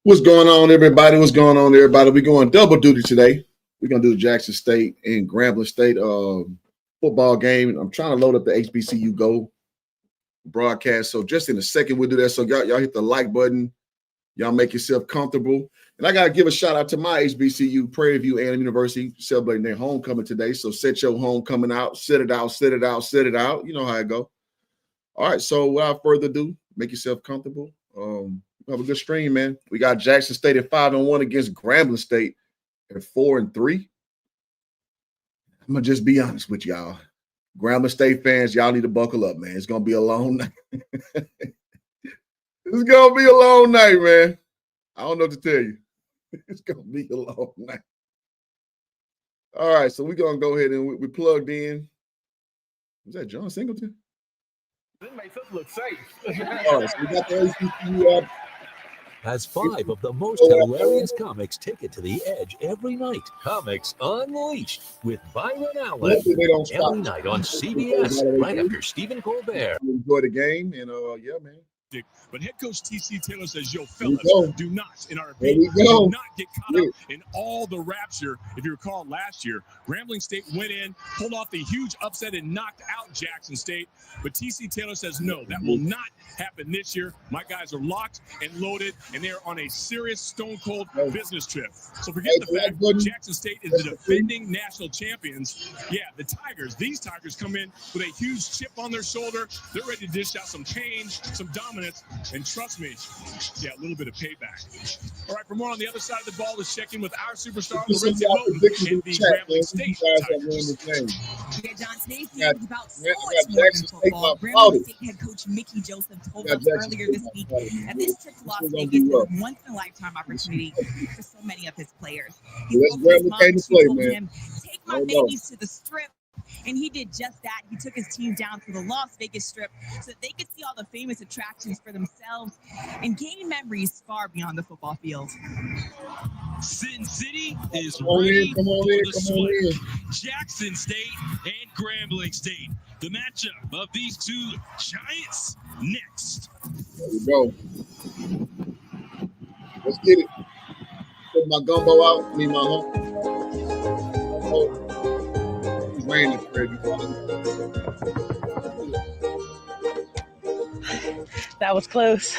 What's going on, everybody? What's going on, everybody? We're going double duty today. We're going to do the Jackson State and Grambling State football game. I'm trying to load up the HBCU Go broadcast. So just in a second, we'll do that. So y'all hit the like button. Y'all make yourself comfortable. And I got to give a shout out to my HBCU, Prairie View A&M University, celebrating their homecoming today. So set your homecoming out, set it out, set it out, set it out. You know how it go. All right, so without further ado, make yourself comfortable. Have a good stream, man. We got Jackson State at 5-1 against Grambling State at 4-3. I'm gonna just be honest with y'all. Grambling State fans, y'all need to buckle up, man. It's gonna be a long night. It's gonna be a long night, man. I don't know what to tell you. It's gonna be a long night. All right, so we're gonna go ahead and we plugged in. Was that John Singleton? That makes us look safe. All right, so we got the HBCU Has 5 of the most hilarious comics take it to the edge every night. Comics Unleashed with Byron Allen. Every night on CBS, right after Stephen Colbert. Enjoy the game, and yeah, man. But head coach T.C. Taylor says, yo, fellas, do not, in our opinion, do not get caught up in all the rapture. If you recall last year, Grambling State went in, pulled off the huge upset and knocked out Jackson State. But T.C. Taylor says, no, that will not happen this year. My guys are locked and loaded, and they're on a serious stone-cold business trip. So forget the fact that Jackson State is the defending national champions. Yeah, the Tigers, these Tigers come in with a huge chip on their shoulder. They're ready to dish out some change, some dominance. And trust me, yeah, a little bit of payback. All right, for more on the other side of the ball, let's check in with our superstar, Lorenzo Moten, and the Grambling State Tigers. Yeah, John, today's game is about so much more than football. Grambling State head coach Mickey Joseph told us earlier this week that this trip to Las Vegas is a once-in-a-lifetime opportunity for so many of his players. He told his mom, she told him, take my babies to the Strip. And he did just that. He took his team down to the Las Vegas Strip so that they could see all the famous attractions for themselves and gain memories far beyond the football field. Sin City is ready for the swing. Jackson State and Grambling State. The matchup of these two giants next. There we go. Let's get it. Put my gumbo out. I mean, my home. Raining, that was close.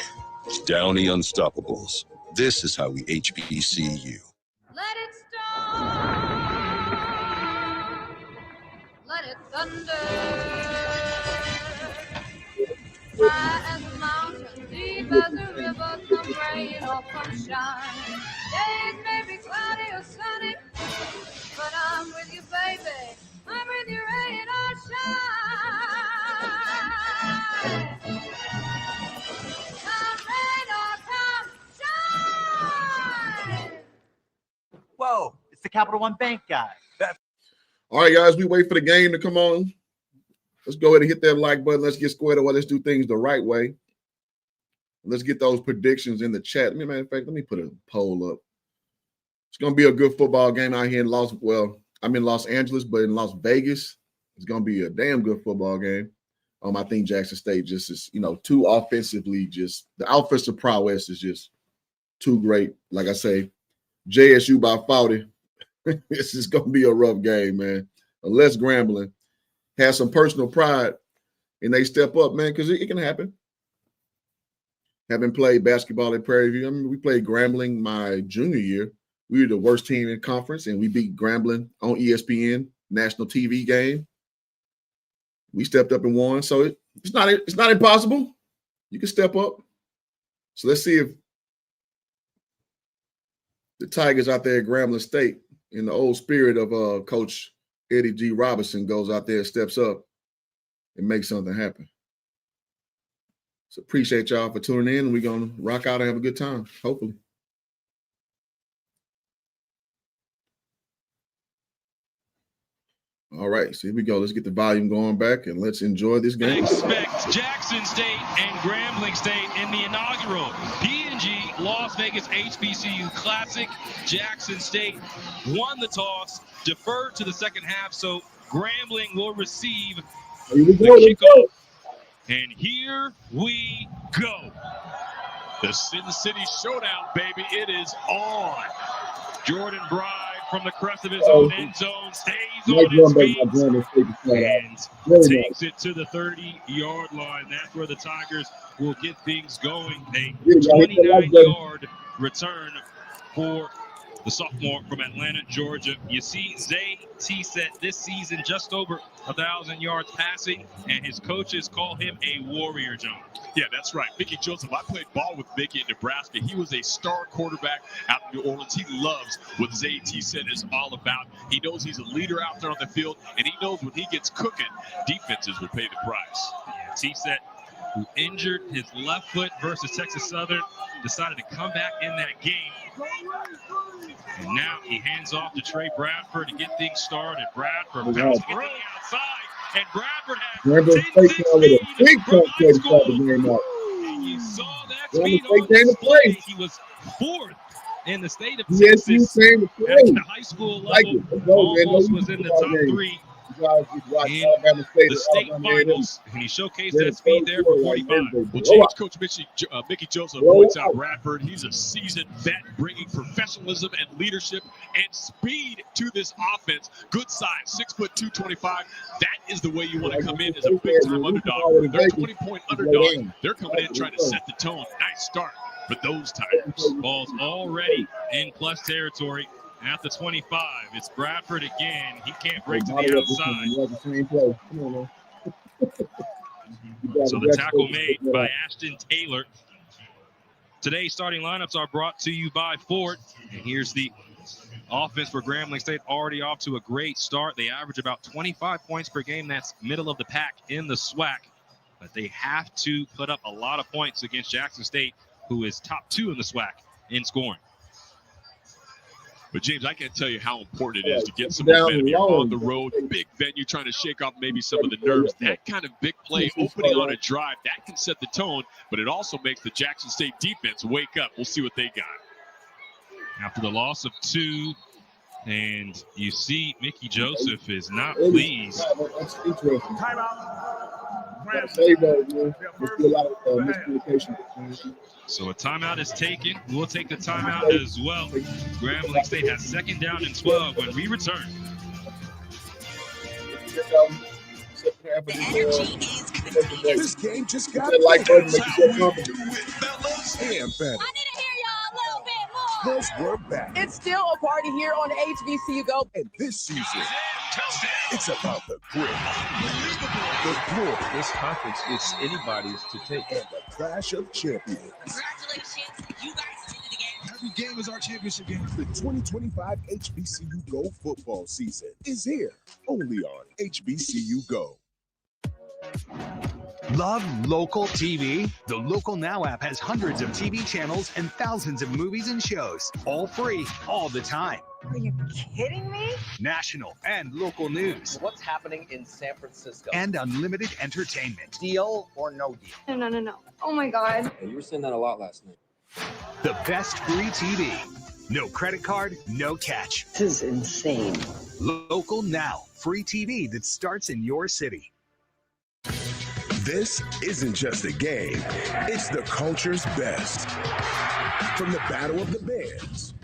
Downey Unstoppables. This is how we HBCU. Let it storm. Let it thunder. High as a mountain, deep as a river, come rain or come shine. Days may be cloudy or sunny, but I'm with you, baby. I'm with you, rain or shine. Come rain or come shine. Whoa, it's the Capital One Bank guy. All right, guys, we wait for the game to come on. Let's go ahead and hit that like button. Let's get squared away. Let's do things the right way. Let's get those predictions in the chat. Matter of fact, let me put a poll up. It's going to be a good football game out here in I'm in Los Angeles, but in Las Vegas, it's going to be a damn good football game. I think Jackson State just is, too offensively, just the offensive prowess is just too great. Like I say, JSU by 40. This is going to be a rough game, man. Unless Grambling has some personal pride and they step up, man, because it can happen. Having played basketball at Prairie View, we played Grambling my junior year. We were the worst team in conference, and we beat Grambling on ESPN, national TV game. We stepped up and won, so it's not impossible. You can step up. So let's see if the Tigers out there at Grambling State, in the old spirit of Coach Eddie G. Robinson, goes out there, steps up, and makes something happen. So appreciate y'all for tuning in. We're going to rock out and have a good time, hopefully. All right, so here we go. Let's get the volume going back, and let's enjoy this game. Expect Jackson State and Grambling State in the inaugural P&G Las Vegas HBCU Classic. Jackson State won the toss, deferred to the second half, so Grambling will receive the kickoff. And here we go. The Sin City Showdown, baby. It is on. Jordan Bride from the crest of his own end zone stays on his feet and takes it to the 30-yard line. That's where the Tigers will get things going. A 29-yard return for the sophomore from Atlanta, Georgia. You see Zay T-Set this season just over 1,000 yards passing, and his coaches call him a warrior, John. Yeah, that's right. Mickey Joseph, I played ball with Mickey in Nebraska. He was a star quarterback out in New Orleans. He loves what Zay T-Set is all about. He knows he's a leader out there on the field, and he knows when he gets cooking, defenses will pay the price. T-Set, who injured his left foot versus Texas Southern, decided to come back in that game. And now he hands off to Trey Bradford to get things started. Bradford bouncing to the outside, and Bradford has 10-16 from high school. And you saw that speed on display. He was fourth in the state of Texas at the high school level. Almost was in the top three in the state finals, and he showcased that speed there for 45. Well, James, Coach Mickey Joseph points out Bradford. He's a seasoned vet, bringing professionalism and leadership and speed to this offense. Good size, 6'2", 225. That is the way you want to come in as a big-time underdog. They're 20-point underdogs. They're coming in trying to set the tone. Nice start for those Tigers. Ball's already in plus territory. At the 25, it's Bradford again. He can't break to the outside. So the tackle made by Ashton Taylor. Today's starting lineups are brought to you by Ford. And here's the offense for Grambling State, already off to a great start. They average about 25 points per game. That's middle of the pack in the SWAC. But they have to put up a lot of points against Jackson State, who is top 2 in the SWAC in scoring. But, James, I can't tell you how important it is to get some momentum. You're on the road, big venue, trying to shake off maybe some of the nerves. That kind of big play, opening on a drive, that can set the tone, but it also makes the Jackson State defense wake up. We'll see what they got. After the loss of 2, and you see Mickey Joseph is not pleased. That's interesting. Timeout. So a timeout is taken. We'll take the timeout as well. Grambling State has 2nd down and 12 when we return. This game just got like better. make you feel confident. And better. I need to hear y'all a little bit more. Plus, we're back. It's still a party here on HBCU Go. And this season, it's about the grit, the glory. This conference is anybody's to take. And the clash of champions. Congratulations, you guys did it again. Every game is our championship game. The 2025 HBCU Go football season is here, only on HBCU Go. Love local TV? The Local Now app has hundreds of TV channels and thousands of movies and shows, all free, all the time. Are you kidding me? National and local news. What's happening in San Francisco? And unlimited entertainment. Deal or no deal? No. Oh my God. Hey, you were saying that a lot last night. The best free TV. No credit card, no catch. This is insane. Local Now. Free TV that starts in your city. This isn't just a game, it's the culture's best. From the Battle of the Bands,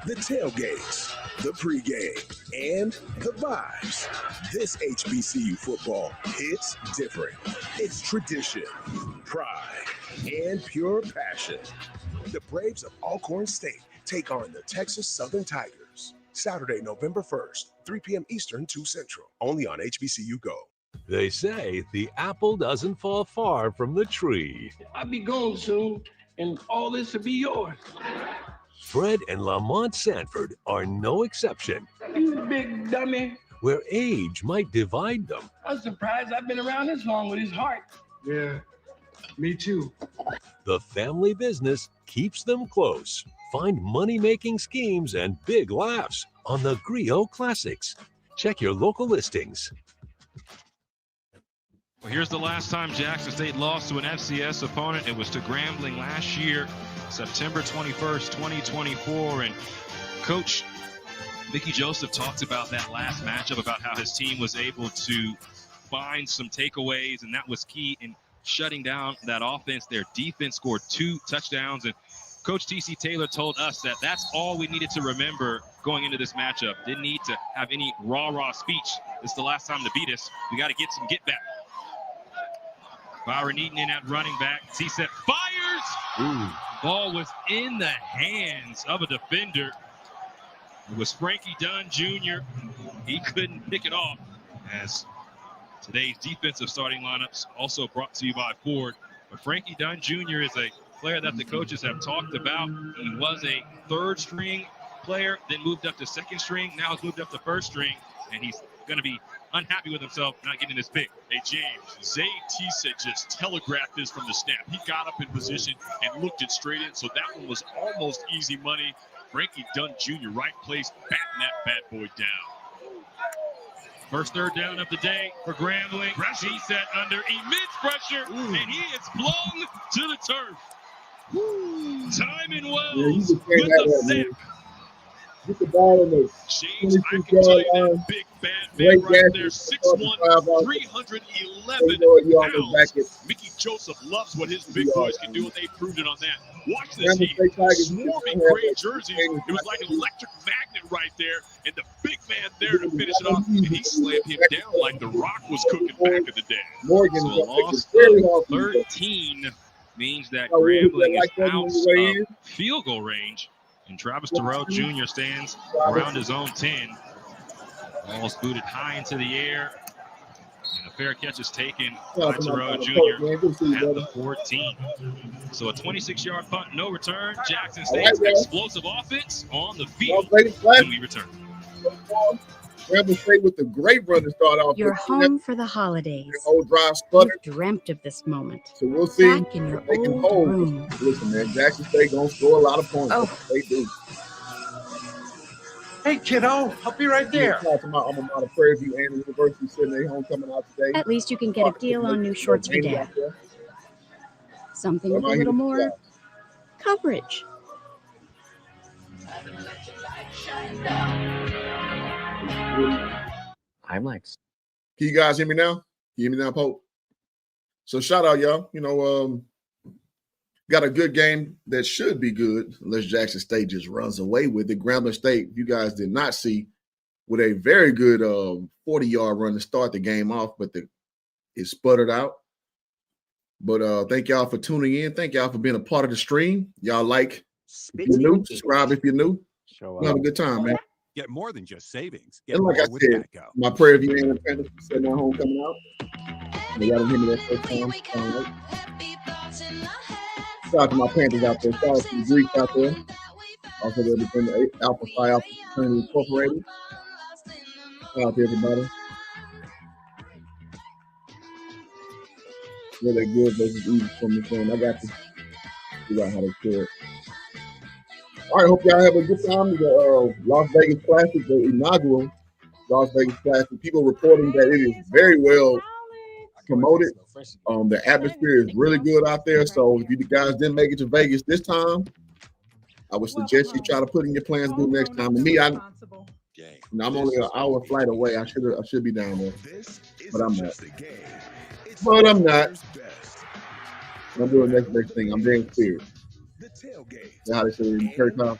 the tailgates, the pregame, and the vibes. This HBCU football hits different. It's tradition, pride, and pure passion. The Braves of Alcorn State take on the Texas Southern Tigers. Saturday, November 1st, 3 p.m. Eastern, 2 Central. Only on HBCU Go. They say the apple doesn't fall far from the tree. I'll be gone soon, and all this will be yours. Fred and Lamont Sanford are no exception. You big dummy. Where age might divide them. I'm surprised I've been around this long with his heart. Yeah, me too. The family business keeps them close. Find money-making schemes and big laughs on the Griot Classics. Check your local listings. Well, here's the last time Jackson State lost to an FCS opponent. It was to Grambling last year, September 21st, 2024. And Coach Mickey Joseph talked about that last matchup, about how his team was able to find some takeaways, and that was key in shutting down that offense. Their defense scored 2 touchdowns, and Coach T.C. Taylor told us that that's all we needed to remember going into this matchup. Didn't need to have any rah-rah speech. This is the last time to beat us. We got to get some get back. Byron Eaton in at running back. T-Set fires. Ooh. Ball was in the hands of a defender. It was Frankie Dunn Jr. He couldn't pick it off, as today's defensive starting lineups also brought to you by Ford. But Frankie Dunn Jr. is a player that the coaches have talked about. He was a 3rd string player, then moved up to 2nd string, now has moved up to 1st string, and he's going to be unhappy with himself not getting this pick. Hey, James, Zay T-Set just telegraphed this from the snap. He got up in position and looked it straight in, so that one was almost easy money. Frankie Dunn Jr., right place, batting that bad boy down. First 3rd down of the day for Grambling. T-Set under immense pressure, and he is blown to the turf. Simon Wells with the sack. Get the ball in the James, I can tell you that big bad man right there, 6'1", 311 pounds. Mickey Joseph loves what his big boys can do, and they proved it on that. Watch this team, swarming gray jerseys. It was like an electric magnet right there, and the big man there to finish it off, and he slammed him down like the Rock was cooking back in the day. Morgan, so a loss of 13 means that Grambling is out of field goal range. And Travis Terrell Jr. stands around his own 10. Ball's booted high into the air. And a fair catch is taken by Terrell Jr. at the 14. So a 26-yard punt, no return. Jackson State's explosive offense on the field when we return. Grambling State with the great run to start off. You're home for the holidays. Old drive stutter. You dreamt of this moment. So we'll see. Back in your old room. Listen, man, Jackson State gonna score a lot of points. Oh. They do. Hey, kiddo, I'll be right there. To my alma mater, Prairie View and University Sydney homecoming out today. At least you can get a deal on new shorts for Dad. Something with a little more coverage. I'm Lex. Can you guys hear me now? Can you hear me now, Pope? So shout out, y'all. You know, got a good game that should be good unless Jackson State just runs away with it. Grambling State, you guys did not see, with a very good 40-yard run to start the game off, but it sputtered out. But thank y'all for tuning in. Thank y'all for being a part of the stream. Y'all like, if you're new, subscribe if you're new. We'll have a good time, man. Get more than just savings. Get and like I said, my Prairie View and Panthers sitting at home coming out. They got to hear me that first time. Shout out to my Panthers out there. Shout out to the Greeks out there. Also, they're the Alpha Phi Alpha Fraternity Incorporated. Shout out to everybody. Really good versus evil from the film. I got to figure out how to do it. All right, hope y'all have a good time. The Las Vegas Classic, the inaugural Las Vegas Classic. People reporting that it is very well promoted. The atmosphere is really good out there. So if you guys didn't make it to Vegas this time, I would suggest you try to put in your plans to do next time. And me, I'm only an hour flight away. I should be down there, but I'm not. I'm doing the next thing. I'm there in spirit. That's how they say it in church house.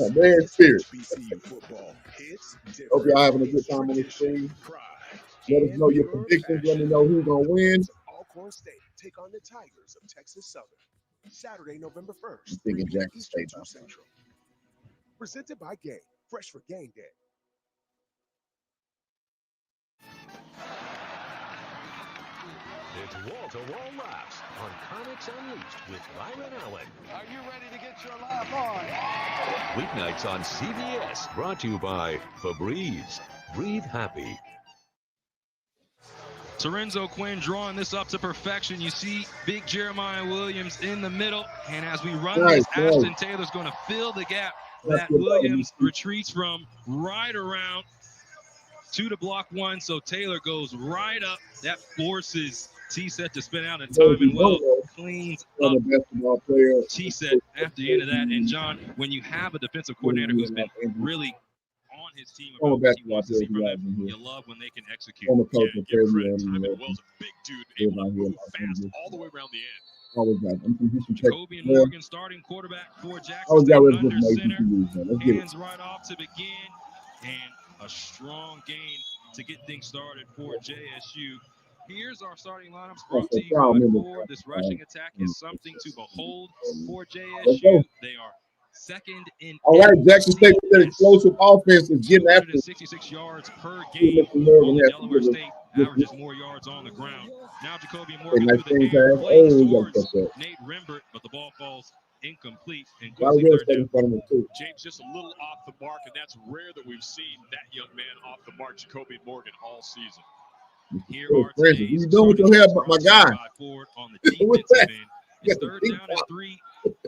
I'm there in spirit. Hope y'all having a good time on this stream. Let us know your predictions. Let me know who's gonna win. Alcorn State take on the Tigers of Texas Southern. Saturday, November 1st. I'm thinking Jackson State. Central. Presented by Game. Fresh for game day. It's wall-to-wall laughs on Comics Unleashed with Byron Allen. Are you ready to get your laugh on? Weeknights on CBS, brought to you by Febreze. Breathe happy. Terenzo Quinn drawing this up to perfection. You see big Jeremiah Williams in the middle. And as we run this, Ashton Taylor's going to fill the gap that Williams retreats from right around to the block one. So Taylor goes right up. That forces T-Set to spin out, and Timon Wells cleans up T-Set after the end of that. And John, when you have a defensive coordinator who's been really want his team Going about back what he to wants to our see from them. here. You love when they can execute. Former coach Yeah, of give Crazy credit. Andy Tyman Wells, a big dude, able to move fast all the way around the end. Always got. I'm from Houston, Jacoby Texas. Morgan, starting quarterback for Jackson Always State, got rid of under this center. Let's get Hands it. right off to begin, and a strong gain to get things started for JSU. Here's our starting lineups brought to you by Ford. This rushing attack is something to behold for JSU. They are second in. All right, Jackson State with that explosive offense is getting after 66 yards per game. Only Delaware State averages more yards on the ground. Now Jacoby Morgan nice through the thing air, pass. plays Oh, towards that. Nate Rimbert, but the ball falls incomplete. And A lot of real estate in front of him, too. James just a little off the mark, and that's rare that we've seen that young man off the mark, Jacoby Morgan, all season. Here Oh, are Francis, what you doing with your hair, my guy? On the defensive end. It's third down and 3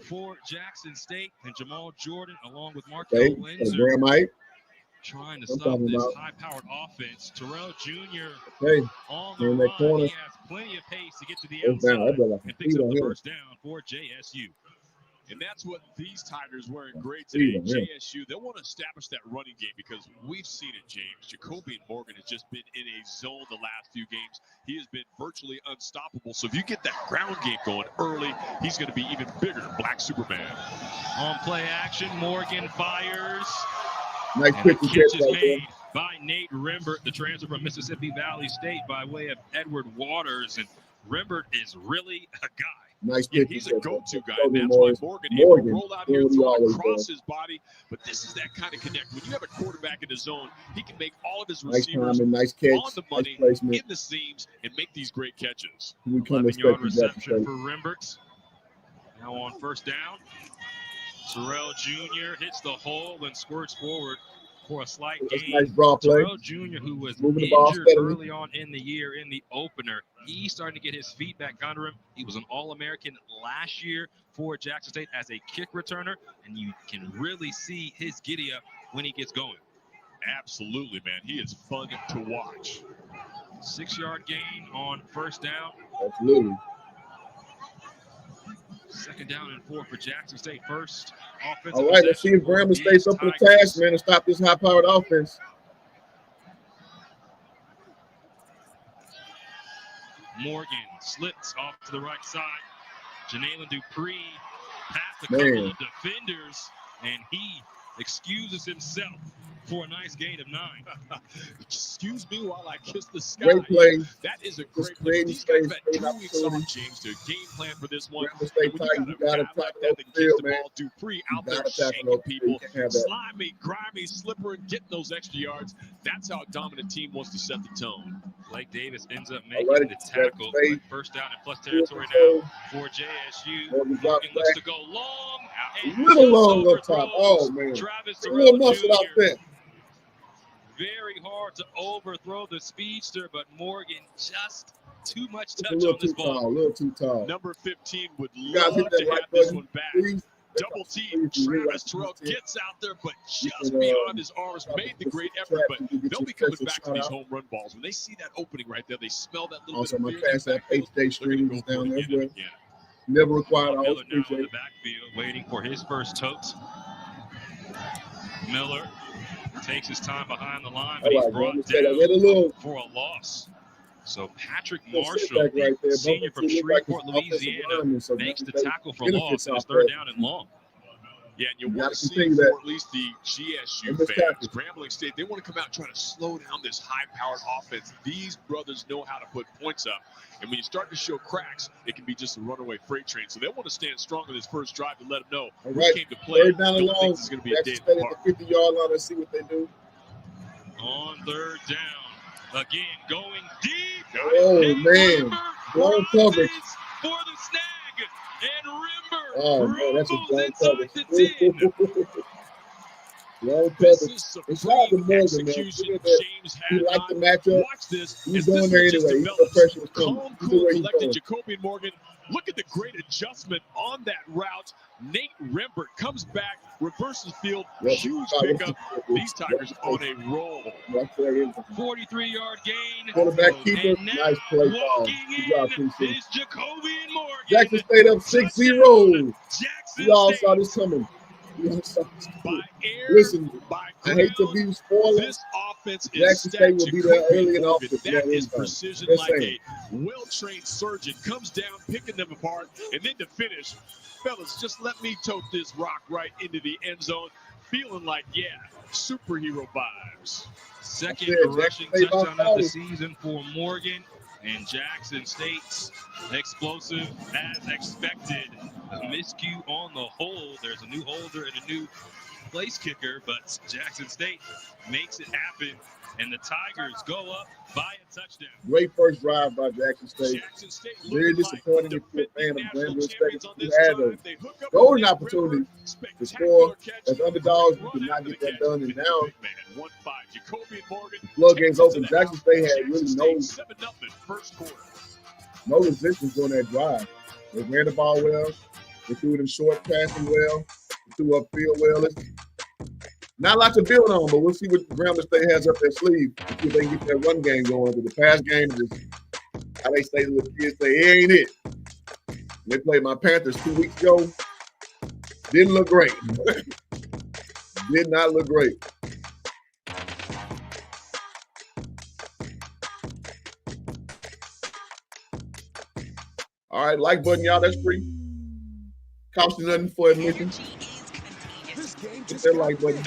for Jackson State, and Jamal Jordan, along with Markel Windsor, trying to stop this high-powered offense. Terrell Jr. on the run. He has plenty of pace to get to the outside and picks up the first down for JSU. And that's what these Tigers were in great today. JSU, they want to establish that running game because we've seen it, James. Jacoby Morgan has just been in a zone the last few games. He has been virtually unstoppable. So if you get that ground game going early, he's going to be even bigger than Black Superman. On play action, Morgan fires. Nice and the catch is made by Nate Rimbert, the transfer from Mississippi Valley State by way of Edward Waters. And Rimbert is really a guy. Nice yeah, he's a go-to guy. And that's why Morgan able to roll out here, throw it across his body. But this is that kind of connect. When you have a quarterback in the zone, he can make all of his receivers nice catch, on the money, in the seams, and make these great catches. 11-yard reception for Rimbert. Now on first down, Terrell Jr. hits the hole and squirts forward for a slight gain. Nice draw play. Terrell Jr., who was injured early on in the year in the opener, he's starting to get his feet back under him. He was an All-American last year for Jackson State as a kick returner, and you can really see his giddy-up when he gets going. Absolutely, man. He is fun to watch. 6-yard gain on first down. Absolutely. Second down and 4 for Jackson State. First offensive. All right, let's see if Grambling stays up to the task, man, and stop this high-powered offense. Morgan slips off to the right side. Janaelan Dupree past a couple of defenders, and he excuses himself for a nice gain of 9. Excuse me while I kiss the sky. Great play. That is a great play. These guys have had 2 weeks off, James, to game plan for this one. And when you got a guy like that that gets the ball, Dupree out there shaking people, slimy, grimy, slippery, and getting those extra yards. That's how a dominant team wants to set the tone. Blake Davis ends up making the tackle. First down in plus territory now for JSU. Morgan looks to go long. A little long up top. Oh, man. Travis a little muscle out there. Very hard to overthrow the speedster, but Morgan just too much touch a little on this ball. A little too tall. Number 15 would love to have this one back. Double team. Travis Terrell gets out there, but just beyond his arms, made the great effort. But they'll be coming back to these home run balls. When they see that opening right there, they smell that little also, bit my of fear. pass that H-Day stream is down there as well. Never required all Miller now in the backfield, waiting for his first totes. Miller takes his time behind the line, but he's brought down for a loss. So Patrick Marshall, the senior from Shreveport, Louisiana, makes the tackle for loss, and it's third down and long. Yeah, and you want to see for at least the GSU fans, Grambling State, they want to come out and try to slow down this high-powered offense. These brothers know how to put points up. And when you start to show cracks, it can be just a runaway freight train. So they want to stand strong on this first drive to let them know we came to play. Third down and long. This is going to be a day in the park. 50-yard line. Let's see what they do. On third down, again going deep. Oh, man. Blown coverage. For the snag. And Rimmer. Oh, man, that's a blown coverage. Blown This coverage. is It's hard to Morgan, man. execution James He had. liked the matchup. Watch this. He's As going this there one just anyway. The develops, pressure was coming. calm, He's cool, where he's collected going. Jacoby Morgan. Look at the great adjustment on that route. Nate Rimbert comes back, reverses field, huge pickup. These Tigers on a roll. 43-yard gain. Quarterback keeper. And now Nice play ball. walking Good job, in PC. is Jacoby Morgan. Jackson State up 6-0. Jackson We all State. saw this coming. By air, Listen, by I ground, hate to be spoiler. this offense is Jackson State will be there early and often. That is precision like a well-trained surgeon. Comes down, picking them apart, and then to finish, fellas, just let me tote this rock right into the end zone, feeling like, yeah, superhero vibes. Second rushing touchdown of the season for Morgan, and Jackson State's explosive as expected. A miscue on the hold. There's a new holder and a new place kicker, but Jackson State makes it happen, and the Tigers go up by a touchdown. Great first drive by Jackson State. Very disappointing if you're a fan of Grambling State. You had a golden opportunity to score as underdogs. You did not get that done, and now the floodgates open. Jackson State had really no resistance on that drive. They ran the ball well. They threw it in short, passing well. They threw upfield well. Not a lot to build on, but we'll see what Grambling State has up their sleeve. See if they can get that run game going. But the pass game is how they say to the kids, say, it ain't it. They played my Panthers 2 weeks ago. Didn't look great. Did not look great. All right, like button, y'all. That's free. Cost you nothing for admission. Hit that like button.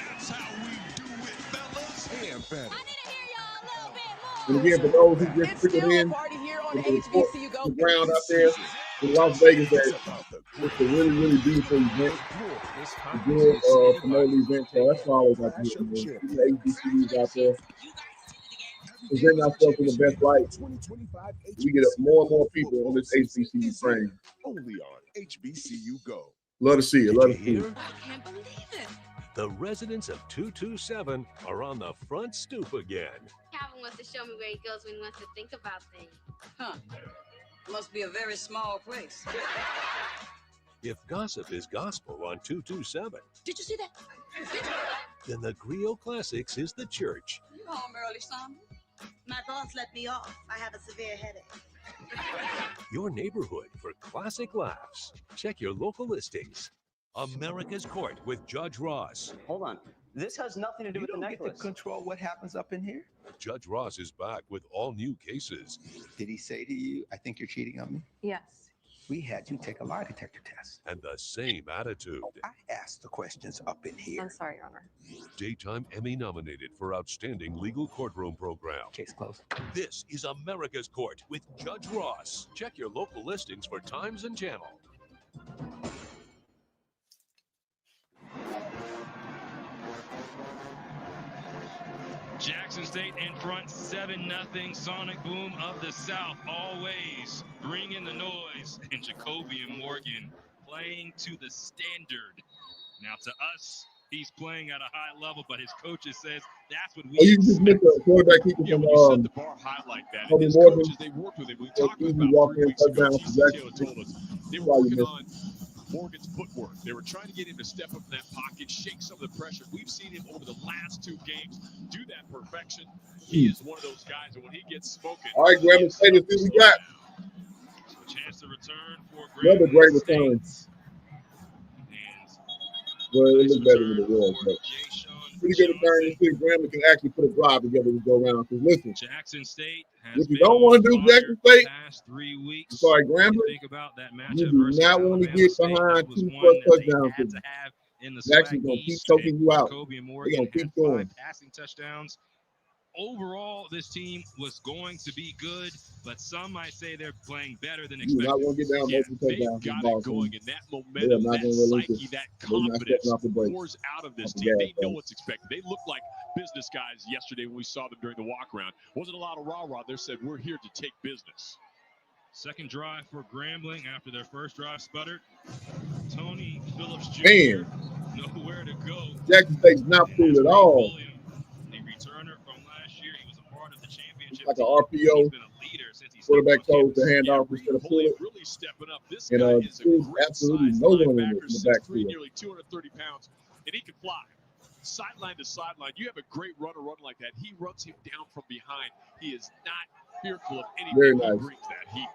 And again, for those who just trickled in, the ground out there in Las Vegas, it's a really, really beautiful event. A good promoted event, so that's why I always like to hear the HBCUs out there. Presenting ourselves in the best light. We get more and more people on this HBCU train. Only on HBCU Go. Love to see it. Love to see it. I can't believe it. The residents of 227 are on the front stoop again. Calvin wants to show me where he goes when he wants to think about things. Huh. Must be a very small place. If gossip is gospel on 227, Did you see that? then the Griot Classics is the church. You home early, son? My boss let me off. I have a severe headache. Your neighborhood for classic laughs. Check your local listings. America's Court with Judge Ross. Hold on. This has nothing to do with the necklace. You don't get to control what happens up in here? Judge Ross is back with all new cases. Did he say to you, I think you're cheating on me? Yes. We had you take a lie detector test. And the same attitude. I asked the questions up in here. I'm sorry, Your Honor. Daytime Emmy nominated for Outstanding Legal Courtroom Program. Case closed. This is America's Court with Judge Ross. Check your local listings for times and channel. Jackson State in front, 7-0. Sonic Boom of the South always bringing the noise. And Jacoby and Morgan playing to the standard. Now to us, he's playing at a high level, but his coaches says that's what we you just missed the quarterback keeper from set the bar high like that. And his coaches, they worked with him. We talked about 3 weeks ago. Taylor told us they were working on Morgan's footwork. They were trying to get him to step up in that pocket, shake some of the pressure. We've seen him over the last 2 games do that perfection. He is one of those guys, and when he gets smoking. All right, Grambling State, let's see what we got. Chance to return for Another great return. Well, it looks better than it was, but pretty good return. Let's see if Grambling can actually put a drive together and go around. Because listen, Jackson State has if you don't want to do Jackson State, past 3 weeks. Sorry, Grambling. Think about that You matchup do versus not want to Alabama get State. behind That was 2+ one that they touchdowns. had to have in the Jackson's SWAC gonna keep East, choking and you out. Jacoby and They're Morgan gonna keep had going. 5 passing touchdowns. Overall, this team was going to be good, but some might say they're playing better than You expected. not want to get down multiple touchdowns. Got it going, and that They're momentum, not that going to release psyche, it. that They're not confidence stepping off the brakes. pours out of this Off the team. gas, They know man. what's expected. They look like business guys yesterday when we saw them during the walk-around. Wasn't a lot of rah-rah. They said, we're here to take business. Second drive for Grambling after their first drive sputtered. Tony Phillips Jr. Man. nowhere to go. Jackson State's not fooled at all. The returner from last year, he was a part of the championship. Like an RPO. Quarterback told to hand off instead of pull it. Really stepping up. This And guy is a there's great absolutely size no one in linebacker, the 6'3", backfield. nearly 230 pounds, and he can fly. sideline to sideline. You have a great runner running like that. He runs him down from behind. He is not fearful of anything. Very nice. He brings that heat.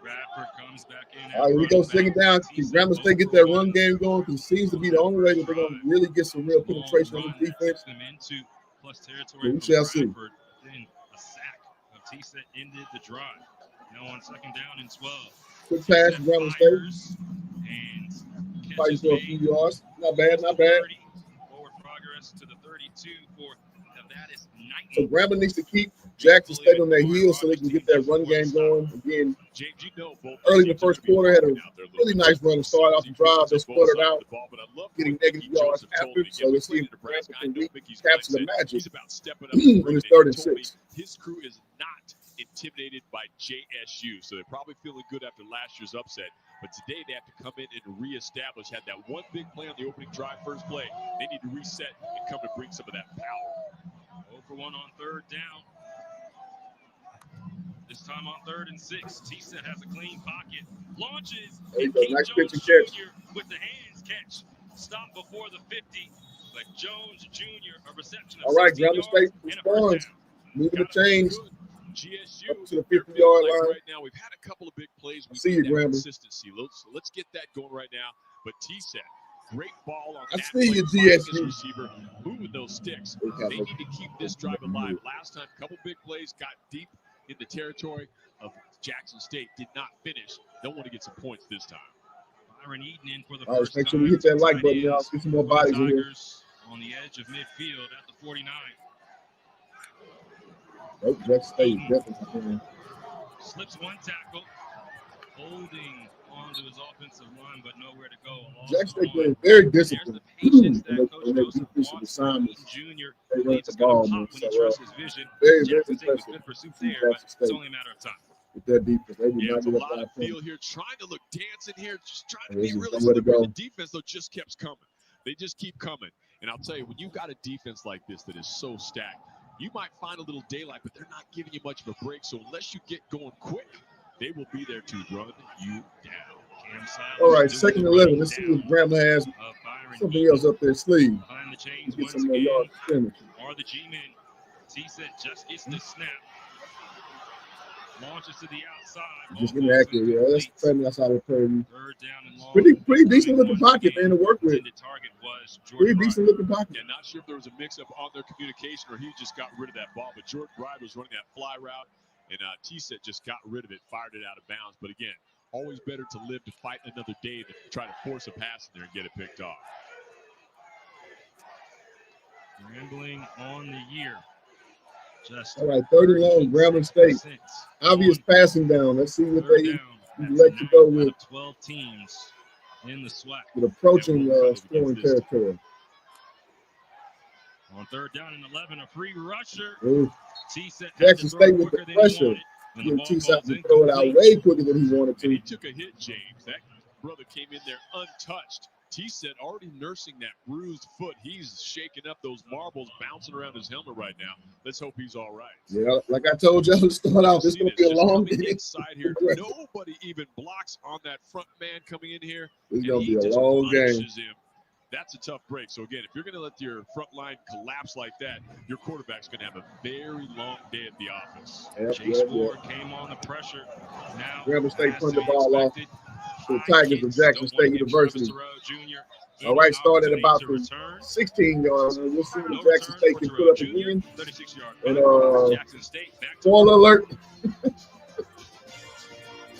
Bradford comes back in. All right, we go second down. Can Grambling State get that run game going? Because it seems to be the only way that they're going to really get some real penetration on the defense. Them into plus territory. Yeah, we shall see. Then a sack of T-Set ended the drive. Now on second down and 12. Good pass from Grambling State. And Fighting for a few yards. Not bad, not bad. Forward progress to the 32 for Nevada's 90. So Grambling needs to keep Jackson State on their heels so they can get that run game going. Again, early in the first quarter, had a really nice run to start off the drive. They sputtered out, getting negative yards after. So let's see if Grambling can recapture the magic when it's 3rd and 6. His crew is not intimidated by JSU, so they're probably feeling good after last year's upset. But today they have to come in and reestablish. Had that one big play on the opening drive, first play. They need to reset and come to bring some of that power. 0 for 1 on 3rd down. This time on 3rd and 6, T-Set has a clean pocket, launches, there you go. Nice pitch and Jones catch. Jr. with the hands catch. Stop before the 50, but Jones Jr. a reception of all right, 60 Grambling State responds, moving the chains GSU up to the 50-yard line. Right now, we've had a couple of big plays. I see you, Grambling. Consistency. Let's get that going right now. But T-Set, great ball on I that see you, play. GSU. Receiver, moving those sticks. They need to keep this drive alive. Last time, a couple big plays got deep in the territory of Jackson State, did not finish. Don't want to get some points this time. Byron Eaton in for the All right, first make sure time. we hit that like button, y'all. Get some more bodies in here. On the edge of midfield at the 49. Oh, Jackson State is definitely. Slips one tackle, holding onto his offensive line, but nowhere to go. Jackson State playing very disciplined in their defensive assignments. Junior they run the ball, man. So, very impressive. It's only a matter of time. With their defense, they do not a get up lot of that feel here, trying to look dancing here, just trying to There's be nowhere to realistic. go. The defense, though, just keeps coming. They just keep coming. And I'll tell you, when you've got a defense like this that is so stacked, you might find a little daylight, but they're not giving you much of a break. So unless you get going quick, they will be there to run you down. All right, 2nd and 11. Let's see if Grambling has something else up their sleeve. Behind the chains Get once some more again. yards to finish. Are the G-men. T-Set just gets the snap. Launches to the outside. Just getting accurate, yeah. That's the that's how they play. 3rd down and long. Pretty decent looking pocket, man, to work with. The target was Pretty Jordan decent looking pocket. Yeah, not sure if there was a mix-up on their communication or he just got rid of that ball. But Jordan Bride was running that fly route, and T-Set just got rid of it, fired it out of bounds. But again, always better to live to fight another day than try to force a pass in there and get it picked off. Grambling on the year. Just all right, 3rd and long, Grambling State. Obvious passing down. Let's see what they elect to go with. 12 teams in the SWAC. With approaching scoring territory. On 3rd down and 11, a free rusher. T-Set Jackson State with the pressure. T-Set to throw it out way quicker than he wanted to. And he took a hit, James. That brother came in there untouched. T-Set already nursing that bruised foot. He's shaking up those marbles bouncing around his helmet right now. Let's hope he's all right. Yeah, like I told y'all to start out, this is going to be a long day. Inside here, nobody even blocks on that front man coming in here. It's going to be a long game. That's a tough break. So again, if you're going to let your front line collapse like that, your quarterback's going to have a very long day at the office. Chase Ward came on the pressure. Now Grambling State punt the ball off to the Tigers of Jackson State University. All right, start at about the 16 yards. We'll see what Jackson State can put up again. And spoiler alert.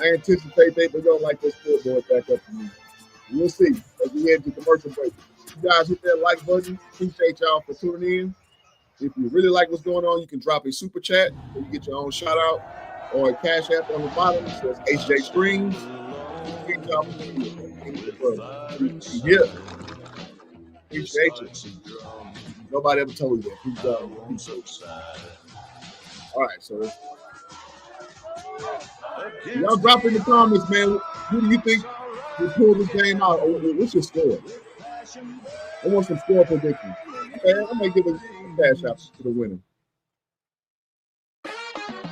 I anticipate they're going to like this scoreboard back up to me. We'll see as we head to commercial break. You guys hit that like button. Appreciate y'all for tuning in. If you really like what's going on, you can drop a super chat where you get your own shout out or a cash app on the bottom. It says HJ Streams. Yeah. Appreciate you. Nobody ever told you that. All right, so y'all drop in the comments, man. Who do you think will pull this game out? What's your score? I want some score predictions. Okay, I might give a cash out to the winner.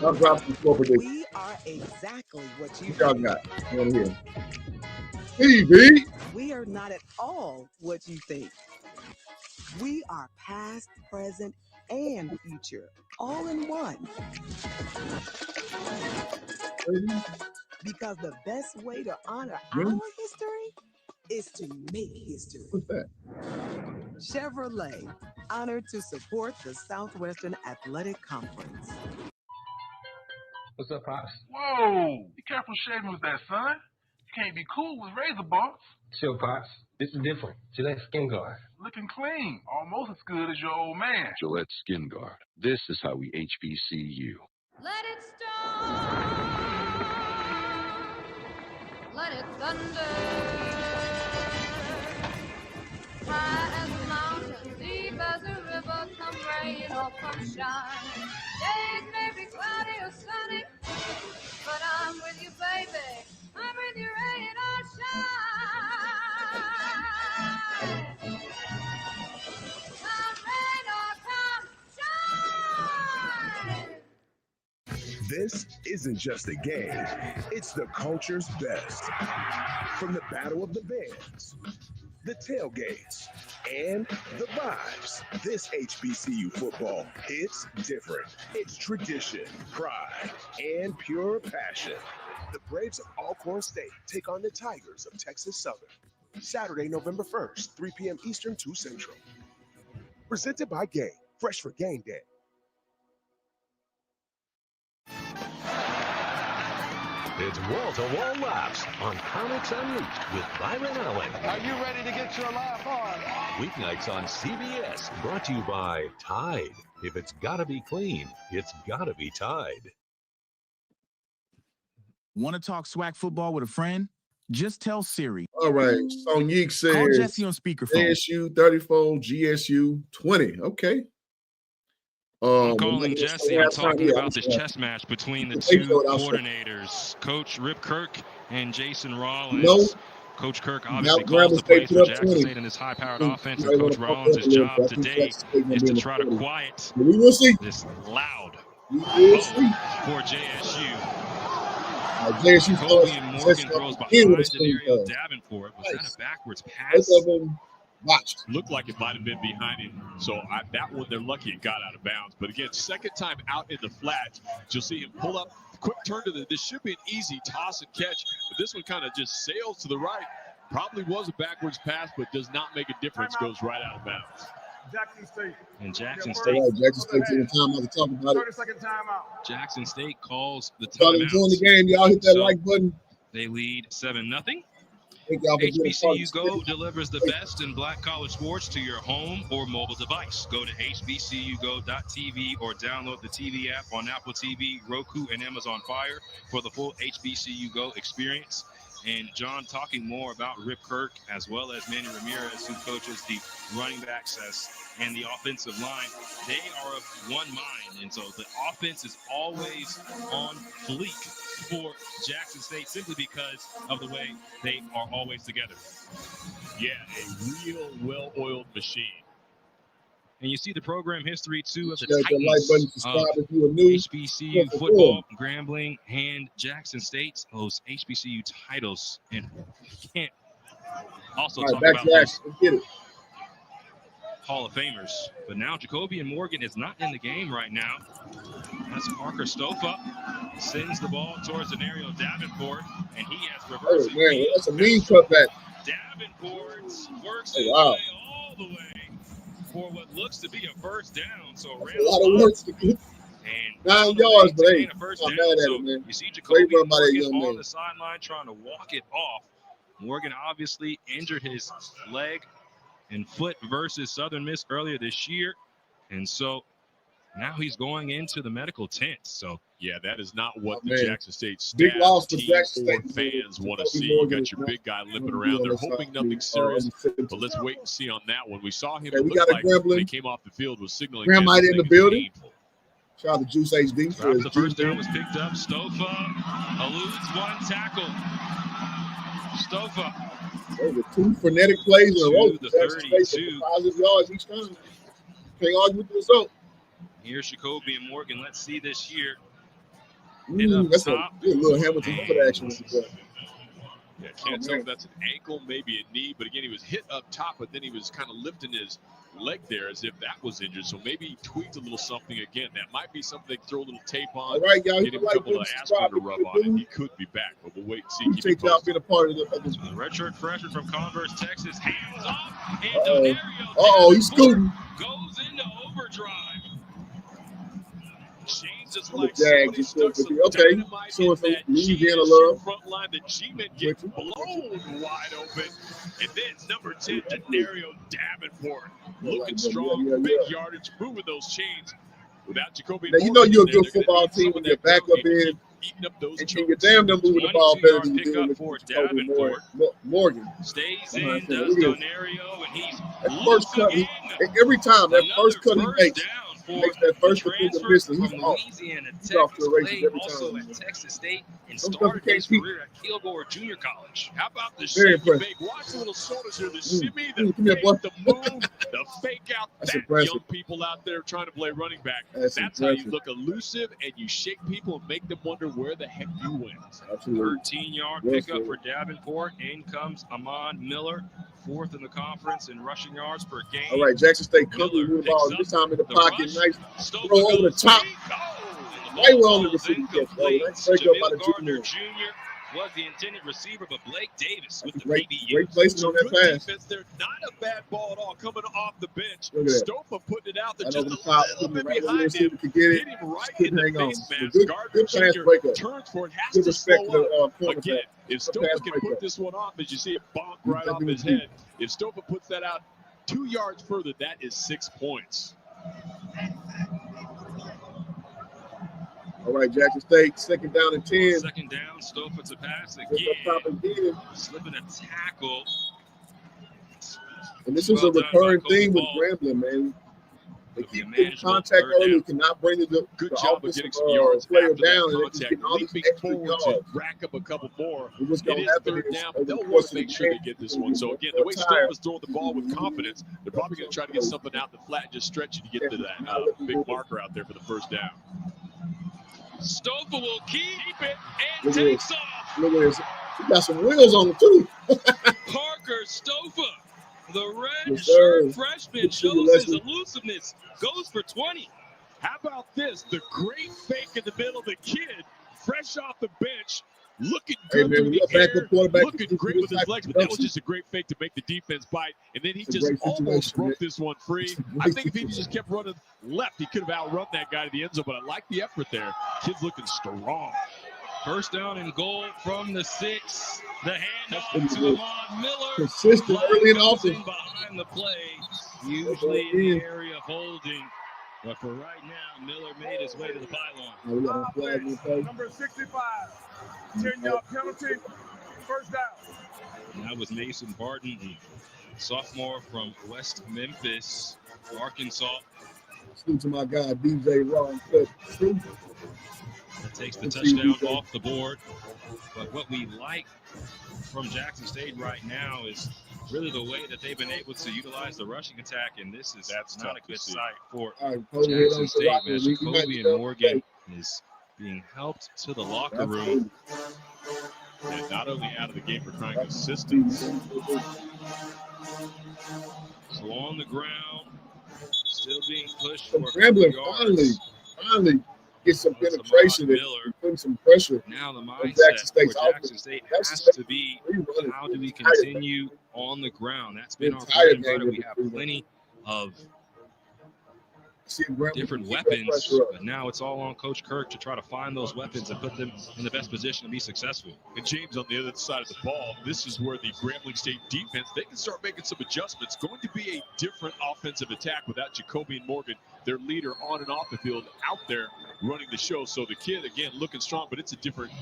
Y'all drop some score predictions. We are exactly what you y'all got. I want to hear. Stevie. We are not at all what you think. We are past, present, and future, all in one. Because the best way to honor our history is to make history. What's that? Chevrolet, honored to support the Southwestern Athletic Conference. What's up, Pops? Whoa! Be careful shaving with that, son. You can't be cool with razor bumps. Chill, Pops. This is different. Gillette Skin Guard. Looking clean, almost as good as your old man. Gillette Skin Guard. This is how we HBCU. Let it storm, let it thunder. High as a mountain, deep as a river, come rain or come shine. Days may be cloudy or sunny, but I'm with you, baby. I'm with you, rain or shine. Come rain or come shine. This isn't just a game, it's the culture's best. From the Battle of the Bands, the tailgates, and the vibes, this HBCU football hits different. It's tradition, pride, and pure passion. The Braves of Alcorn State take on the Tigers of Texas Southern. Saturday, November 1st, 3 p.m. Eastern, 2 Central. Presented by Game, fresh for game day. It's wall-to-wall laughs on Comics Unleashed with Byron Allen. Are you ready to get your laugh on? Weeknights on CBS, brought to you by Tide. If it's gotta be clean, it's gotta be Tide. Want to talk swag football with a friend? Just tell Siri. All right. Sonique says Call Jesse on speakerphone. JSU 34, GSU 20. Okay. I'm calling Jesse. I'm talking about this chess match between the two coordinators, Coach Rip Kirk and Jason Rollins. Coach Kirk obviously calls the plays for Jackson State in this high-powered offense, and Coach Rollins' job today is to try to quiet this loud for JSU. Kobe and Morgan throws behind Denario Davenport. Was that a backwards pass? Looked like it might have been behind him. So that one, they're lucky it got out of bounds. But again, second time out in the flats, you'll see him pull up, quick turn to this should be an easy toss and catch. But this one kind of just sails to the right. Probably was a backwards pass, but does not make a difference. Goes right out of bounds. Jackson State. And Jackson State. Jackson State taking time out to talk about it. 30-second timeout. Jackson State calls the Y'all timeout. enjoying the game. Y'all hit that like button. They lead 7-0. HBCU Go delivers the best in black college sports to your home or mobile device. Go to hbcugo.tv or download the TV app on Apple TV, Roku, and Amazon Fire for the full HBCU Go experience. And John talking more about Rip Kirk as well as Manny Ramirez, who coaches the running backs and the offensive line. They are of one mind, and so the offense is always on fleek for Jackson State simply because of the way they are always together. Yeah, a real well-oiled machine. And you see the program history, too, of the Like Titans button, subscribe if you are new. HBCU football, Grambling, and Jackson State, those HBCU titles. And you can't also talk about those Hall of Famers. But now Jacoby and Morgan is not in the game right now. That's Parker Stofa. Sends the ball towards Denario Davenport, and he has reversed. Oh, man, that's a mean cutback. Davenport works his way all the way for what looks to be a first down. So a lot of work to do. 9 yards, but hey, I'm mad at it, man. You see Jacoby Morgan on the sideline trying to walk it off. Morgan obviously injured his leg and foot versus Southern Miss earlier this year. And so now he's going into the medical tent. So yeah, that is not what the Jackson State staff, big loss for team, Jackson or State fans want to see. You got your big guy limping around. They're hoping nothing serious, but let's wait and see on that one. We saw him. Okay, we looked got a like Grambling. when he came off the field was signaling. Graham in the building. Painful. Shout out to Juice HD. The first down was picked up. Stofa eludes one tackle. Stofa. Over 2 frenetic plays in a row. The 32. Positive yards each time. Can't argue with the result. Here's Jacoby and Morgan. Let's see this year. That's a little Hamilton foot action. Yeah, can't tell if that's an ankle, maybe a knee, but again, he was hit up top, but then he was kind of lifting his leg there as if that was injured. So maybe he tweaked a little something again. That might be something they can throw a little tape on. All right, y'all. Get him a couple of aspirin to rub on it. He could be back, but we'll wait and see. Appreciate y'all being a part of this. The redshirt freshman from Converse, Texas, hands off, and Donario he's scooting. Goes into overdrive. James is I'm like somebody stuck some dynamite in that JSU front line. The G-men get blown wide open. And then number 10, Donario Davenport, looking strong, big yardage, moving those chains. Without Jacoby, now, you know you're a good football team when your backup in, and you're damn near moving the ball better than you do with Jacoby Morgan. Stays in, does Donario, and he's that first cut, every time that first cut he makes that first defensive missing. He's off. Louisiana Tech, He's off to the races played every also time. at Texas State and started his career at Kilgore Junior College. How about the shimmy fake? Watch the little shoulders here. The shimmy, the fake, the move, the fake out. That's young people out there trying to play running back. That's how you look elusive and you shake people and make them wonder where the heck you went. Absolutely. 13-yard pickup for Davenport. In comes Amon Miller, fourth in the conference in rushing yards per game. All right, Jackson State coming with the ball this time in the pocket. Nice throw over the top. Right on the receiver catch, bro. Nice break up by the junior. Junior was the intended receiver, but Blake Davis with the great PBU. placement on that pass. Defense there, not a bad ball at all, coming off the bench. Look at that. Stopa putting it out there Right just over a the top, little bit right behind him. Could get it. Hit him right Couldn't in the hang face on. mask. Good Gardner pass Jr. breakup. turns for it, has Good to respect slow up. to the Again, if Stopa can put this one off, as you see it bonk right off his head, if Stopa puts that out 2 yards further, that is 6 points. All right, Jackson State, second down and 10. Second down, Stopa to pass again. Slipping a tackle. And this is a recurring theme with Grambling, man. They keep getting contact early, cannot bring the job of getting some yards player after down, that and contact, getting all these leaping extra forward yards. to rack up a couple more. What's It going is to happen third is down, over but they'll the want course to of make the sure they game, get this one. So again, the way Stopa's throwing the ball with confidence, they're probably going to try to get something out the flat, just stretch it to get to that big marker out there for the first down. Stopa will keep it and Look at takes this. off. Look at this. He got some wheels on him, too. Parker Stopa, the red Yes, shirt sir. freshman, Good to you, shows his Leslie. elusiveness. Goes for 20. How about this? The great fake in the middle. The kid, fresh off the bench, looking Hey, good man, through we got the backup air, quarterback. looking great with his legs, but that was just a great fake to make the defense bite. And then he It's a just great almost situation, broke this one free. I think if he just kept running left, he could have outrun that guy to the end zone, but I like the effort there. Kid's looking strong. First down and goal from the 6. The handoff to Amon Miller. Consistent early in the offense. Behind the play, usually in the area of holding. But for right now, Miller made his way to the pylon. We got a flag in the play. Number 65, 10-yard penalty, first down. That was Mason Barton, the sophomore from West Memphis, Arkansas. Salute to my guy, DJ Ron Cook. That takes the touchdown off the board. But what we like from Jackson State right now is really the way that they've been able to utilize the rushing attack, and this is not a good sight for Jackson State. As Jacoby and Morgan is being helped to the locker room. And not only out of the game for trying assistance. So on the ground, still being pushed for Grambling finally get some penetration and putting some pressure. Now the on mindset for State's Jackson State has to be, how do we continue on the ground? That's been our bread and butter. We have plenty of different weapons, but now it's all on Coach Kirk to try to find those weapons and put them in the best position to be successful. And James, on the other side of the ball, this is where the Grambling State defense, they can start making some adjustments. Going to be a different offensive attack without Jacoby and Morgan, their leader on and off the field, out there running the show. So the kid, again, looking strong, but it's a different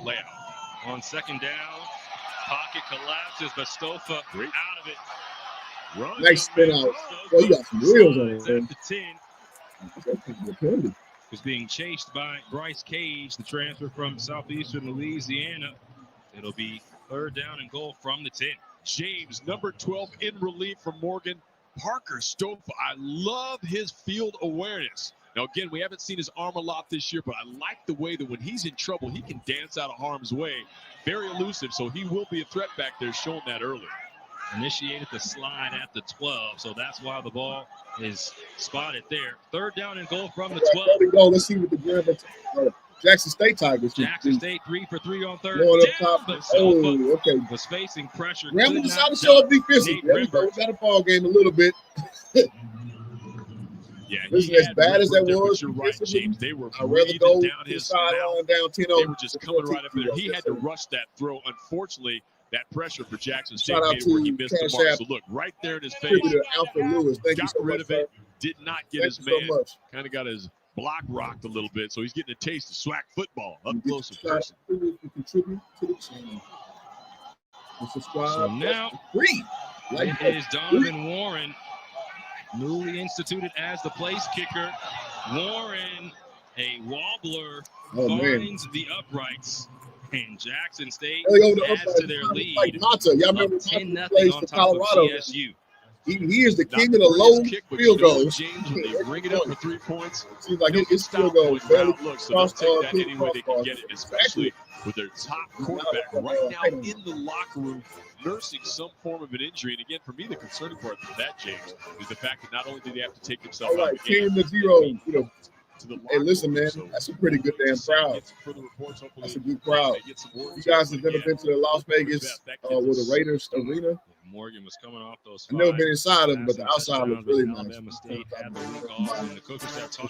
layout. On second down, pocket collapses, but Stofa out of it. Run. Nice spin out. Well, you got some wheels on it, At man. the 10. Was being chased by Bryce Cage, the transfer from southeastern Louisiana. It'll be third down and goal from the 10. James, number 12, in relief from Morgan. Parker Stofa, I love his field awareness. Now, again, we haven't seen his arm a lot this year, but I like the way that when he's in trouble, he can dance out of harm's way. Very elusive, so he will be a threat back there, showing that early. Initiated the slide at the 12, so that's why the ball is spotted there. 3rd down and goal from the 12. There we go. Let's see what the Grambling Jackson State Tigers do. Jackson State 3 for 3 on 3rd. Going up top. Oh, okay. Was facing pressure. Grambling decided to show up defensively. There we go. We got a ball game a little bit. Yeah, listen, as bad as that was, you're right, James. They were I'd rather go down his sideline down 10-0. They were just coming right up there. He had to rush that throw. Unfortunately, that pressure for Jackson State made it where he missed the mark. So look, right there in his face. Alfred Lewis. Thank you so got rid much, of it. Did not get his so man. much. Kind of got his block rocked a little bit. So he's getting a taste of SWAC football up close and personal. Contribute to the channel. And subscribe. So now free. It is Donovan Warren, newly instituted as the place kicker. Warren, a wobbler, finds the uprights, and Jackson State adds to their lead. Like Mata. Y'all remember 10-0 plays on for top of Colorado. CSU. He is the king of the low field goals. James, when they ring it up for 3 points, seems like his field goal barely looks. So they'll take that any way they can get it, especially with their top quarterback right now in the locker room, nursing some form of an injury. And again, for me, the concerning part of that, James, is the fact that not only did they have to take himself out of the game, 10-0. You know, hey, listen, man, that's a pretty good damn crowd. That's a good crowd. You guys have never been to the Las Vegas with the Raiders arena? Morgan was coming off those. I've never been inside of them, but the outside looks really nice.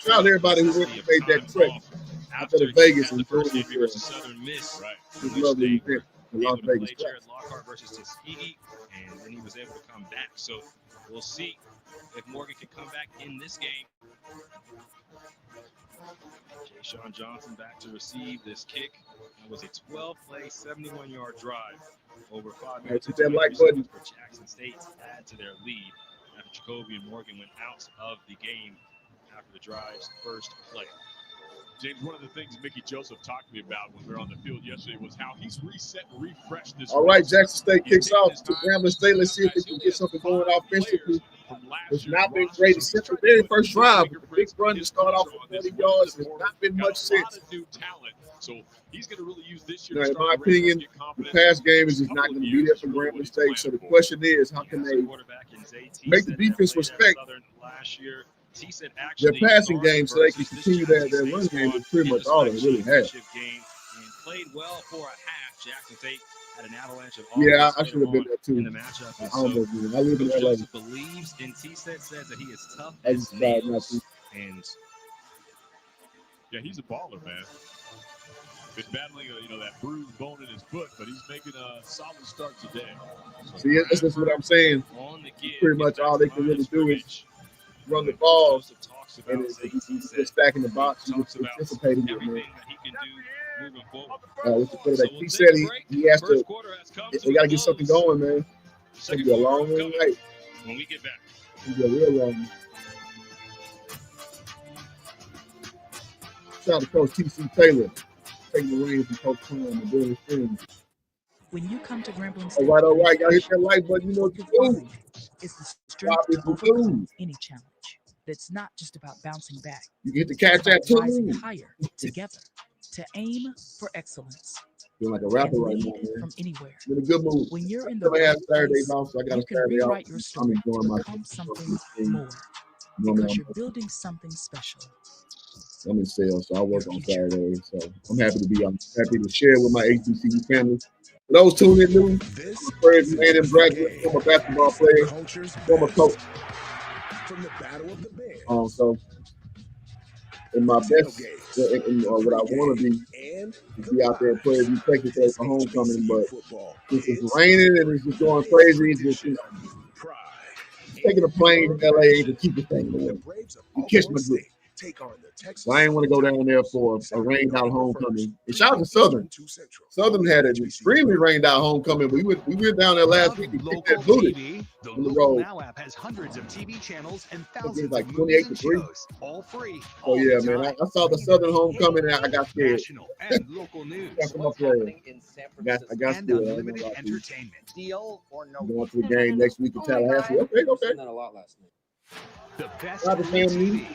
Shout out to everybody who went and made that trip out to Vegas and first game versus Southern Miss. Right. It's lovely event in Las Vegas. Jared Lockhart versus Tuskegee, and then he was able to come back. So we'll see if Morgan can come back in this game. Sean Johnson back to receive this kick. It was a 12-play, 71-yard drive over 5 minutes. Hit that like button for Jackson State to add to their lead after Jacoby and Morgan went out of the game after the drive's first play. James, one of the things Mickey Joseph talked to me about when we were on the field yesterday was how he's reset and refreshed this. All right, Jackson State kicks off to Grambling State. Let's see if they can get something going offensively. It's not been great since the very first drive. The big run to start off with 40 yards has not been much since. So he's going to really use this You year. know, in my opinion, the pass game is just not going to be there for Grambling State. So the question is, how can they make the defense respect their passing game so they can continue their run game? Is pretty much all they really have. Played well for a half. Jackson State had an avalanche of yeah, I should have been there too. In the matchup. I almost did. I live in LA. Joseph believes in T-Set, says that he is tough as nails. And yeah, he's a baller, man. Been battling, that bruised bone in his foot, but he's making a solid start today. So see, that's just what I'm saying. Pretty much all they can really do is run the ball, and he's just stacking the box. He's anticipating it, man. He said he has to. They got to get something going, man. It's gonna be a long night. When we get back, it's gonna be a real long. Shout out to Coach T.C. Taylor, taking the reins from Coach Tom and doing his thing. When you come to Grambling State, all right, y'all hit that like button. You know what you do. It's the strength to overcome any challenge. That's not just about bouncing back. You get to catch that too. Rising higher together to aim for excellence. Feeling like a rapper right now, man. From anywhere. In a good mood. When you're in the right Saturdays off, so I got you a can Saturday rewrite off. your story to become something more. Because you're building something special. I'm in sales, so I work on Saturdays. So I'm happy to share with my HBCU family. For those tuning in new, Prairie View A&M graduate, former basketball player, former coach. From the Battle of the Bands. So in my best, what I want to be out there and play Prairie View Texas for homecoming, but since it's raining and it's just going crazy, it's just taking a plane to LA to keep the thing going. You catch my drift. So I ain't want to go down there for a rained out homecoming. And shout out to Southern. Southern had an extremely rained out homecoming. We went down there last week and kicked that booty on the road. Now app has hundreds of TV channels and thousands like of 28-3. all free. Oh yeah, man. I saw the Southern homecoming and I got scared. And local news. I got scared. Unlimited entertainment. Deal or no? Going to the game next week in Tallahassee. Okay. Not a lot last night. The best TV.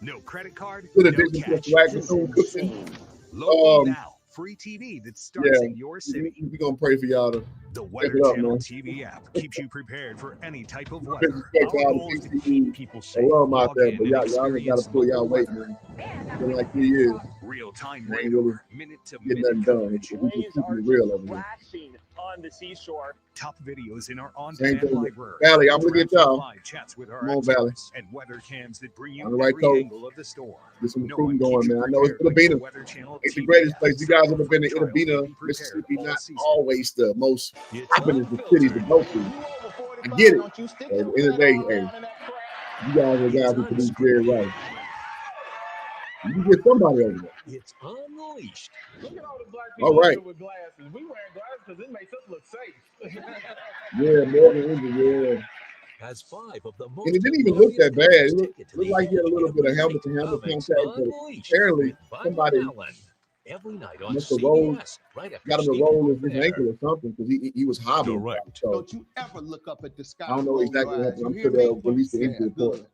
No credit card, Good no addition to catch. swag cooking. Local Now, free TV that starts in your city. We're gonna pray for y'all to The Weather it up, Channel man. TV app keeps you prepared for any type of Respect weather. to Our all goal is to the keep people I safe. love them out Log there, in but and y'all gotta experience pull y'all local weight, weather. man. It's been like 3 years. Real-time I ain't really radar, minute-to-minute getting nothing done. coverage. We just keep it real over here. On the seashore. Top videos in our Same on-demand thing. library. Valley, I'm looking at y'all. Live chats with our Come on, Valley. experts and weather cams that bring you On the right every coast. angle of the storm. Get some No recruiting one going, keeps you man. I know it's prepared like the Itabena. Weather Channel It's the TV greatest app. place. You guys ever been to Free trial. Itabena, Be Mississippi? prepared all Not season. always the most It's popular cities to go to. I get it. But at the end of the day, hey, you guys are guys who produce very right. You can get somebody over there. It's unleashed. Look at all the black All people right. with glasses. We wearing glasses because it makes us look safe. Yeah, Morgan Ingram, yeah. Has 5 of the most And it didn't even look that bad. It looked to the like he had a little bit of every helmet to night. helmet Comics contact, but Unleashed apparently with Byron somebody Allen. Every night on must have rolled, CBS, right after got him to Stephen roll his Colbert. ankle or something because he was hobbling. Correct. So Don't you ever look up at the sky. I don't know and roll exactly your what eyes. happened. I'm You sure hear me? they'll release the Yeah, injury report good.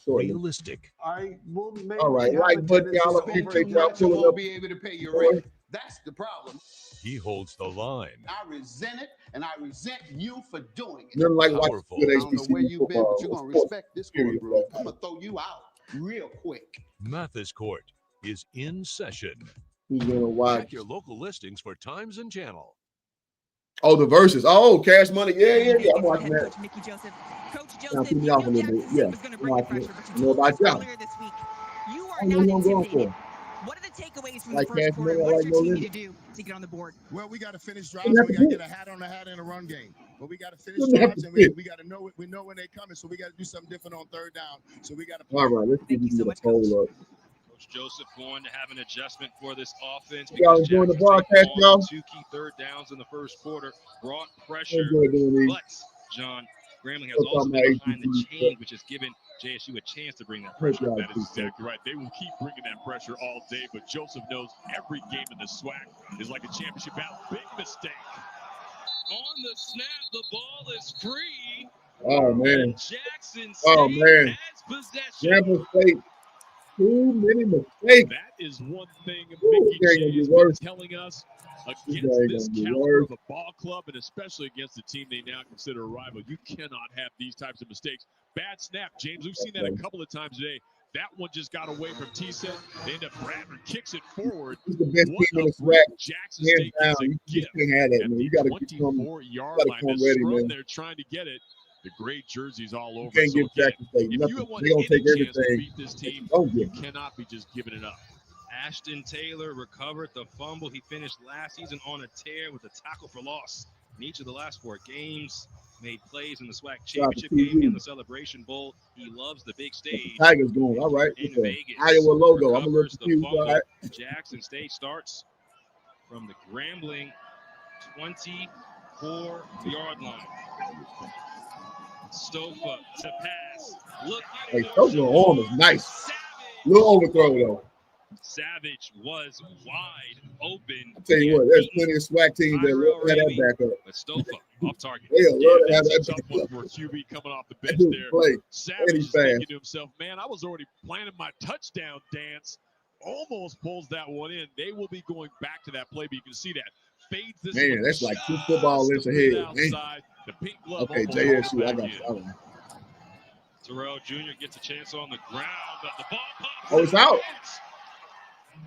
shortly. Realistic. All right, like, but y'all appreciate y'all pulling up. Won't be able to pay your rent. That's the problem. He holds the line. I resent it, and I resent you for doing it. Nothing like watching Powerful. good I don't know where HBCU you've been, but you're football. gonna respect this Period, court, bro. bro. I'm gonna throw you out real quick. Mathis Court is in session. Who's gonna watch? Check your local listings for times and channel. Oh, the verses. Oh, Cash Money. Yeah. I'm watching that. Coach Mickey Joseph. Coach Now, Joseph, keep me you off a knew little bit. Jackson Yeah, State was going to I'm bring the watching it. pressure, but I you know told about us y'all. earlier this week you are I not know what I'm going intimidated. for. What are the takeaways from Like the first Cash quarter? Money, I What does like your no team limit. need to do to get on the board? Well, we got to finish drives. Shouldn't have We to got to do get a hat on the hat in the run game. But we got to finish Shouldn't have drives, to and fit. we got to know it. We know when they're coming, so we got to do something different on third down. So we got to All right, let's see if we can get a poll up. Coach Joseph going to have an adjustment for this offense Y'all because enjoying the Jackson State broadcast, on y'all? 2 key third downs in the first quarter, brought I pressure. enjoy doing these. But, John, Grambling has Still also talking been about behind the HBCU chains, which has given JSU a chance to bring that Hope pressure. y'all That is appreciate it. exactly right. They will keep bringing that pressure all day, but Joseph knows every game in the SWAC is like a championship battle. Big mistake. On the snap, the ball is free. Oh man. Jackson State Oh man. has possession. Grambling State. Too many mistakes. That is one thing Ooh, Mickey this J game has gonna been get telling us This against game this gonna get caliber worse. of a ball club, and especially against the team they now consider a rival. You cannot have these types of mistakes. Bad snap, James. We've seen that a couple of times today. That one just got away from T-Set. They end up Bradford kicks it forward. This is the best What team in a the break. SWAC. Jackson Hands State down. gets a You just gift can't have that, at man. the You gotta come 24-yard gotta line. come The ready, scrum man. there trying to get it. The great jerseys all You over. can't So give again, Jackson State if nothing. you want They're gonna any take chance to everything. beat this team, Don't you give them. cannot be just giving it up. Ashton Taylor recovered the fumble. He finished last season on a tear with a tackle for loss. In each of the last 4 games, made plays in the SWAC championship game and the Celebration Bowl. He loves the big stage. The Tigers going. All right. In It's a Vegas. Iowa logo. I'm a little Recovers the confused. All fumble. right. Jackson State starts from the Grambling 24-yard line. Stofa to pass. Look Hey, Stoker's arm is nice. Little overthrow though. Savage was wide open. I tell you what, there's plenty of SWAC teams that love to have that back up. But Stofa off target. They'll love to have That's that a tough back one up. for a QB coming off the That bench dude there. play. Savage And is he's fast. thinking to himself, man, I was already planning my touchdown dance. Almost pulls that one in. They will be going back to that play, but you can see that. Fades this Man, one that's like 2 football lengths just a bit ahead. Man. outside. The pink glove Okay, almost rolled JSU, I back got in. you. All right. Terrell Jr. gets a chance on the ground, but the ball pops. Oh, it's out.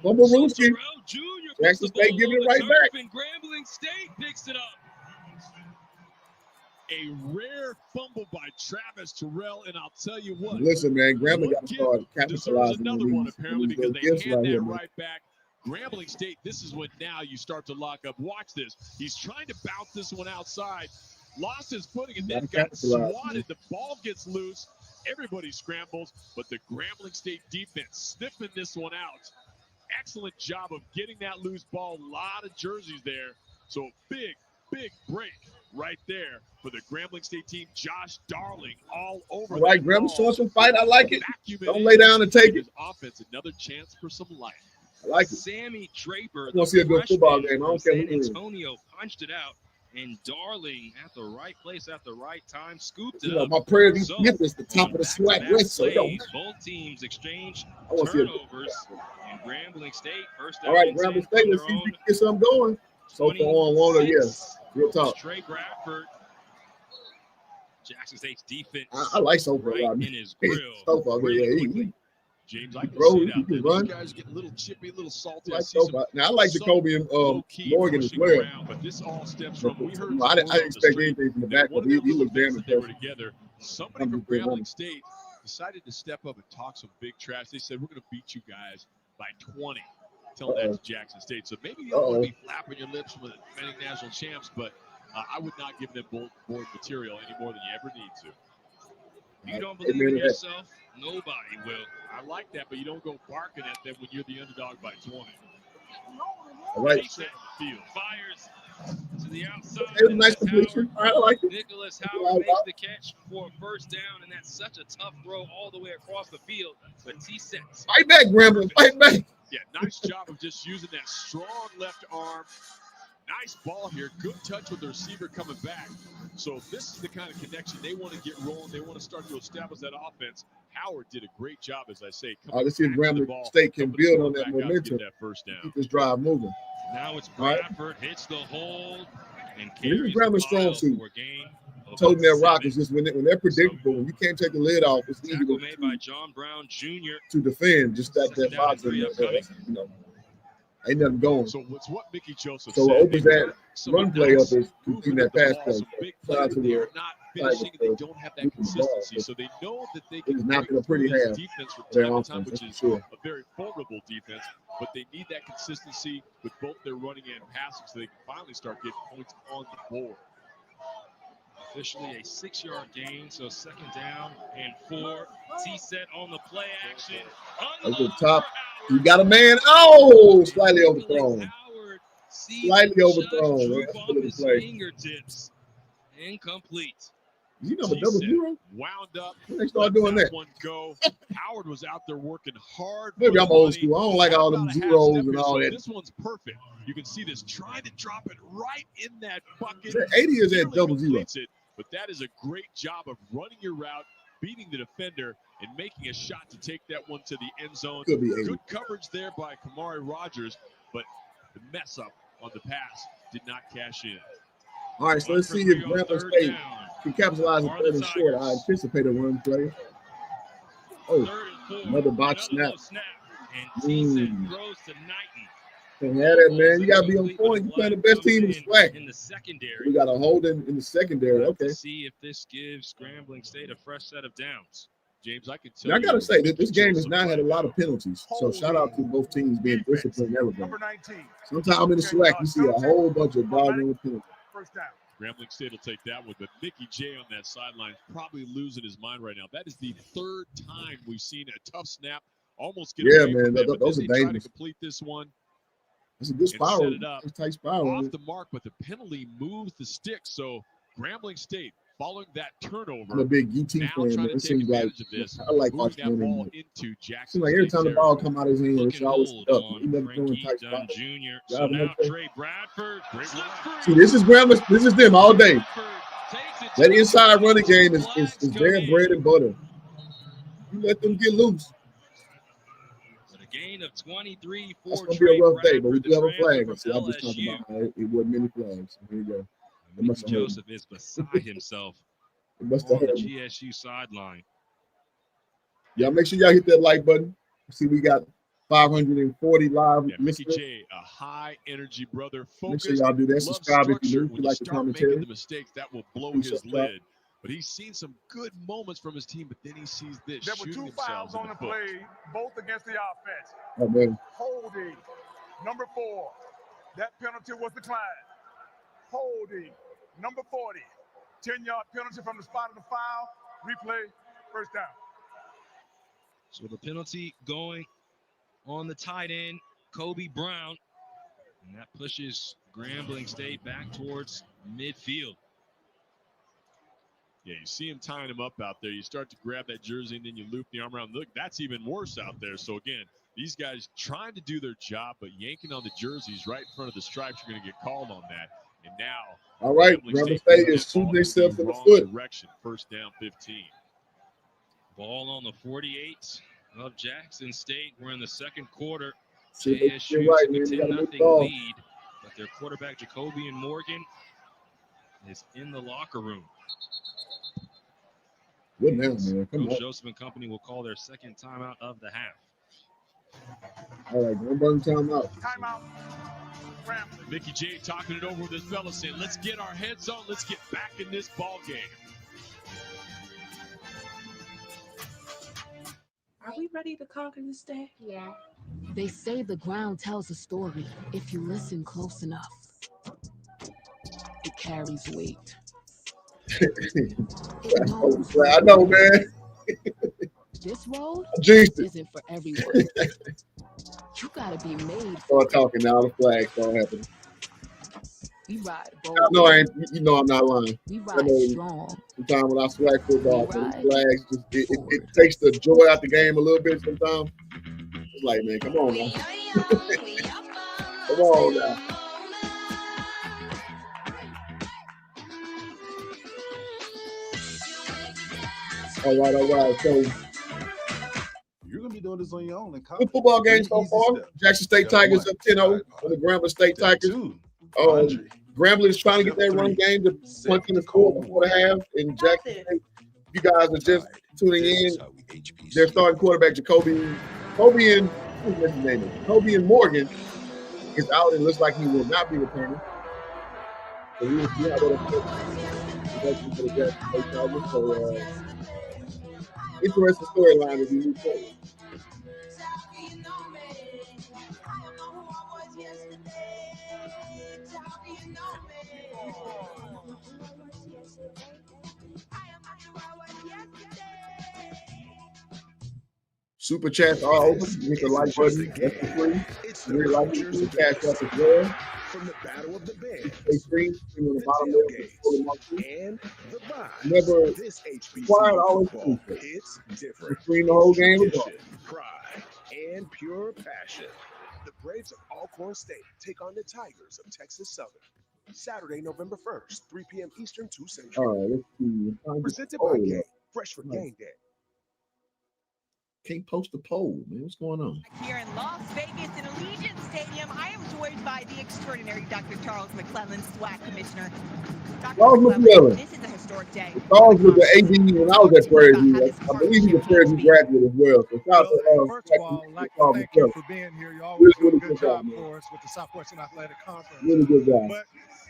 Fumble Ruski. Terrell Jr. Jackson State giving it right back. And Grambling State picks it up. A rare fumble by Travis Terrell, and I'll tell you what. Listen, man, Grambling got to start Deserves capitalizing another on one these apparently because they gifts hand right that here, man. right back. Grambling State, this is when now you start to lock up. Watch this. He's trying to bounce this one outside. Lost his footing and then got capitalize, swatted. The ball gets loose. Everybody scrambles, but the Grambling State defense sniffing this one out. Excellent job of getting that loose ball. A lot of jerseys there. So big break right there for the Grambling State team. Josh Darling all over. All right, Grambling showing some fight. I like it. Don't lay down and take it. Offense, another chance for some life. I like it. Sammy Draper, I want to see a good football game. I don't care San who wins. Antonio, punched it out And Darling at the right place at the right time, scooped it You know, up. my prayer is So, get this the top of the SWAC West. So both teams exchange I want to see it. turnovers. And Grambling State first down. All right, and Grambling 10 State. from Let's their see if we own can get something going. So far on Warner, yes. Real talk. Trey Bradford. Jackson State's defense. I like so far. Right in his grill. So far, really yeah. James, I can Bro, see it you out can there. run. These guys get a little chippy, a little salty. Like I see some now I like Jacoby and Morgan as well. Around, but this all stems from we heard. I didn't expect anything from the back, but he was damn they were impressive. together. Somebody from Grambling State decided to step up and talk some big trash. They said, "We're going to beat you guys by 20." Telling that to Jackson State. So maybe you don't want to be flapping your lips with defending national champs, but I would not give them board material any more than you ever need to. You don't believe in yourself, nobody will. I like that, but you don't go barking at them when you're the underdog by 20. All right. Field fires to the outside. It was a nice completion. I like it. Nicholas Howard makes the catch for a first down, and that's such a tough throw all the way across the field. But T-sets. Fight back, Grambling. Fight back. Yeah, nice job of just using that strong left arm. Nice ball here. Good touch with the receiver coming back. So this is the kind of connection they want to get rolling. They want to start to establish that offense. Howard did a great job, as I say. Let's see if Grambling State can build on that momentum. That first down. Keep this drive moving. Now it's Bradford hits the hold and This carries is Grambling strong suit. Told that rock is just when they're predictable, when you can't take the lid off, it's easy Tackle made by John Brown Jr. to defend. Just that box in there. You know, ain't nothing going. So it's what Mickey Joseph so said. it opens that run play up is in that pass play. They're not finishing. They don't have that consistency. So they know that they can knock it a pretty half. Defense from time to time, which is a very vulnerable defense. But they need that consistency with both their running and passing, so they can finally start getting points on the board. Officially a 6-yard gain, so second down and 4. T-set on the play action. Over the top. You got a man. Oh, slightly overthrown. Slightly overthrown. That's off his fingertips. Incomplete. You know, double zero. Wound up. When they start doing that. One go. Howard was out there working hard. Maybe I'm old school. I don't like all them zeros and all that. This one's perfect. You can see this trying to drop it right in that bucket. 80 is at double zero. But that is a great job of running your route, beating the defender, and making a shot to take that one to the end zone. Could be 80. Good coverage there by Kamari Rogers, but the mess up on the pass did not cash in. All right, so let's see if Grambling State can capitalize on third and short. I anticipate a run play. Oh, another box snap. And T-set throws to Knighton. Can't have that, man. You got to be on point. You're playing the best team in the SWAC. In the secondary. We got a hold in the secondary. Okay. See if this gives Grambling State a fresh set of downs. James, I can tell you. I got to say that this game has not had a lot of penalties. So shout out to both teams being disciplined and everything. Sometimes in the SWAC, you see a whole bunch of doggone penalties. First down. Grambling State will take that one, but Mickey J on that sideline is probably losing his mind right now. That is the third time we've seen a tough snap almost get away man. Them, those are dangerous. Try to complete this one. It's a good spiral. It's tight spiral. Off the mark, but the penalty moves the stick. So Grambling State following that turnover. I'm a big ET fan. It seems like I like watching that ball him. into It Jackson. seems like every time the ball come out of his hand, it's always stuck. He never throwing tight spots. So now Trey Bradford. See, this is Grambling. This is them all day. That inside running game is their bread and butter. You let them get loose. Gain of 23 for It's going to Trey be a rough day, but we Bradford, do have a the flag. So transfer I'm just from talking LSU. about how it wasn't many flags. Here you go. Mickey Joseph is beside himself It must on have the hurt. GSU sideline. Y'all make sure y'all hit that like button. See, we got 540 live Yeah, Mickey listeners. J, a high energy brother. Make Focused. sure y'all do that. Loves Subscribe if structure. you When like the start making commentary. the mistakes, that will blow Please his subscribe. lid. But he's seen some good moments from his team, but then he sees this. There were shooting two fouls themselves on in the the foot. play, both against the offense. Oh, man. Holding. Number 4. That penalty was declined. Holding. Number 40. 10-yard penalty from the spot of the foul. Replay. First down. So the penalty going on the tight end, Kobe Brown. And that pushes Grambling State back towards midfield. Yeah, you see him tying him up out there. You start to grab that jersey, and then you loop the arm around. Look, that's even worse out there. So, again, these guys trying to do their job, but yanking on the jerseys right in front of the stripes, you're going to get called on that. And now All right, Grambling State is shooting themselves in the foot. Direction, first down 15. Ball on the 48 of Jackson State. We're in the second quarter. You're JSU right, took a man. 10-0 lead, but their quarterback Jacoby and Morgan is in the locker room. Good now, man. Come Coach on. Joseph and company will call their second timeout of the half. All right, Grambling timeout. Timeout. Mickey J talking it over with his fellas, saying, let's get our heads on. Let's get back in this ball game. Are we ready to conquer this day? Yeah. They say the ground tells a story if you listen close enough. It carries weight. I know, man. This road isn't for everyone. You gotta be made. Start talking now. The flag start happening. We ride bold. No, I ain't. You know I'm not lying. We ride strong. Sometimes when I swag football, flags just it takes the joy out the game a little bit. Sometimes it's like, man, come on now. Come on now. All right. So you're gonna be doing this on your own. Good football game so far. Jackson State Tigers up 10-0 on the Grambling State Tigers. Grambling is trying to get that run game to punch in the score before the half. And Jackson State, you guys are just tuning in. Their starting quarterback Jacoby and Morgan is out and looks like he will not be returning. So we will see how that affects for the Jackson State Tigers. So interesting storyline as we move forward. Super chats are open. Hit the like button. That's for free. We're liking to cash up as well. From the Battle of the Bands, the screen on the bottom left, and the Vibe. Never this HBCU quiet, always football, it's different. The screen the whole game was on. Pride and pure passion. The Braves of Alcorn State take on the Tigers of Texas Southern. Saturday, November 1st, 3 p.m. Eastern, 2 Central. All right, let's see. Presented by Game, fresh for game day. Can't post a poll, man. What's going on? Here in Las Vegas in Allegiant Stadium, I am joined by the extraordinary Dr. Charles McClellan, SWAC Commissioner. Dr. McClellan, this is a historic day. Charles was the AD when I was at Prairie View. I believe he's a Prairie View graduate as well. So shout out to first of all, I'd like to thank you for being here. You always do a good job for us with the Southwestern Athletic Conference. Really good job. But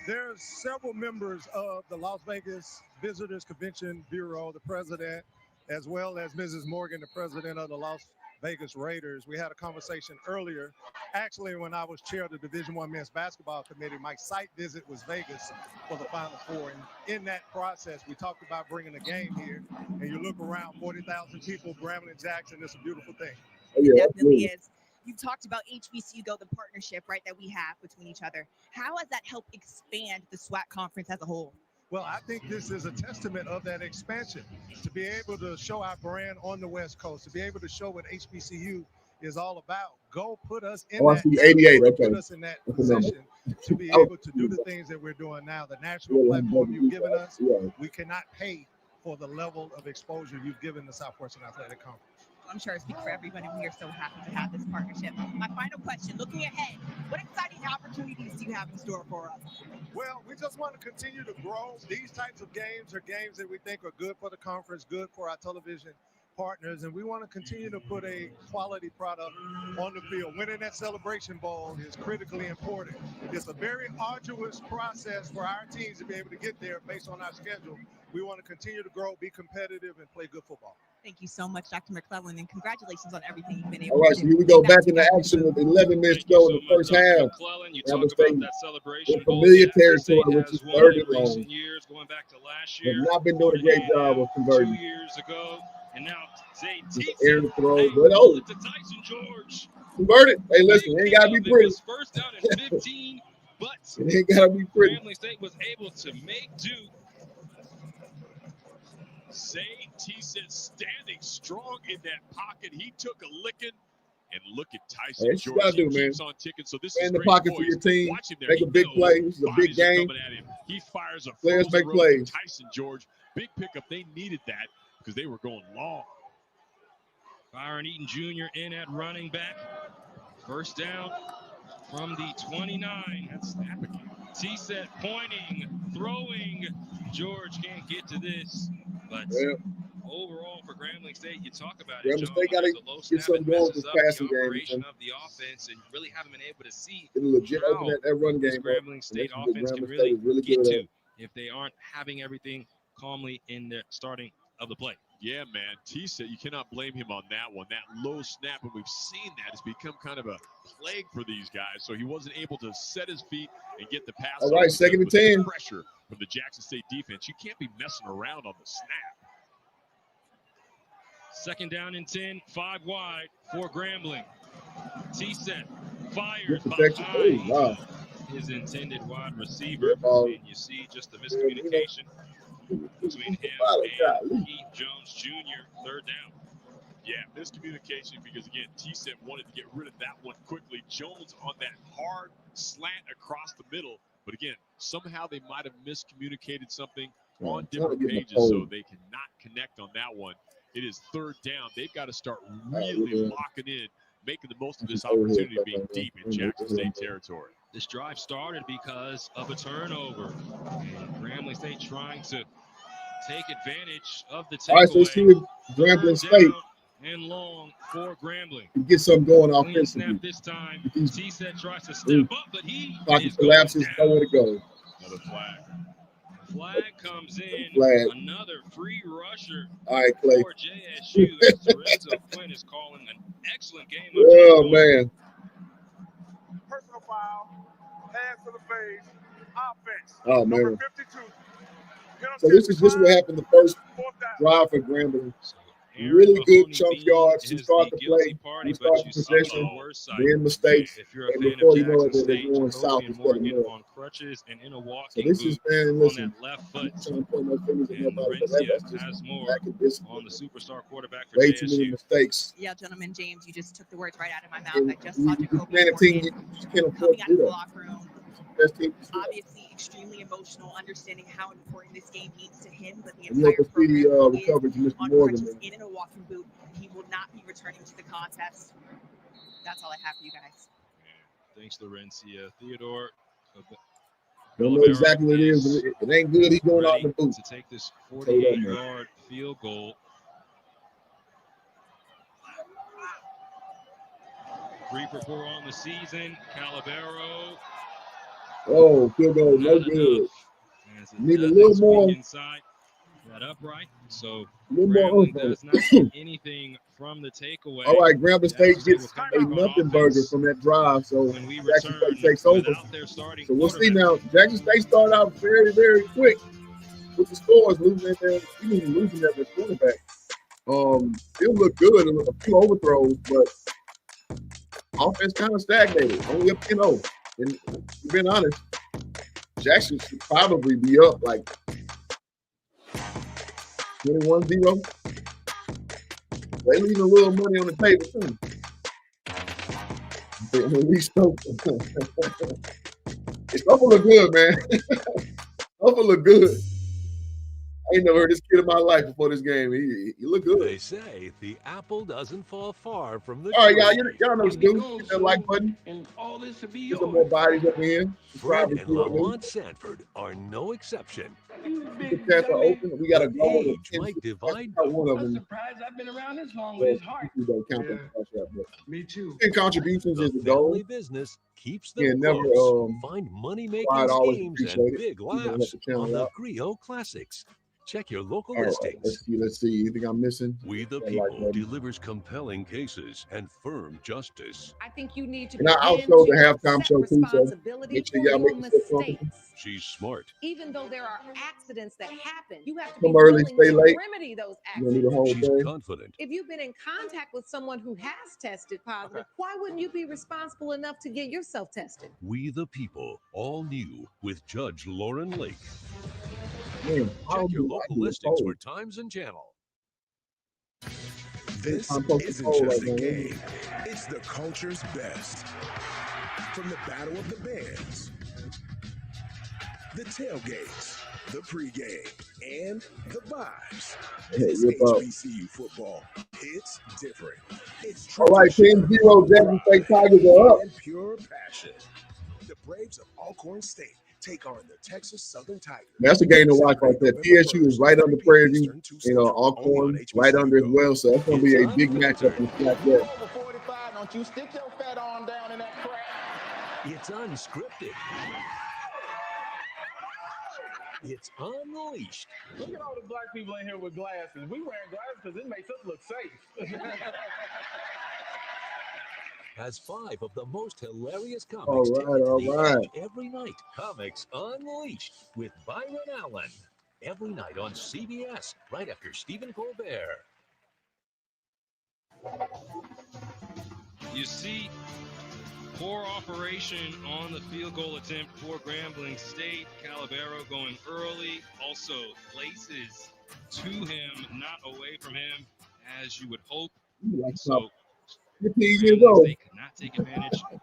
there's several members of the Las Vegas Visitors Convention Bureau, the president, as well as Mrs. Morgan, the president of the Las Vegas Raiders. We had a conversation earlier. Actually, when I was chair of the Division I Men's Basketball Committee, my site visit was Vegas for the Final Four. And in that process, we talked about bringing a game here. And you look around, 40,000 people, Grambling, Jackson, it's a beautiful thing. It definitely is. You talked about HBCU Go, the partnership, right, that we have between each other. How has that helped expand the SWAC conference as a whole? Well, I think this is a testament of that expansion, to be able to show our brand on the West Coast, to be able to show what HBCU is all about. Go put us in I see 88. Okay. Put us in that position to be able to do the things that we're doing now. The national platform you've given us, we cannot pay for the level of exposure you've given the Southwestern Athletic Conference. I'm sure I speak for everyone, and we are so happy to have this partnership. My final question, looking ahead, what exciting opportunities do you have in store for us? Well, we just want to continue to grow. These types of games are games that we think are good for the conference, good for our television partners, and we want to continue to put a quality product on the field. Winning that Celebration Bowl is critically important. It's a very arduous process for our teams to be able to get there based on our schedule. We want to continue to grow, be competitive, and play good football. Thank you so much, Dr. McClellan, and congratulations on everything you've been able to do. All right, so here we go back into action with 11 minutes to go in the first half. You talk about that Celebration Bowl. Familiar territory, which is third and long. Years, going back to last year. They've not been doing a great job of converting. 2 years ago, and now Zay Aaron throws, but oh, to Tyson George. Converted. Hey, listen, it ain't gotta be pretty. First down and 15, but it ain't gotta be pretty. Grambling State was able to make do. Zay T said standing strong in that pocket. He took a licking And look at Tyson That's what you George. gotta do, He man. keeps on ticking. So this Stay is in the great. pocket for Boys, your team. watch him there. Make He a big knows play. This is a big bodies are game. coming at him. He fires a Players frozen make rope plays. to Tyson George. Big pickup. They needed that because they were going long. Byron Eaton Jr. in at running back. First down from the 29. That's snap again. T-set pointing, throwing. George can't get to this, but overall for Grambling State, you talk about it, Grambling John, State got to get something going with this passing game. operation of the offense and really haven't been able to see It'll legit open that run this game. Grambling State offense can really get good to at. if they aren't having everything calmly in the starting of the play. Yeah, man. T-set, you cannot blame him on that one. That low snap, and we've seen that has become kind of a plague for these guys. So he wasn't able to set his feet and get the pass. All right, second and 10. Pressure from the Jackson State defense. You can't be messing around on the snap. Second down and 10, 5 wide for Grambling. T-set fires behind his intended wide receiver. And you see just the miscommunication between him and Keith Jones Jr. Third down. Yeah, miscommunication because, again, T-set wanted to get rid of that one quickly. Jones on that hard slant across the middle. But, again, somehow they might have miscommunicated something on different pages, so they cannot connect on that one. It is third down. They've got to start really locking in, making the most of this opportunity being deep in Jackson State territory. This drive started because of a turnover. And Grambling State trying to take advantage of the takeaway. All right, so let's see if Grambling State and long for Grambling. Get something going Clean offensively. snap this time. T-set tries to step up, but he pocket collapses, nowhere to go. Another flag. Flag comes in. Flag. Another free rusher Clay. for JSU. Lorenzo Quinn is calling an excellent game. Oh, man. Personal foul, hands to the face, offense. Oh, man. Number 52. So this is what happened the first drive for Grambling. Really good chunk yards to start the play. We start the possession, then mistakes, and before you know it, they're going south instead of north. On crutches and in a walking So this is, man, listen, left foot. trying to point no fingers at nobody, but that's just has more lack of discipline. on the superstar quarterback for Way JSU. too many mistakes. Yeah, gentlemen, James, you just took the words right out of my mouth. I just saw Jacoby Man, a team, you just can't afford coming to out do of the that. locker room. Best team. Obviously, extremely emotional, understanding how important this game means to him, but the And you hope entire a speedy program recovery to is Mr. on Morgan. crutches Man. in a walking boot. He will not be returning to the contest. That's all I have for you guys. Thanks, Lorencia. Theodore. Don't know exactly what it is, but it ain't good. He's going out the boot. To take this 48-yard field goal. Three for 4 on the season. Calabero. Oh, field goal, no good. Need a little more. Inside that upright. So little more Grambling does not get anything from the takeaway. All right, Grambling State gets a nothing burger from that drive, so Jackson State takes over. So we'll see now. Jackson State started out very, very quick with the scores, losing that quarterback. Still look good, a few overthrows, but offense kind of stagnated. Only up 10-0. And being honest, Jackson should probably be up like 21-0. They leaving a little money on the table too. It's gonna look good, man. Gonna look good. I ain't never heard this kid in my life before this game. He look good. They say the apple doesn't fall far from the All right, tree. y'all know the do. Hit that like button. And all this to be Get some more bodies up in here. Fred and Lamont Sanford are no exception. Open. We got a goal of Age might divide. one of I'm them. surprised I've been around this long with his heart. Don't count that cash out, but Me too. 10 contributions is the goal. Family business keeps them Yeah, never close. Find money-making I'd always schemes and appreciate it. big You can help laughs the channel on the out. Griot Classics. Check your local All right, listings. let's see. You think I'm missing? We the Like People that. delivers compelling cases and firm justice. I think you need to And I begin also the to halftime accept show too, so responsibility make sure for y'all your make yourself comfortable. mistakes. She's smart. Even though there are accidents that happen, you have to Come be early, willing stay to late. remedy those You don't need a accidents. whole She's day. confident. If you've been in contact with someone who has tested positive, why wouldn't you be responsible enough to get yourself tested? We the People, all new with Judge Lauren Lake. Man, Check your local listings for times and channel. This isn't just a game. It's the culture's best. From the battle of the bands, the tailgates, the pregame, and the vibes. This HBCU football, it's different. It's all right, 10-0, Jackson State Tigers are up. And pure passion. The Braves of Alcorn State take on the Texas Southern Tigers. That's a game to watch right there. TSU is right under Prairie View, Alcorn right under as well. So that's going to be a big matchup in the there. Over 45, don't you stick your fat arm down in that crack. It's unscripted. It's unleashed. Look at all the black people in here with glasses. We wearing glasses because it makes us look safe. Has 5 of the most hilarious comics all right. every night. Comics Unleashed with Byron Allen. Every night on CBS, right after Stephen Colbert. You see poor operation on the field goal attempt for Grambling State. Calabero going early, also places to him, not away from him, as you would hope. So 15 years old. They could not take advantage of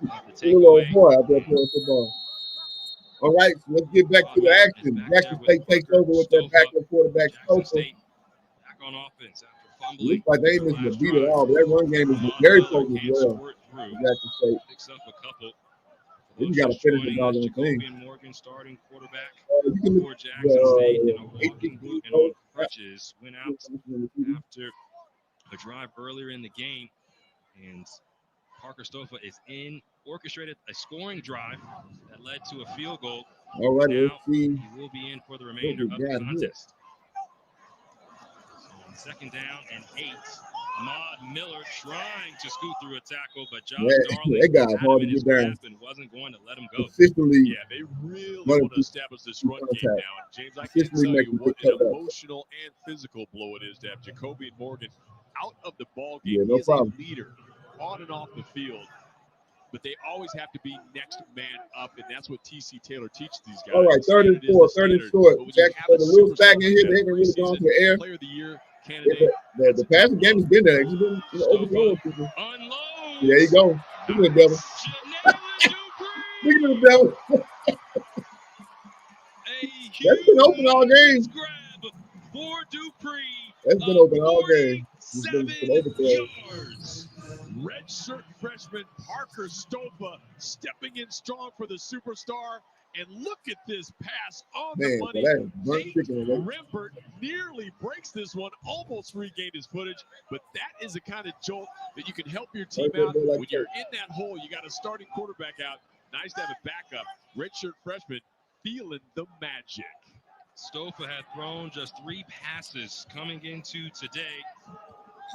the Little old takeaway. boy out there playing football. All right, so let's get back to the action. Jackson State takes over with their backup quarterback, Stoker. Back on offense after fumbling. Looks like they ain't missing a beat at all, but their run game is very potent as well. Jackson State. Picks up a couple. You got to finish the dog on the thing. Morgan starting quarterback for for Jackson State in a walking boot and on crutches. Went out after a drive earlier in the game, and Parker Stofa is orchestrated a scoring drive that led to a field goal. All right, now, let's see. He will be in for the remainder of the contest. So on 2nd down and 8. Ahmad Miller trying to scoot through a tackle, but Josh Darling that guy's hard to get down. And wasn't going to let him go. Consistently, they really want to establish this run game now. James, I can't tell you what an emotional and physical blow it is to have Jacoby Morgan out of the ball game. No he is problem. a leader on and off the field, but they always have to be next man up, and that's what TC Taylor teaches these guys. All right, 3rd and 4, 3rd and short. Jackson State a little stagnant here. They haven't really gone to the air. Player of the year candidate. The passing game has been there. It's been overflowing people. There you go. Look at the devil. Look at the devil. That's been open all game. For Dupree. That's been open all game. Yards. Redshirt freshman Parker Stopa stepping in strong for the superstar. And look at this pass on the money. Rembert nearly breaks this one, almost regained his footage. But that is the kind of jolt that you can help your team out. When you're in that hole, you got a starting quarterback out. Nice to have a backup. Redshirt freshman feeling the magic. Stofa had thrown just 3 passes coming into today.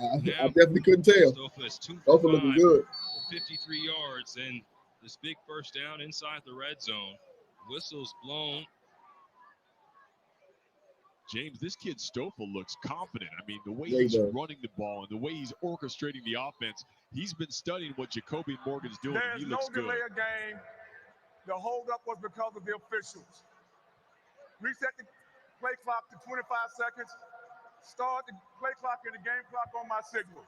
I definitely couldn't tell. Stofa is 2 for looking good. 53 yards, and this big first down inside the red zone. Whistles blown. James, this kid Stoffel looks confident. I mean, the way he's running the ball and the way he's orchestrating the offense, he's been studying what Jacoby Morgan's doing. There's He looks no delay good. of game. The holdup was because of the officials. Reset the play clock to 25 seconds. Start the play clock and the game clock on my signal.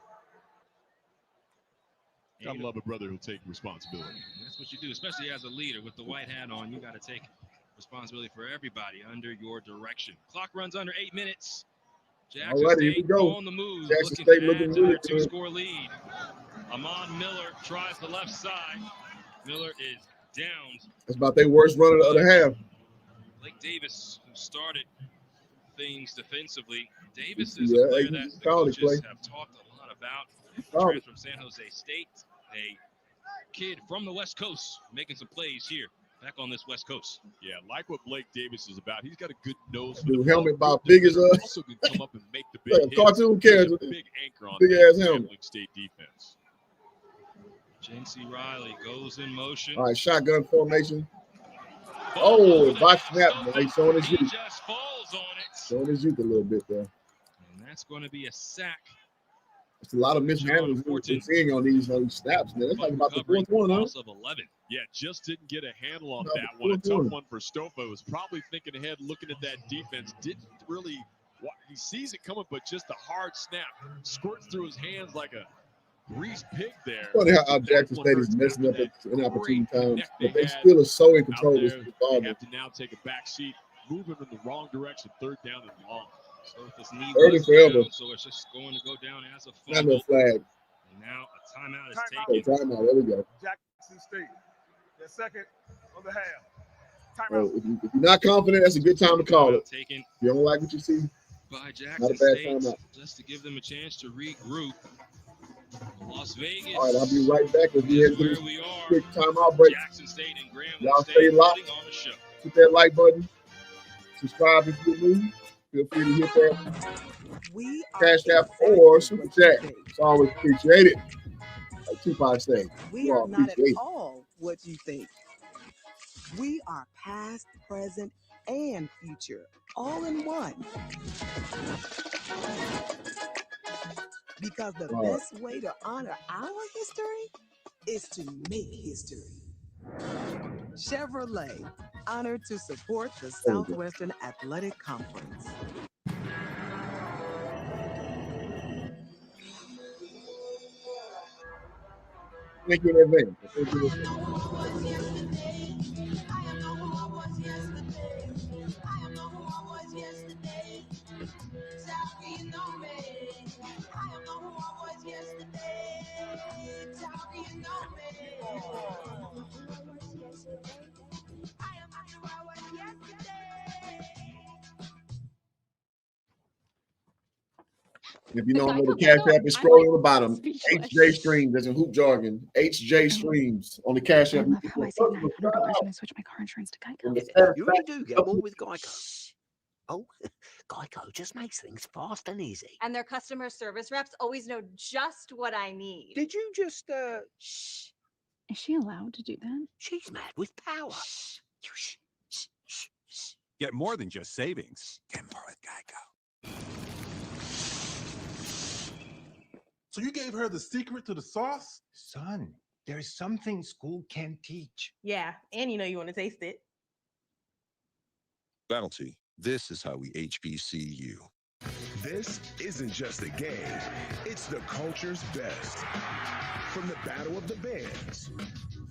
I love a brother who'll take responsibility. That's what you do, especially as a leader with the white hat on. You got to take responsibility for everybody under your direction. Clock runs under 8 minutes. Jackson State on the move, looking to add to their 2-score lead. Ahmad Miller tries the left side. Miller is downed. That's about their worst run of the other half. Blake Davis, who started things defensively. Davis is a player that the coaches have talked a lot about. Transfer from San Jose State, a kid from the West Coast making some plays here, back on this West Coast. Yeah, like what Blake Davis is about. He's got a good nose. The helmet about big as us. Also can come up and make the big hit. Cartoon character. Big anchor on big ass helmet. State defense. J.C. Riley goes in motion. All right, shotgun formation. Oh, box snap. He's showing his youth. He just falls on it. Showing his youth a little bit there. And that's going to be a sack. It's a lot of mishandles we're seeing on these snaps, man. That's like about the 4th one, huh? Of 11. Yeah, just didn't get a handle on that one. A tough one for Stofa. Was probably thinking ahead, looking at that defense. Didn't really He sees it coming, but just a hard snap squirts through his hands like a greased pig there. Funny how Jackson State is messing up at inopportune times, but they still are so in control of this ball. They have to now take a back seat, move him in the wrong direction, 3rd down and long. So this knee 30 forever. down, so it's just going to go down as a Not fumble. no flag. And now a timeout is Oh, taken. timeout. There we go. Jackson State, the second of the half. Oh, if you're not confident, that's a good time to call it. Taken If you don't like what you see, by not a Jackson bad State, timeout. just to give them a chance to regroup. Las Vegas. All right, I'll be right back as we head to Where this we are. quick timeout break. Jackson State and Grambling Y'all State stay locked. putting on a show. Hit that like button. Subscribe if you're new. Feel free to hit that Cash App or Super Chat. It's always appreciated. Like Tupac said, We are not at all what you think. We are past, present, and future, all in one. Because the best way to honor our history is to make history. Chevrolet, honored to support the Southwestern Athletic Conference. Thank you in advance. Thank you in advance. If you know where the Cash App is scrolling on the bottom, HJ Streams, as in hoop jargon, HJ Streams on the Cash App. I love how I say $900 when I switch my car insurance to Geico. You really do get more with Geico. Oh, Geico just makes things fast and easy. And their customer service reps always know just what I need. Did you just, Shh. Is she allowed to do that? She's mad with power. Get more than just savings. Get more with Geico. So you gave her the secret to the sauce? Son, there's something school can't teach. Yeah, and you know you want to taste it. Penalty. This is how we HBCU. This isn't just a game, it's the culture's best. From the battle of the bands,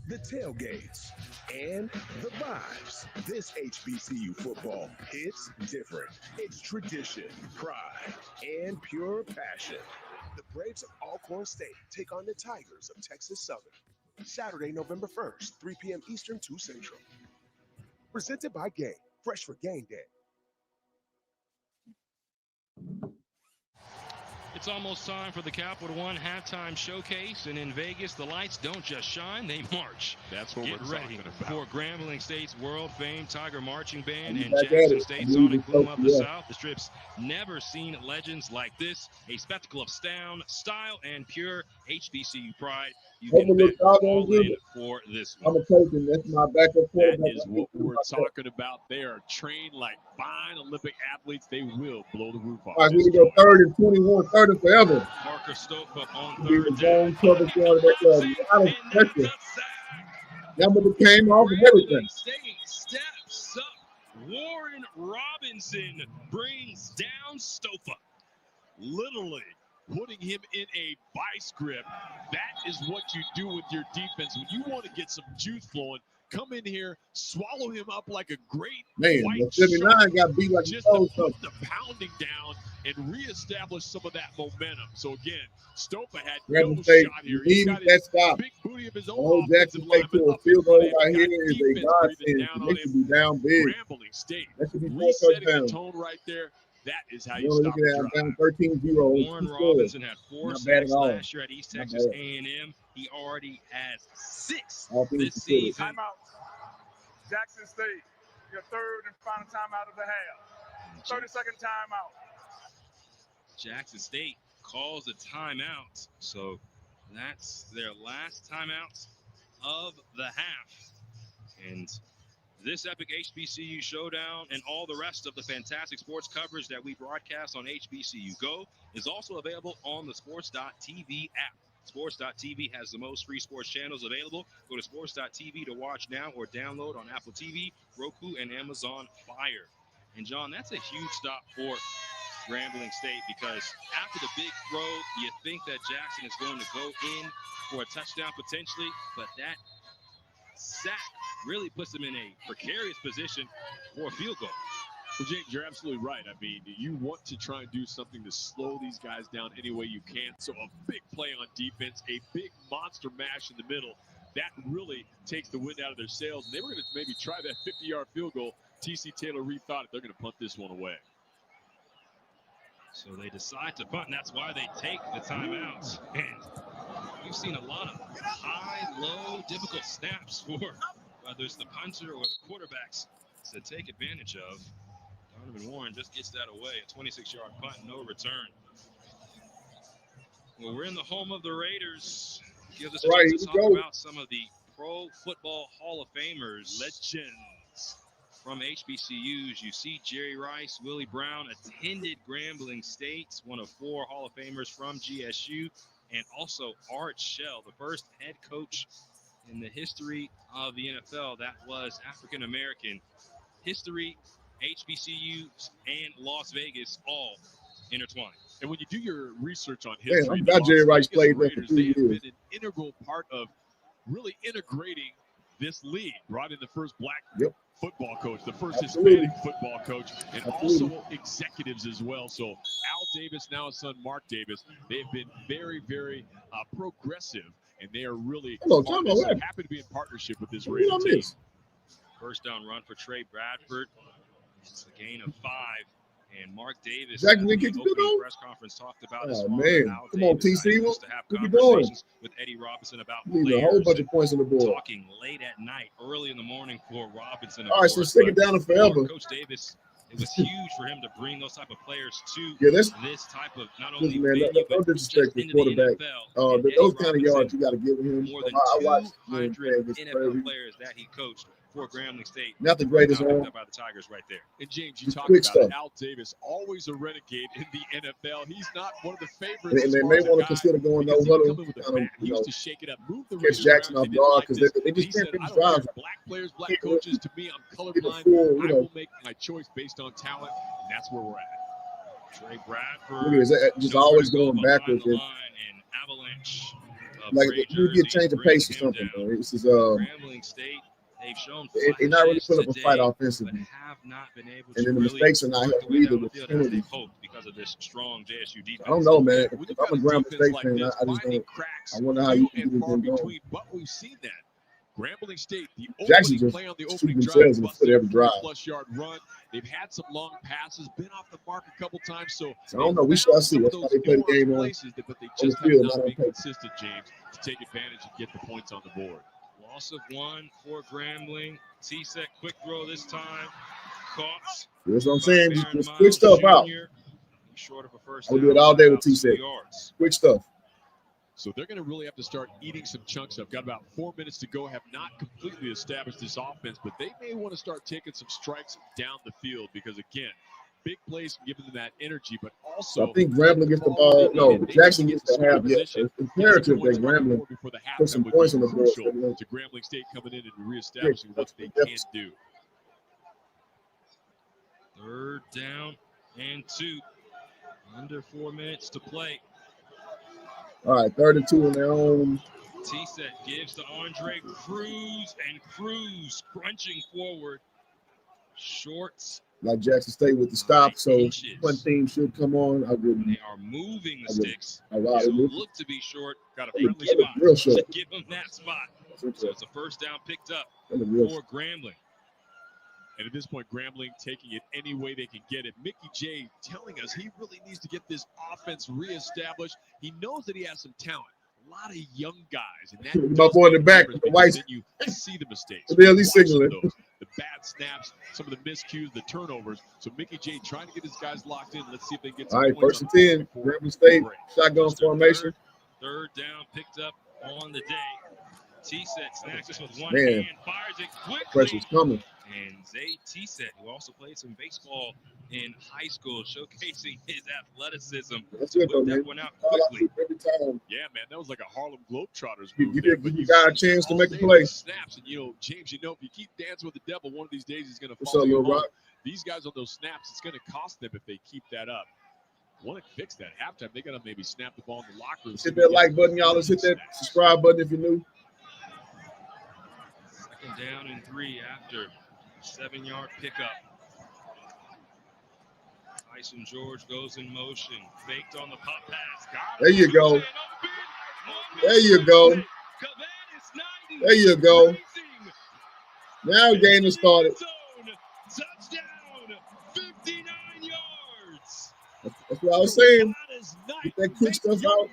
the tailgates, and the vibes, this HBCU football hits different. It's tradition, pride, and pure passion. The Braves of Alcorn State take on the Tigers of Texas Southern. Saturday, November 1st, 3 p.m. Eastern, 2 Central. Presented by Game, fresh for game day. It's almost time for the Capital One halftime showcase, and in Vegas, the lights don't just shine, they march. That's what Get we're ready talking about. for Grambling State's world-famed Tiger Marching Band and back at Jackson it. State I'm Sonic moving Boom of the close, yeah. South. The Strip's never seen legends like this, a spectacle of sound, style, and pure HBCU pride. You can bet all in for this I'm one. a coach, and that's my backup quarterback. That is what we're talking about. They are trained like fine Olympic athletes. They will blow the roof off. All right, we go 3rd and 21, 3rd and forever. Parker Stopa on Be third the down. zone cover quarterback. A lot of pressure. Number that came off and everything. State steps up. Warren Robinson brings down Stopa. Literally putting him in a vice grip. That is what you do with your defense. When you want to get some juice flowing, come in here, swallow him up like a great Man, white the 79 shark, got beat like just a to cold put the pounding down and reestablish some of that momentum. So again, Stopa had no State shot here. needed He's got that his stop. big booty of his own Oh, Jackson offensive State to lineman a up field in goal front of him. right Got here is a defense breathing godsend. down on They him. should be down big. Grambling State That should be 4 resetting the touchdowns. tone right there. That is how You you want to stop look a at that, drive. down 13-0. Warren Robinson had 4 Not bad at sacks all. last year at East Not Texas bad. A&M. He already has 6 All things this considered. season. Timeout. Jackson State, your third and final timeout of the half. 30-second timeout. Jackson State calls a timeout. So that's their last timeout of the half. And this epic HBCU showdown and all the rest of the fantastic sports coverage that we broadcast on HBCU Go is also available on the Sports.TV app. Sports.TV has the most free sports channels available. Go to Sports.TV to watch now or download on Apple TV, Roku, and Amazon Fire. And John, that's a huge stop for Grambling State, because after the big throw, you think that Jackson is going to go in for a touchdown potentially, but that sack really puts him in a precarious position for a field goal. Well, James, you're absolutely right. I mean, you want to try and do something to slow these guys down any way you can. So a big play on defense, a big monster mash in the middle, that really takes the wind out of their sails. And they were going to maybe try that 50-yard field goal. T.C. Taylor rethought it. They're going to punt this one away. So they decide to punt, and that's why they take the timeout. And we've seen a lot of high, low, difficult snaps for whether it's the punter or the quarterbacks to take advantage of. Donovan Warren just gets that away. A 26-yard punt, no return. Well, we're in the home of the Raiders. Gives us a chance to talk about some of the Pro Football Hall of Famers, legends from HBCUs. You see Jerry Rice, Willie Brown attended Grambling State, one of 4 Hall of Famers from GSU, and also Art Shell, the first head coach in the history of the NFL that was African-American. History, HBCUs, and Las Vegas all intertwined. And when you do your research on history, I forgot Jerry Rice played there for 2 they have years. been an integral part of really integrating this league. Brought in the first black football coach, the first Hispanic football coach, and also executives as well. So Al Davis, now his son Mark Davis, they have been very, very progressive, and they are really happy to be in partnership with this Raider team. First down run for Trey Bradford. It's a gain of 5. And Mark Davis Jack, in we the get opening you press conference talked about his Oh, father, man. Al Come on, Davis. TC. Used to have What you doing? conversations with Eddie Robinson about You need a players whole bunch and of points on the board. talking late at night, early in the morning for Robinson. All right, so stick it down to forever. Coach Davis, it was huge for him to bring those type of players to this type of not only Man, venue, no but disrespect to into the quarterback. NFL. And Those Eddie kind of yards you got to give him. more than I watched 200 NFL players that he coached for Grambling State. Not the greatest now one. picked up by the Tigers right there. And James, you talk quick about stuff. Al Davis, always a renegade in the NFL. He's not one of the favorites. And they may want to consider going no huddle. He used to shake it up, move the catch Jackson off guard because they just can't finish drives. Black players, black coaches. To me, I'm colorblind. I will make my choice based on talent, and that's where we're at. Trey Bradford. Look at this, just always going backwards. Avalanche. Like you get change of pace or something. This is Grambling State. They've shown they're not really putting up a fight offensively, have not been able and to then the really mistakes are not helping either with penalties. Because of this strong JSU defense. I don't know, man. If I'm a Grambling State fan, I just don't. I wonder how you can get this going. But we've seen that. Grambling State, the Jackson opening just play on the shoot opening themselves drive, in the foot every drive. +yard run. They've had some long passes, been off the mark a couple times. So I don't know. We shall see. That's why they play the game on but they the just have field, not not on been paper. consistent, James, to take advantage and get the points on the board. Loss of 1 for Grambling. T-set quick throw this time. Caught. That's what I'm saying. Just quick stuff out. Short of a first I would do it all day with T-set. Quick stuff. So they're going to really have to start eating some chunks up. Got about 4 minutes to go. Have not completely established this offense, but they may want to start taking some strikes down the field because, again, big plays can give them that energy, but also I think Grambling gets the ball. No, Jackson gets to have. Yeah, it's imperative that Grambling put some points on the board. To Grambling State coming in and reestablishing what they can do. 3rd down and 2. Under 4 minutes to play. All right, 3rd and 2 on their own. T-set gives to Andre Cruz, and Cruz crunching forward. Shorts. Like Jackson State with the stop, so punt team should come on. I wouldn't. They are moving the sticks. So look to be short. Got a friendly spot. Real short. Should give them that spot. So it's a first down picked up for Grambling. And at this point, Grambling taking it any way they can get it. Mickey J telling us he really needs to get this offense reestablished. He knows that he has some talent. A lot of young guys. And that my boy in the back with the white. You see the mistakes. They're at least signaling. The bad snaps, some of the miscues, the turnovers. So Mickey J trying to get his guys locked in. Let's see if they get some all right, points 1st and 10. Grambling State, shotgun formation. Third down picked up on the day. T-set snacks this with one Man, hand, fires it quickly. pressure's coming. And Zay T-set, who also played some baseball in high school, showcasing his athleticism. That's it, though, Whip that man. one out quickly. Every time. Yeah, man, that was like a Harlem Globetrotters You move. give the guy a chance to make a play. Snaps, and James, if you keep dancing with the devil, one of these days he's going to What's follow up, you Lil home. Rock? These guys on those snaps, it's going to cost them if they keep that up. Want to fix that halftime? They got to maybe snap the ball in the locker room. Hit that like button, y'all. Let's hit that subscribe button if you're new. Second down and 3 after 7-yard pickup. Tyson George goes in motion. Faked on the pop pass. There you go. There you go. There you go. Now game has started. Touchdown, 59 yards. That's what I was saying. Get that quick stuff out.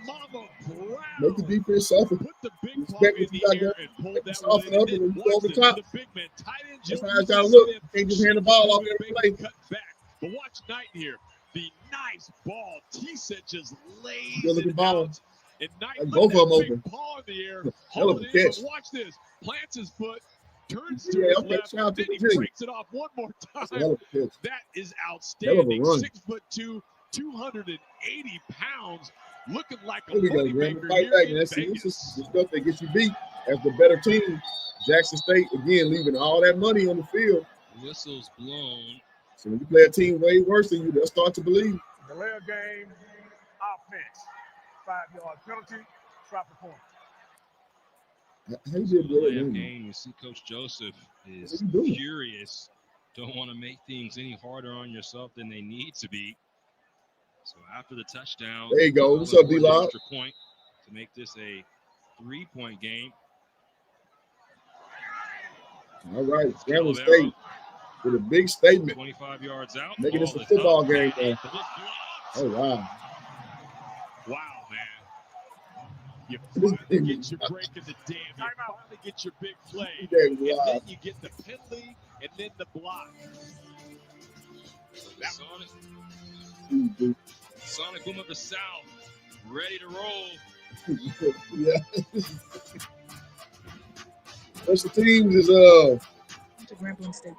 Make the defense suffer. Respect what you got there. Make it soften up and then go over the top. That's how it's got to look. You can't just hand the ball off every play. But watch Knight here. The nice ball. T-set just lays Good looking ball. out. And Knight Like both of them open. Ball in the air. Hell of a catch. Watch this. Plants his foot. Turns to Yeah, his okay, left. shout out to Then he Virginia. breaks it off one more time. That's a hell of a catch. That is Hell of a outstanding. run. 6'2", 280 pounds. Looking like a Here we go, money Graham. maker Fight here back, in man. See, Vegas. this is the stuff that gets you beat as the better team. Jackson State, again, leaving all that money on the field. Whistles blown. So when you play a team way worse than you, they'll start to believe. Delay of game, offense. 5-yard penalty, drop the point. How you did Delay good, of man. game. You see Coach Joseph is What are you doing? furious. Don't want to make things any harder on yourself than they need to be. So after the touchdown, There you go. What's up, D-Lock? extra point to make this a 3-point game. All right, Grambling State with a big statement, 25 yards out. making this Ball a is football up. game. It was Oh, wow. Wow, man. You finally get your break in the damn. You finally get your big play. And then you get the penalty and then the block. Sonic. Sonic Boom of the South. Ready to roll. Yeah. Special teams is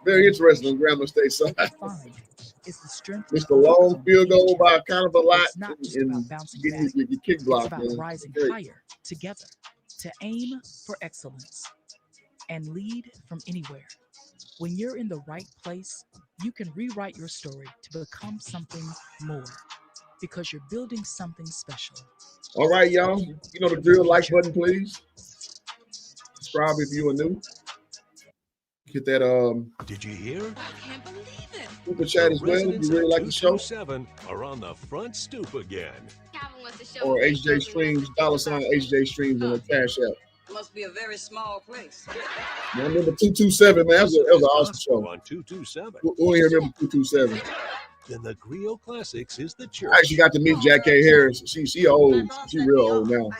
very interesting on Grambling State side. It's the strength. It's the long field goal by kind of a lot and getting your kick block. It's about rising higher together to aim for excellence and lead from anywhere. When you're in the right place, you can rewrite your story to become something more because you're building something special. All right, y'all. You know the drill. Like button, please. Subscribe if you are new. Hit that Did you hear? I can't believe it. super chat as well if you really like the show. 227 are on the front stoop again. Calvin wants to show Or me HJ Streams, $ HJ Streams on the Cash App. Must be a very small place. Man, I remember 227, man. That was an awesome show. On 227. Who here remember 227? Then the Griot Classics is the church. I actually got to meet Jack K. Harris. She old. She real old now.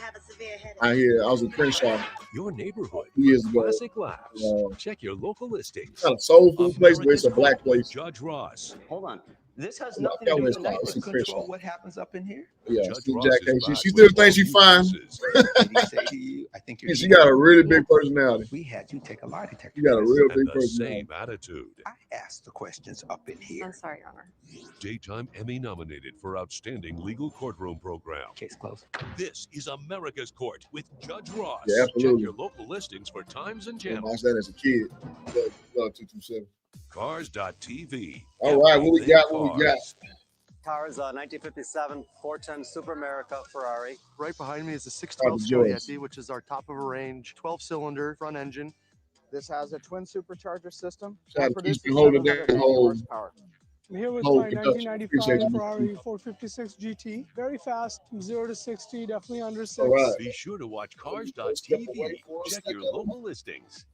I was in Crenshaw Your neighborhood. 2 years ago. Classic Labs. Check your local listings. Kind of soul food place, but it's a black place. Judge Ross. Hold on. This has No, nothing that to do was with called- network it's in control. Crenshaw. What happens up in here? Yeah, Judge see Ross Jack is K. back She with still thinks all she's new fine. pieces. Did he say to you, I think you're And she got a really big personality. We had you take a lie detector. She got a real And big the personality. same attitude. I asked the questions up in here. I'm sorry, Your Honor. Daytime Emmy nominated for Outstanding Legal Courtroom Program. Case closed. This is America's Court with Judge Ross. Yeah, absolutely. Check your local listings for times and I channels. watched that as a kid. Love 227. Cars.tv. All right, what we Everything got? What we got? cars. Cars, 1957 410 Super America Ferrari. Right behind me is the Probably 612 yours. Scoietti, which is our top of a range 12-cylinder front engine. This has a twin supercharger system. Shout out and to produces Keith holding that 780 whole horsepower. I'm here with whole my production. 1995 Appreciate you. Ferrari 456 GT. Very fast, from 0 to 60, definitely under 6. All right. Be sure to watch Step away Cars.tv. for a Check your second. local listings.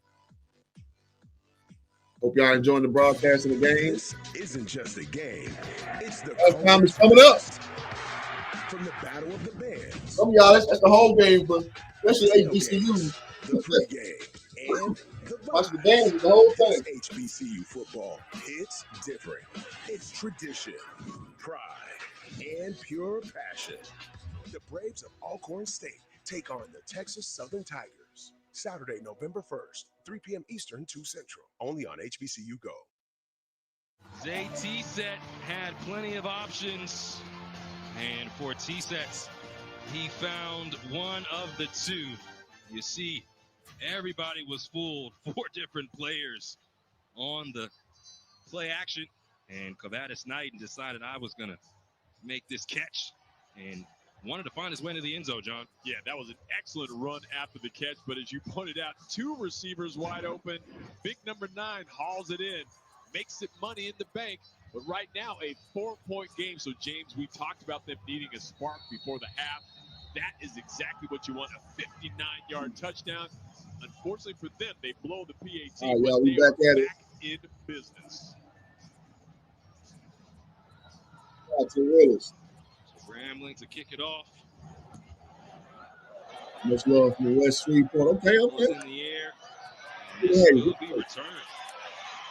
Hope y'all enjoying the broadcast of the game. This isn't just a game. It's the Time is coming up. From the Battle of the Bands, Some of y'all, that's the whole game, but especially HBCU. the pregame, and the Watch the game, the whole thing. This HBCU football, it's different. It's tradition, pride, and pure passion. The Braves of Alcorn State take on the Texas Southern Tigers. Saturday, November 1st, 3 p.m. Eastern, 2 Central. Only on HBCU Go. Zay T-Set had plenty of options. And for T-Sets, he found one of the two. You see, everybody was fooled. 4 different players on the play action. And Kavadas Knight decided I was going to make this catch and wanted to find his way into the end zone, John. Yeah, that was an excellent run after the catch, but as you pointed out, 2 receivers wide open. Big number 9 hauls it in, makes it money in the bank. But right now, a 4-point game. So, James, we talked about them needing a spark before the half. That is exactly what you want, a 59-yard touchdown. Unfortunately for them, they blow the PAT, All right, but y'all, we they are back at it. back in business. Willis. Grambling to kick it off. Much love from the West Shreveport. Okay. In the air. And this will be returned.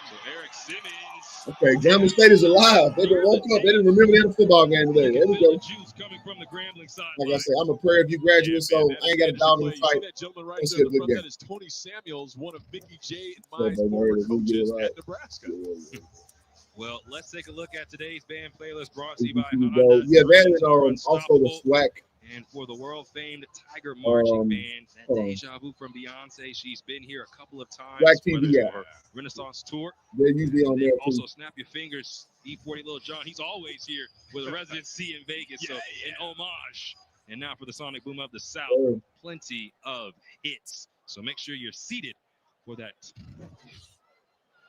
So Eric Simmons. Okay, Grambling State is alive. They didn't woke up. They didn't remember they had a football game today. There we go. Coming from the Grambling side. Like I said, I'm a Prairie View graduate, so I ain't got a dog in the fight. That gentleman right Let's there see in a the good front, game. that is Tony Samuels, one of Mickey J and my former coaches at Nebraska. Well, let's take a look at today's band playlist brought to you by Honda. Yeah, that and also the SWAC. And for the world-famed Tiger Marching Band, that Deja Vu from Beyonce, she's been here a couple of times. SWAC TV, yeah. Her Renaissance tour. They're usually on there, too. Also, Snap Your Fingers, E40 Lil Jon. He's always here with a residency in Vegas, so an homage. And now for the Sonic Boom of the South, plenty of hits. So make sure you're seated for that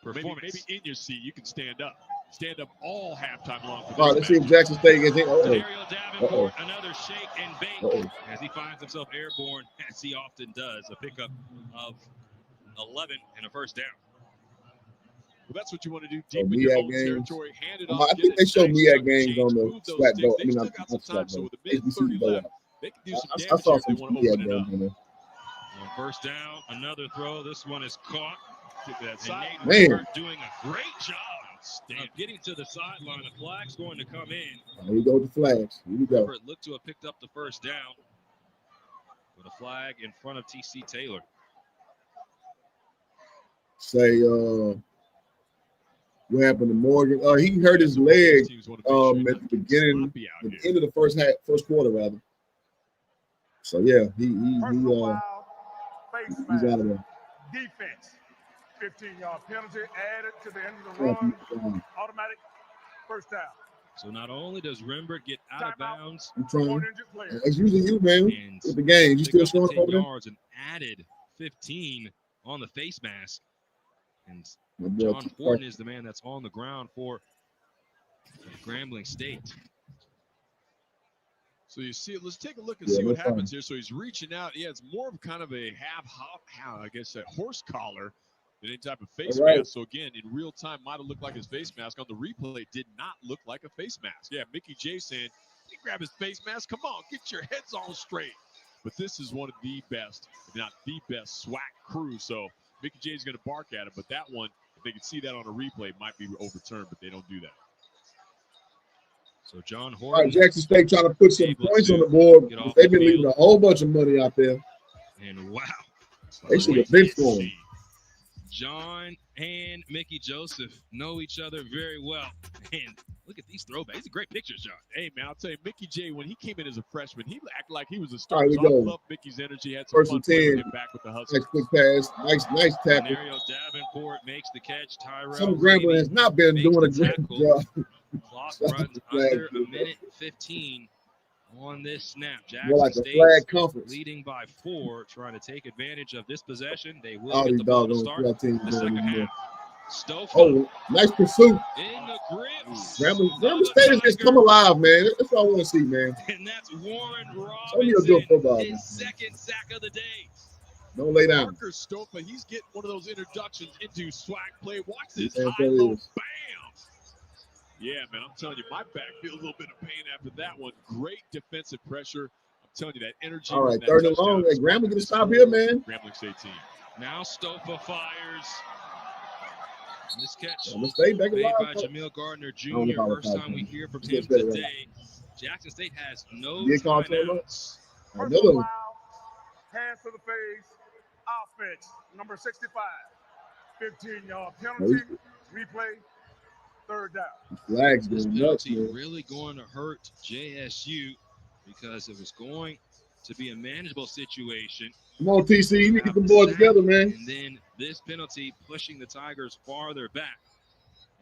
performance. Maybe in your seat, you can stand up. Stand up all halftime long. All right, let's see if Jackson State gets it. Scenario Davenport, another shake and bake as he finds himself airborne, as he often does. A pickup of 11 and a first down. Well, that's what you want to do deep in your own territory. Hand it off. I think they show MEAC games on the SWAC go. I mean, not SWAC so go. with a minute 30 left, they can do some damage I saw if they some want to MEAC open it up. games on there. On first down, another throw. This one is caught. That side. Nate River doing a great job of getting to the sideline. The flag's going to come in. Here we go with the flags. Here we go. River looked to have picked up the first down with a flag in front of TC Taylor. Say, what happened to Morgan? He hurt his leg at the beginning, at the end of the first quarter rather. So yeah, he's out of there. Defense. 15-yard penalty added to the end of the run. Automatic first down. So not only does Rembert get out of bounds, I'm trying. It's usually you, man, with the game. You still showing up over there? yards and added 15 on the face mask. And John Horton is the man that's on the ground for Grambling State. So you see, let's take a look and see what happens here. So he's reaching out. Yeah, it's more of kind of a I guess a horse collar than any type of face mask. So again, in real time, might have looked like his face mask. On the replay, did not look like a face mask. Yeah, Mickey J saying, he grabbed his face mask. Come on, get your heads on straight. But this is one of the best, if not the best, SWAC crew. So Mickey J is going to bark at him. But that one, if they could see that on a replay, might be overturned, but they don't do that. So John All Horton. right, Jackson State trying to put some points on the board. They've been leaving a whole bunch of money out there. And wow. They should have been for him. John and Mickey Joseph know each other very well. And look at these throwbacks. These are great pictures, John. Hey, man, I'll tell you, Mickey J, when he came in as a freshman, he acted like he was a star. All right, So we I go. love Mickey's energy. Had some First fun and playing 10. with him back with the hustle. Nice quick pass. Nice tackle. Scenario Davenport makes the catch. Tyrell. Some Grambling has not been doing a great job. Clock runs under a minute 15 on this snap. Jackson More like a State flag conference. leading by 4, trying to take advantage of this possession. They will All get these the ball to doggone start SWAT teams the doing second it half. there. Stouffer Oh, nice pursuit. in the grips. Grambling State has come alive, man. That's what I want to see, man. And that's Warren Show me a good Robinson, football. his second sack of the day. Don't lay down. Parker Stouffer, he's getting one of those introductions into SWAC play. Watch this Yeah, high so low, is. bam. Yeah, man, I'm telling you, my back feels a little bit of pain after that one. Great defensive pressure. I'm telling you, that energy. All right, that third and touchdown long. Hey, is Grambling get a stop here, man. Grambling State team. Now Stouffer fires. This catch Grambling State back made alive. by Jamil Gardner Jr. don't know First about time we that. hear from Let's him get better. today. Jackson State has no Get called timeouts. Another one. Hands to the face. Offense. Number 65. 15-yard penalty. Replay. Third down. Flags This going nuts, penalty man. really going to hurt JSU because it was going to be a manageable situation. Come on, TC. You need to get the boys together, man. And then this penalty pushing the Tigers farther back.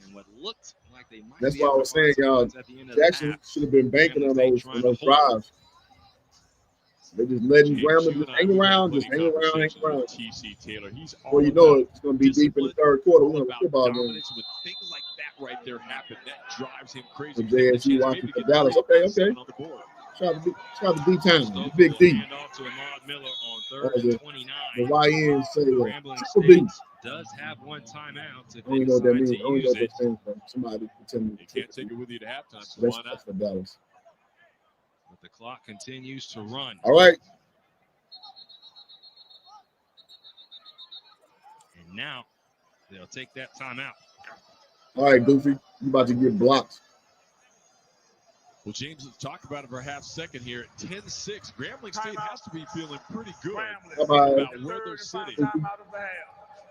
And what looked like they might That's be why I able was to find saying, some y'all, points at the end of the Jackson half. should have been banking on Grambling those trying to hold. drives. They just letting James, Grambling you just and I, hang we've had around, plenty just hang around, hang conversations around. with TC Taylor. He's all Well, you know about it's going to be deep in the third quarter. We're all going to about football game. dominance. When things like that right there happen, that drives him crazy. For JSU watching for Dallas. Okay. On the board. Shout out to D Town, Stokes Big will D. hand off to Ahmad Miller on third and 29. The YN say Grambling Triple D. State does have one timeout if I don't they even know what that decide means. to I don't even know use what that it. stands for. Somebody tell me. You can't take it with you to halftime, so That's why not? for Dallas. But the clock continues to run. All right. And now they'll take that timeout. All right, Goofy. You about to get blocked. Well, James, let's talk about it for a half second here. At 10-6, Grambling State has to be feeling pretty good about where they're sitting.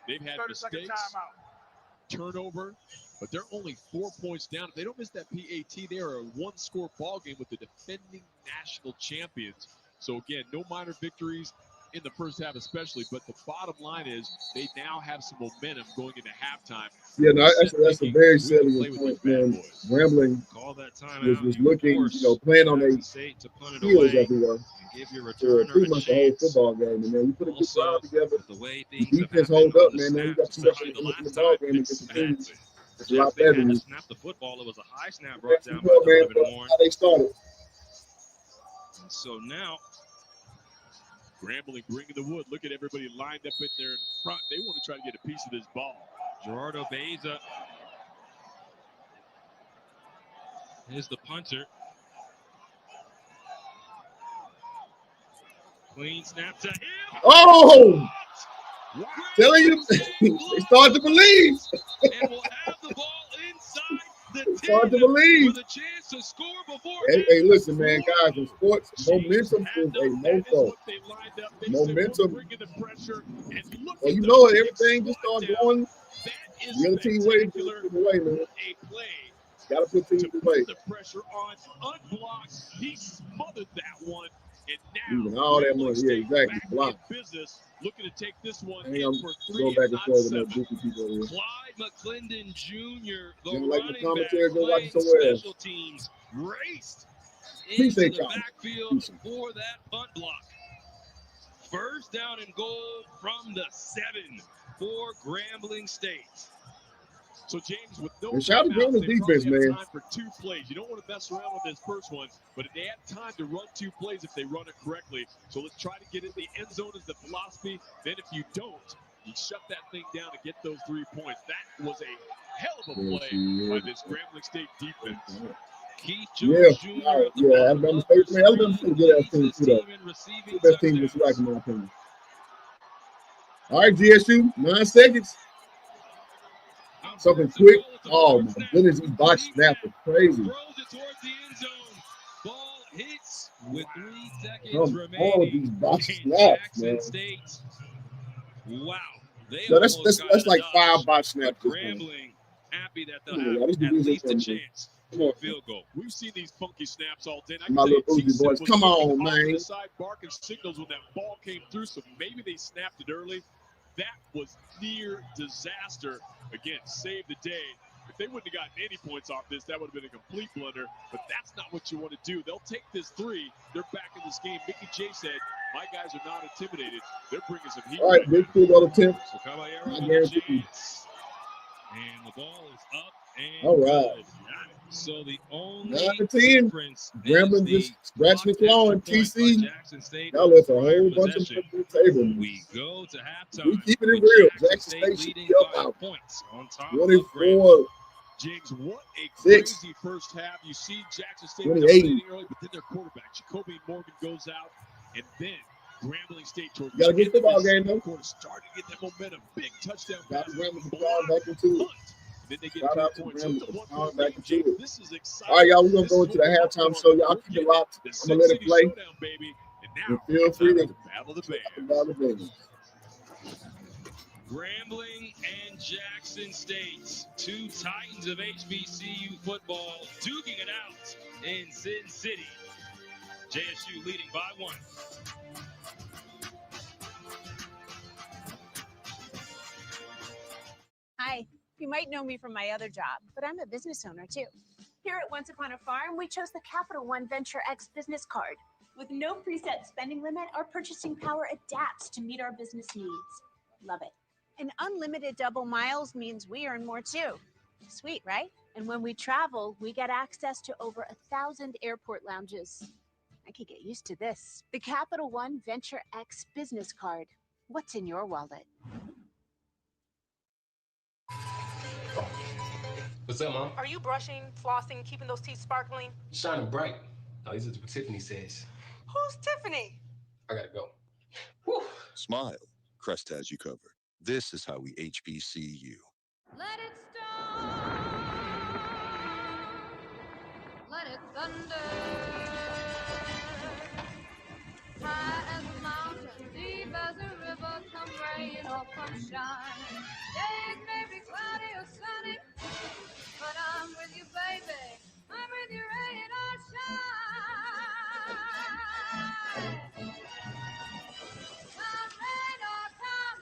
They've had mistakes, turnover, but they're only 4 points down. If they don't miss that PAT, they are a one-score ball game with the defending national champions. So, again, no minor victories in the first half especially, but the bottom line is they now have some momentum going into halftime. Yeah, no, that's a very salient point, man. Grambling was looking, playing on their heels everywhere for pretty much the whole football game. And then you put a good crowd together, the defense hold up, man. Now you got to step in the ball game against the team. It's a lot better than you. Snap the football. It was a high snap brought down by Donovan Warren. How they started. And so now Grambling bringing the wood. Look at everybody lined up in there in front. They want to try to get a piece of this ball. Gerardo Beza is the punter. Clean snap to him. Oh! Telling you, they start to believe. And will have the ball inside the 10 believe. with a chance to score before. Hey, listen, man, guys, in sports, momentum is a no-go. Momentum. Well, you know it. Everything just starts going the other team way, man. Got to put teams away. The pressure on, unblocked. He smothered that one. And now, even all that money, yeah, exactly. Block. Business, looking to take this one I in ain't for go 3 back and forth with no 7. goofy people over here. Clyde McClendon Jr., the You like the running commentary? back, Go watch playing somewhere else. special teams, raced Appreciate into the y'all. backfield for that punt block. First down and goal from the 7 for Grambling State. So, James, with no And shout out to timeouts, Grambling they probably defense, have man. time for 2 plays. You don't want to mess around with this first one, but they have time to run 2 plays if they run it correctly. So let's try to get in the end zone is the philosophy. Then if you don't, you shut that thing down and get those 3 points. That was a hell of a play by this Grambling State defense. Keith Yeah, Jones Jr. Alabama State, man. Alabama State, good ass team, too, though. The best team this week, in my opinion. All right, GSU, 9 seconds. Something quick. Oh, my goodness, these box snaps are crazy. Throws it towards the end zone. Ball hits with 3 seconds Come remaining. on with these box And snaps, Jackson man. State. Wow. They No, that's almost got that's a like dodge, 5 box snaps. but Grambling happy that they'll Yeah, have these at dudes least a are- chance Come for on. a field goal. We've seen these funky snaps all day. My little Uzi boys, come on, man. man. The side barking signals when that ball came through, so maybe they snapped it early. That was near disaster. Again, saved the day. If they wouldn't have gotten any points off this, that would have been a complete blunder. But that's not what you want to do. They'll take this 3. They're back in this game. Mickey J said, my guys are not intimidated. They're bringing some heat. All right, big field goal attempt. So Caballero I with a guarantee you. chance. And the ball is up and All right. good. So the 9 only to 10. difference Grambling is just scratching the claw and extra point TC. by Jackson State Y'all left a prior whole bunch of possession. money on the table. We go to halftime. We keeping it with real. Jackson Jackson State should leading be up 5 out. points on top of 24. James, what a 6. crazy first half. You see Jackson State 28. dominating early, but then their quarterback, Jacoby Morgan, goes out, and then Grambling State towards You got a the good end of the football game, second though. quarter starting to get that momentum. Big touchdown Got pass. Grambling to block, back into it. punt. Then they get Shout 3 out to points. So it's a Grambling. 1-point Back lead, into James. it. This is exciting. All right, y'all, we're going to This go is into what the we're halftime looking show. for. Y'all We're keep it getting locked. the I'm going to let it City play. Showdown, baby. And now, And feel it's free time to for the Battle of the Bands. battle the Bands. Grambling and Jackson State, 2 titans of HBCU football, duking it out in Sin City. JSU leading by 1. Hi, You might know me from my other job, but I'm a business owner too. Here at Once Upon a Farm, we chose the Capital One Venture X business card. With no preset spending limit, our purchasing power adapts to meet our business needs. Love it. And unlimited double miles means we earn more too. Sweet, right? And when we travel, we get access to over 1,000 airport lounges. I could get used to this. The Capital One Venture X business card. What's in your wallet? What's up, Mom? Are you brushing, flossing, keeping those teeth sparkling? Shining bright. At least it's what Tiffany says. Who's Tiffany? I gotta go. Smile. Crest has you covered. This is how we HBCU. Let it storm, let it thunder. High as a mountain, deep as a river, come rain or come shine. Days may be cloudy or sunny, but I'm with you, baby. I'm with you, rain or shine. Come rain or come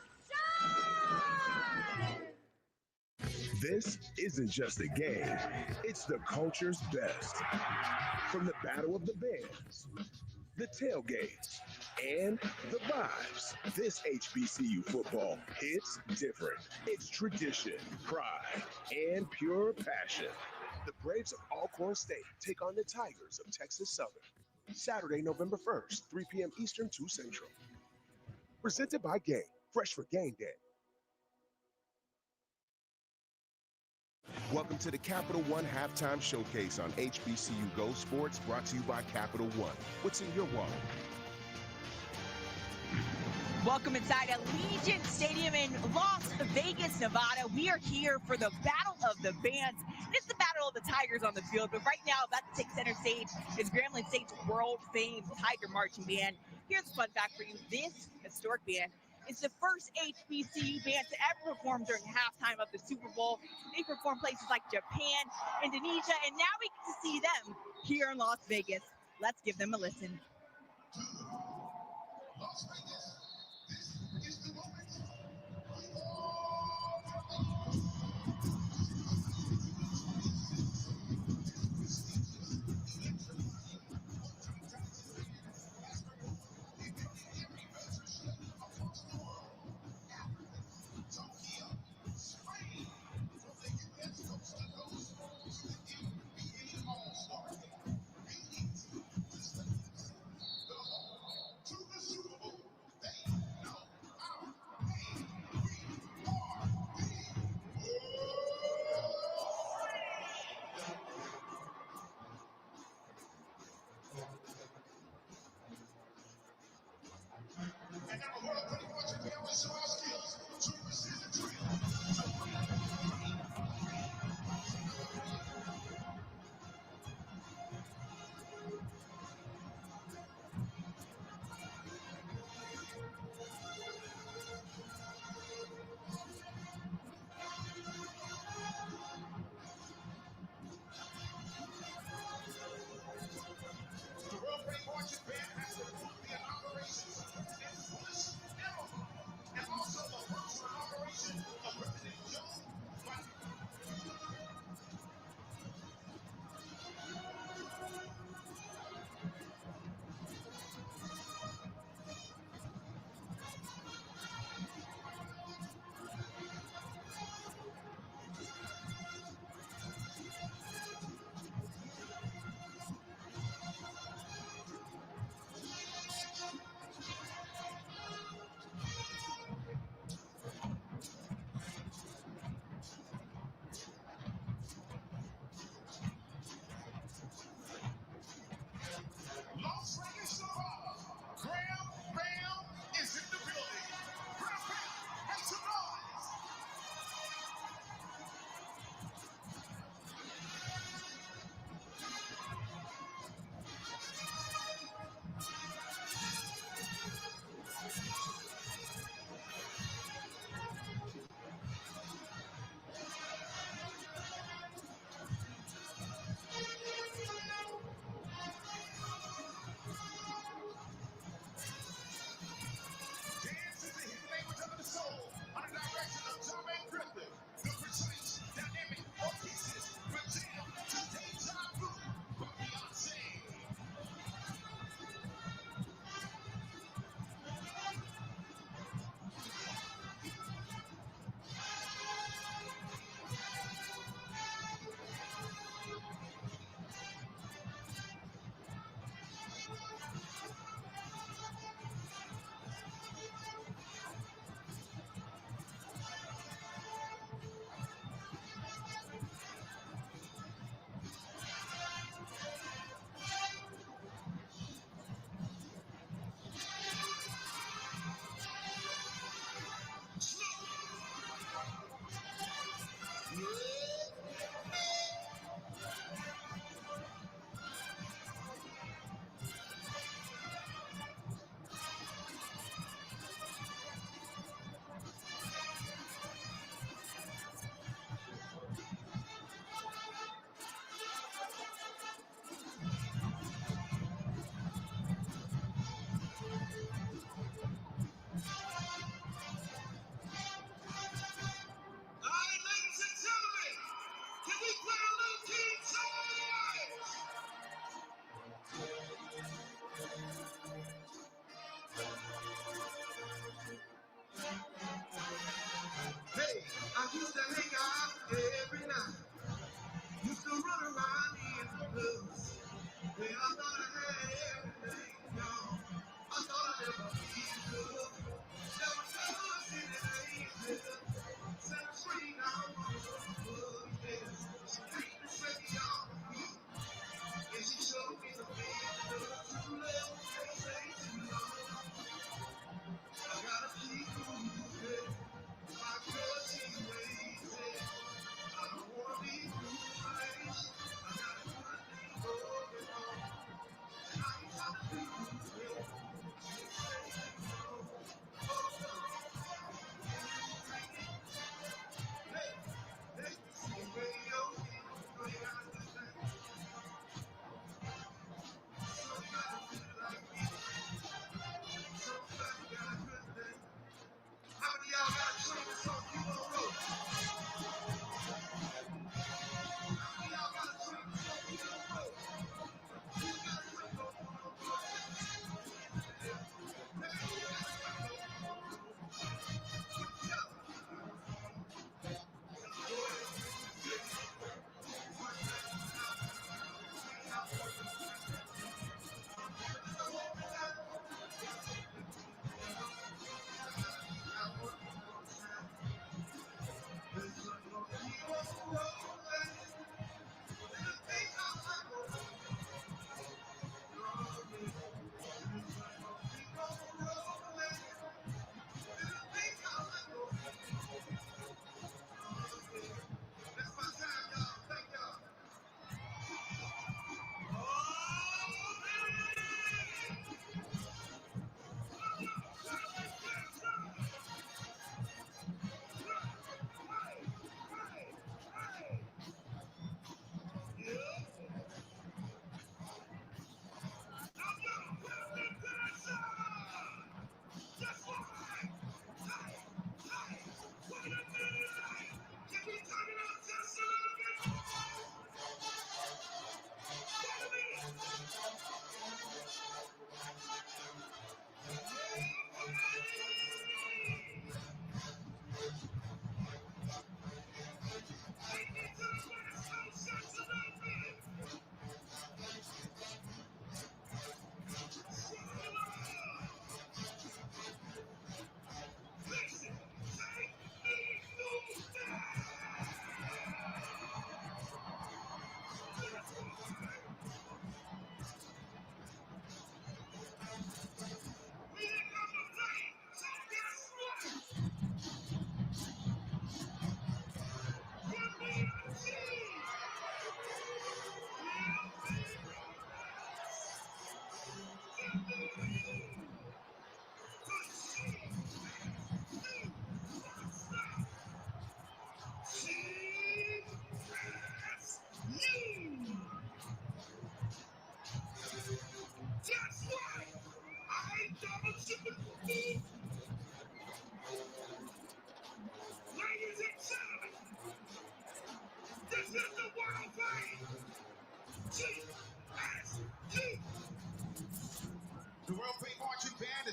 shine. This isn't just a game, it's the culture's best. From the Battle of the Bands, the tailgates, and the vibes, this HBCU football hits different. It's tradition, pride, and pure passion. The Braves of Alcorn State take on the Tigers of Texas Southern. Saturday, November 1st, 3 p.m. Eastern, 2 Central. Presented by Game, fresh for game day. Welcome to the Capital One Halftime Showcase on HBCU Go Sports, brought to you by Capital One. What's in your wallet? Welcome inside Allegiant Stadium in Las Vegas, Nevada. We are here for the Battle of the Bands. It's the Battle of the Tigers on the field, but right now, about to take center stage is Grambling State's world-famed Tiger Marching Band. Here's a fun fact for you. This historic band is the first HBCU band to ever perform during halftime of the Super Bowl. They perform places like Japan, Indonesia, and now we get to see them here in Las Vegas. Let's give them a listen. Las Vegas. This is the moment.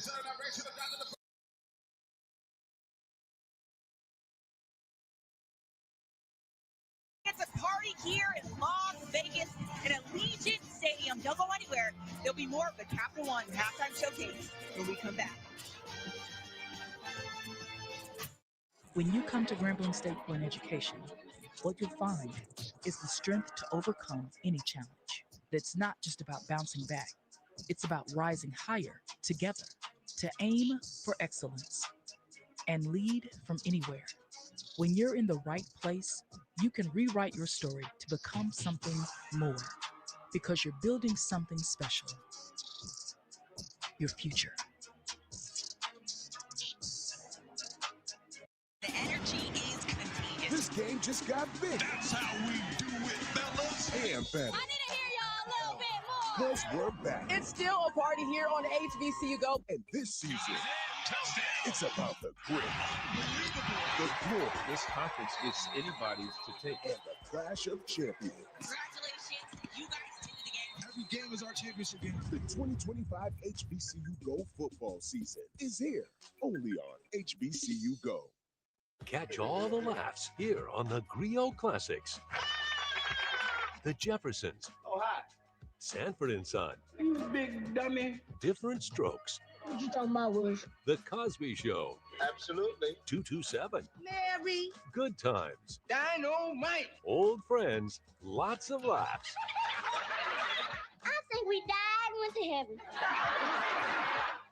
It's a party here in Las Vegas in Allegiant Stadium. Don't go anywhere. There'll be more of the Capital One halftime showcase when we come back. When you come to Grambling State for an education, what you'll find is the strength to overcome any challenge. It's not just about bouncing back. It's about rising higher together to aim for excellence and lead from anywhere. When you're in the right place, you can rewrite your story to become something more because you're building something special. Your future. The energy is contagious. This game just got big. That's how we do it, fellas. And better. I need to hear y'all a little bit more. Because we're back. It's still a party here on HBCU Go. And this season, it's about the grit, the glory, this conference is anybody's to take. and the clash of champions. Congratulations, you guys did it again. Every game is our championship game. The 2025 HBCU Go football season is here, only on HBCU Go. Catch all the laughs here on the Griot Classics. The Jeffersons. Oh, hi. Sanford and Son. You big dummy. Different Strokes. What you talking about, Willis? The Cosby Show. Absolutely. 227. Mary. Good Times. Dynamite. Old friends. Lots of laughs. I think we died and went to heaven.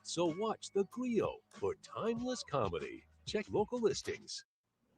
So watch The Griot for timeless comedy. Check local listings.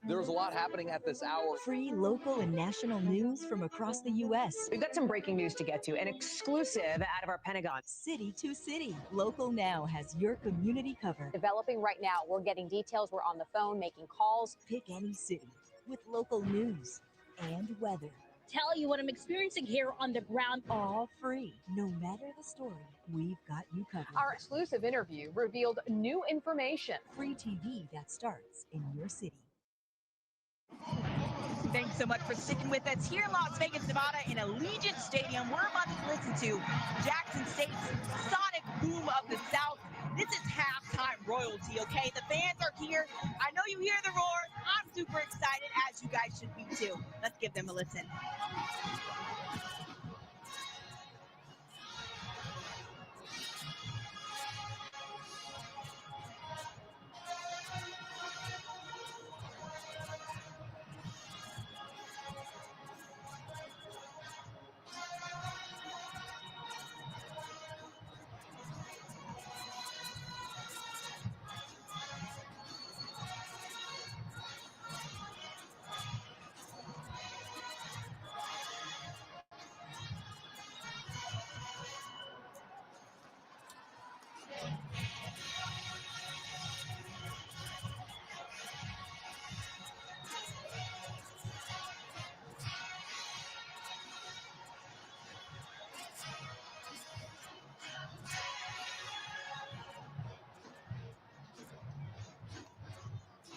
There's a lot happening at this hour. Free local and national news from across the U.S. We've got some breaking news to get to, an exclusive out of our Pentagon. City to city. Local Now has your community covered. Developing right now. We're getting details. We're on the phone making calls. Pick any city with local news and weather. Tell you what I'm experiencing here on the ground. All free. No matter the story, we've got you covered. Our exclusive interview revealed new information. Free TV that starts in your city. Thanks so much for sticking with us here in Las Vegas, Nevada, in Allegiant Stadium. We're about to listen to Jackson State's Sonic Boom of the South. This is halftime royalty, okay? The fans are here. I know you hear the roar. I'm super excited, as you guys should be too. Let's give them a listen.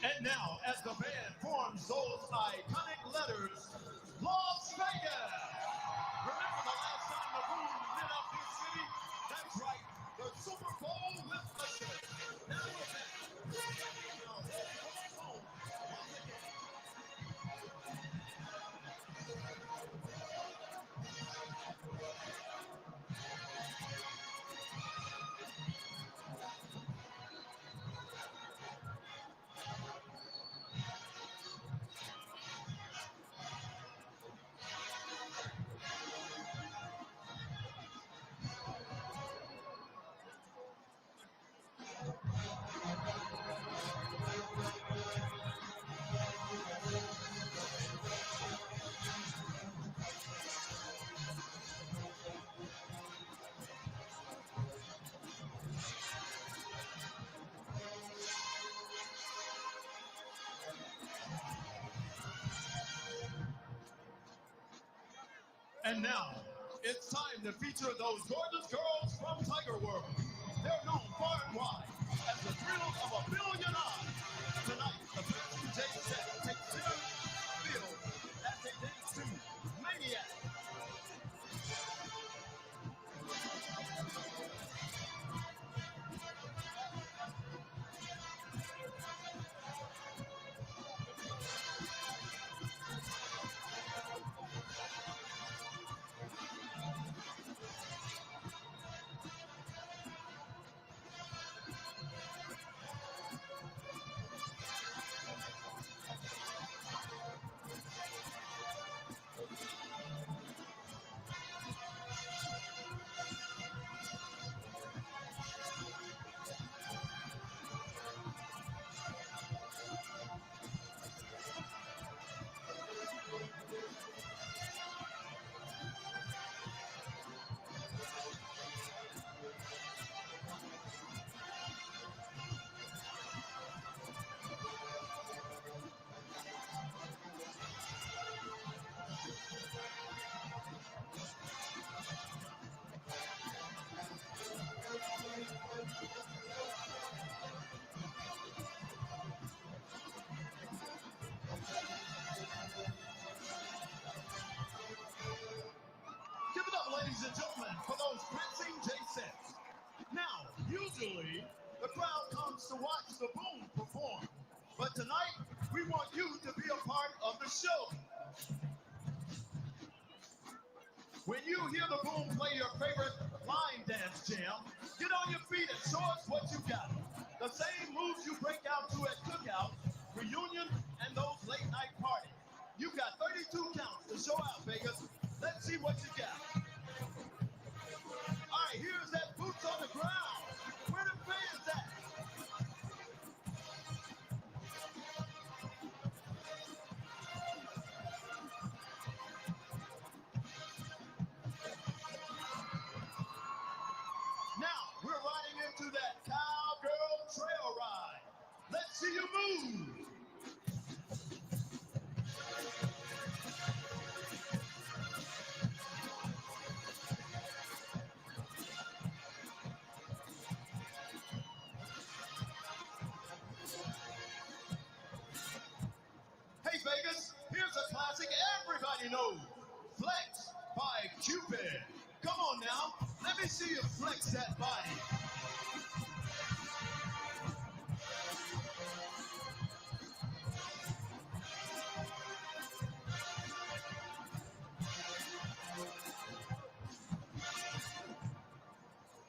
And now, as the band forms those iconic letters, Las Vegas. Remember the last time the boom lit up this city? That's right, the Super Bowl with Usher. Now we're back. And now, it's time to feature those gorgeous girls from Tiger World. They're known far and wide as the thrills of a billion eyes. Tonight, the Passion J set takes to the field as they dance to Maniac. the crowd comes to watch the Boom perform. But tonight, we want you to be a part of the show. When you hear the Boom play your favorite line dance jam, get on your feet and show us what you got. The same moves you break out to at cookout, reunion, and those late night parties. You've got 32 counts to show out, Vegas. Let's see what you got. All right, here's that boots on the ground. Where the fans at? Now, we're riding into that cowgirl trail ride. Let's see you move. Hey, Vegas, here's a classic everybody knows. Flex by Cupid. Come on now, let me see you flex that body.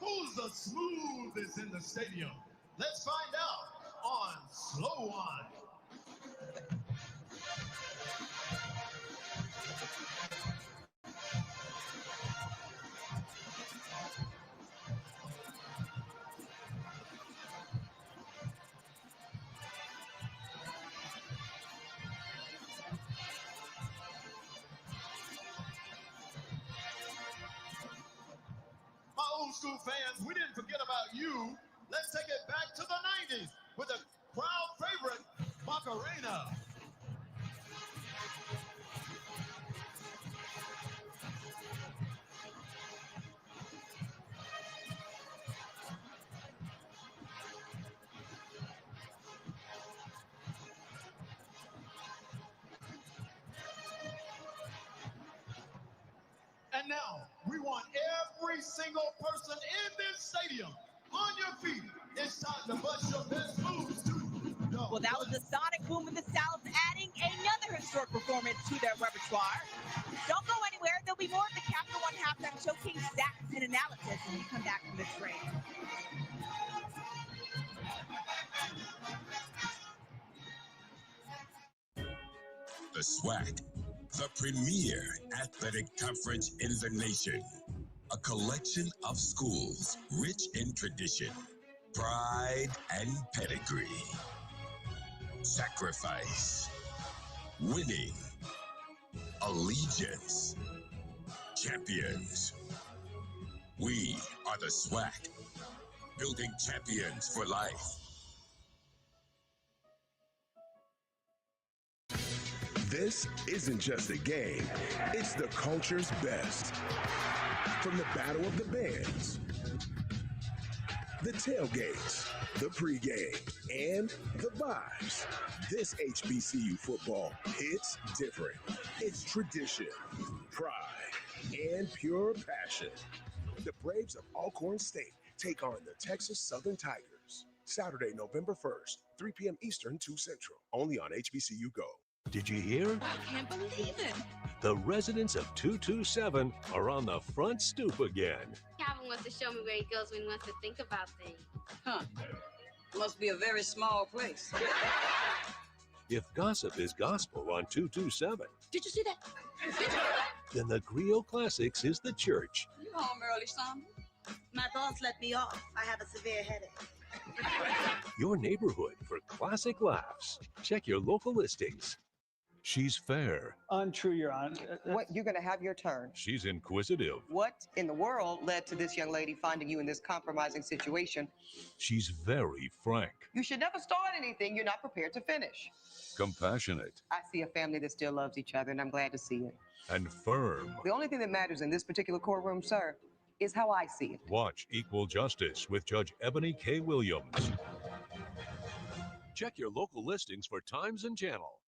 Who's the smoothest in the stadium? Let's find out on Slow One. My old school fans, we didn't forget about you. Let's take it back to the 90s with a crowd favorite, Macarena. And now, we want every single person in this stadium on your feet. It's time to bust your best moves to the Well, that was the Sonic Boom in the South adding another historic performance to their repertoire. Don't go anywhere. There'll be more of the Capital One halftime showcase stats and analysis when we come back from this break. The SWAC, the premier athletic conference in the nation. A collection of schools rich in tradition, pride, and pedigree. Sacrifice, winning, allegiance, champions. We are the SWAC, building champions for life. This isn't just a game, it's the culture's best. From the Battle of the Bands, the tailgates, the pregame, and the vibes. This HBCU football hits different. It's tradition, pride, and pure passion. The Braves of Alcorn State take on the Texas Southern Tigers. Saturday, November 1st, 3 p.m. Eastern, 2 Central. Only on HBCU Go. Did you hear? I can't believe it. The residents of 227 are on the front stoop again. Calvin wants to show me where he goes when he wants to think about things. Huh. Must be a very small place. If gossip is gospel on 227, Did you see that? then the Griot Classics is the church. You home early, son? My boss let me off. I have a severe headache. Your neighborhood for classic laughs. Check your local listings. She's fair. Untrue, Your Honor. What? You're going to have your turn. She's inquisitive. What in the world led to this young lady finding you in this compromising situation? She's very frank. You should never start anything you're not prepared to finish. Compassionate. I see a family that still loves each other, and I'm glad to see it. And firm. The only thing that matters in this particular courtroom, sir, is how I see it. Watch Equal Justice with Judge Ebony K. Williams. Check your local listings for times and channel.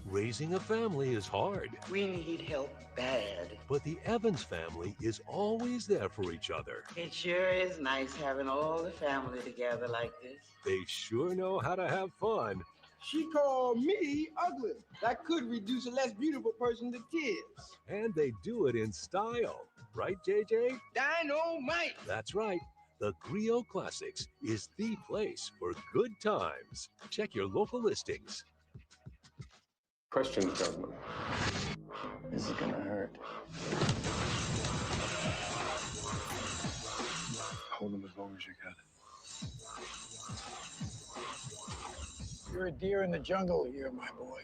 Raising a family is hard. We need help bad. But the Evans family is always there for each other. It sure is nice having all the family together like this. They sure know how to have fun. She called me ugly. That could reduce a less beautiful person to tears. And they do it in style. Right, JJ? Dynamite! That's right. The Griot Classics is the place for good times. Check your local listings. Question, gentlemen. This is gonna hurt. Hold them as long as you got it. You're a deer in the jungle here, my boy.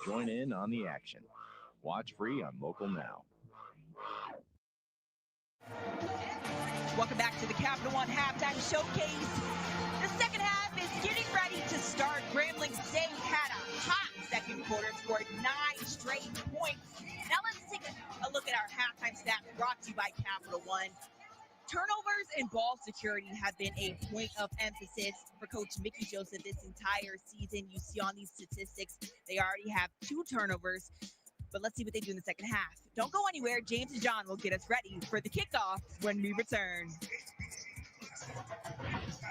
Join in on the action. Watch free on Local Now. Welcome back to the Capital One Halftime Showcase. The second half is getting ready to start. Grambling State had a hot second quarter, scored 9 straight points. Now let's take a look at our halftime stats brought to you by Capital One. Turnovers and ball security have been a point of emphasis for Coach Mickey Joseph this entire season. You see on these statistics, they already have 2 turnovers. But let's see what they do in the second half. Don't go anywhere. James and John will get us ready for the kickoff when we return.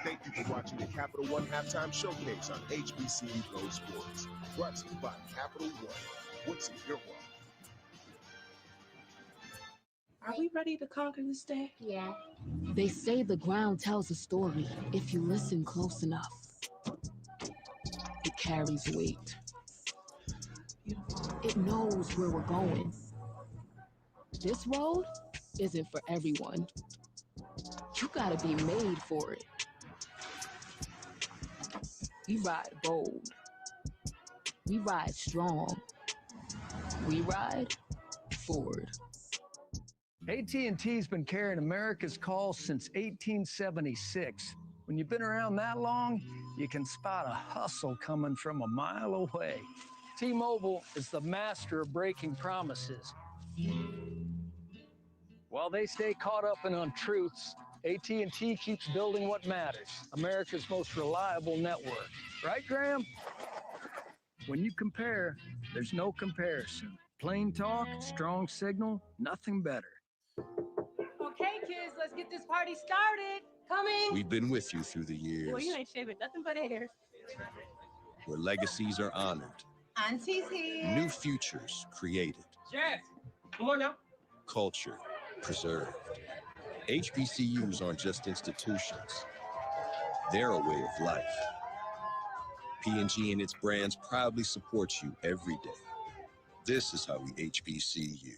Thank you for watching the Capital One Halftime Showcase on HBCU Go Sports. Brought to you by Capital One. What's in your wallet? Are we ready to conquer this day? Yeah. They say the ground tells a story if you listen close enough. It carries weight. It knows where we're going. This road isn't for everyone. You gotta be made for it. We ride bold. We ride strong. We ride forward. AT&T's been carrying America's calls since 1876. When you've been around that long, you can spot a hustle coming from a mile away. T-Mobile is the master of breaking promises. While they stay caught up in untruths, AT&T keeps building what matters, America's most reliable network. Right, Graham? When you compare, there's no comparison. Plain talk, strong signal, nothing better. Okay, kids, let's get this party started. Coming. We've been with you through the years, Boy, you ain't shaving nothing but hair. where legacies are honored, Auntie's here. new futures created, Jeff, come on now. culture preserved. HBCUs aren't just institutions. They're a way of life. P&G and its brands proudly support you every day. This is how we HBCU.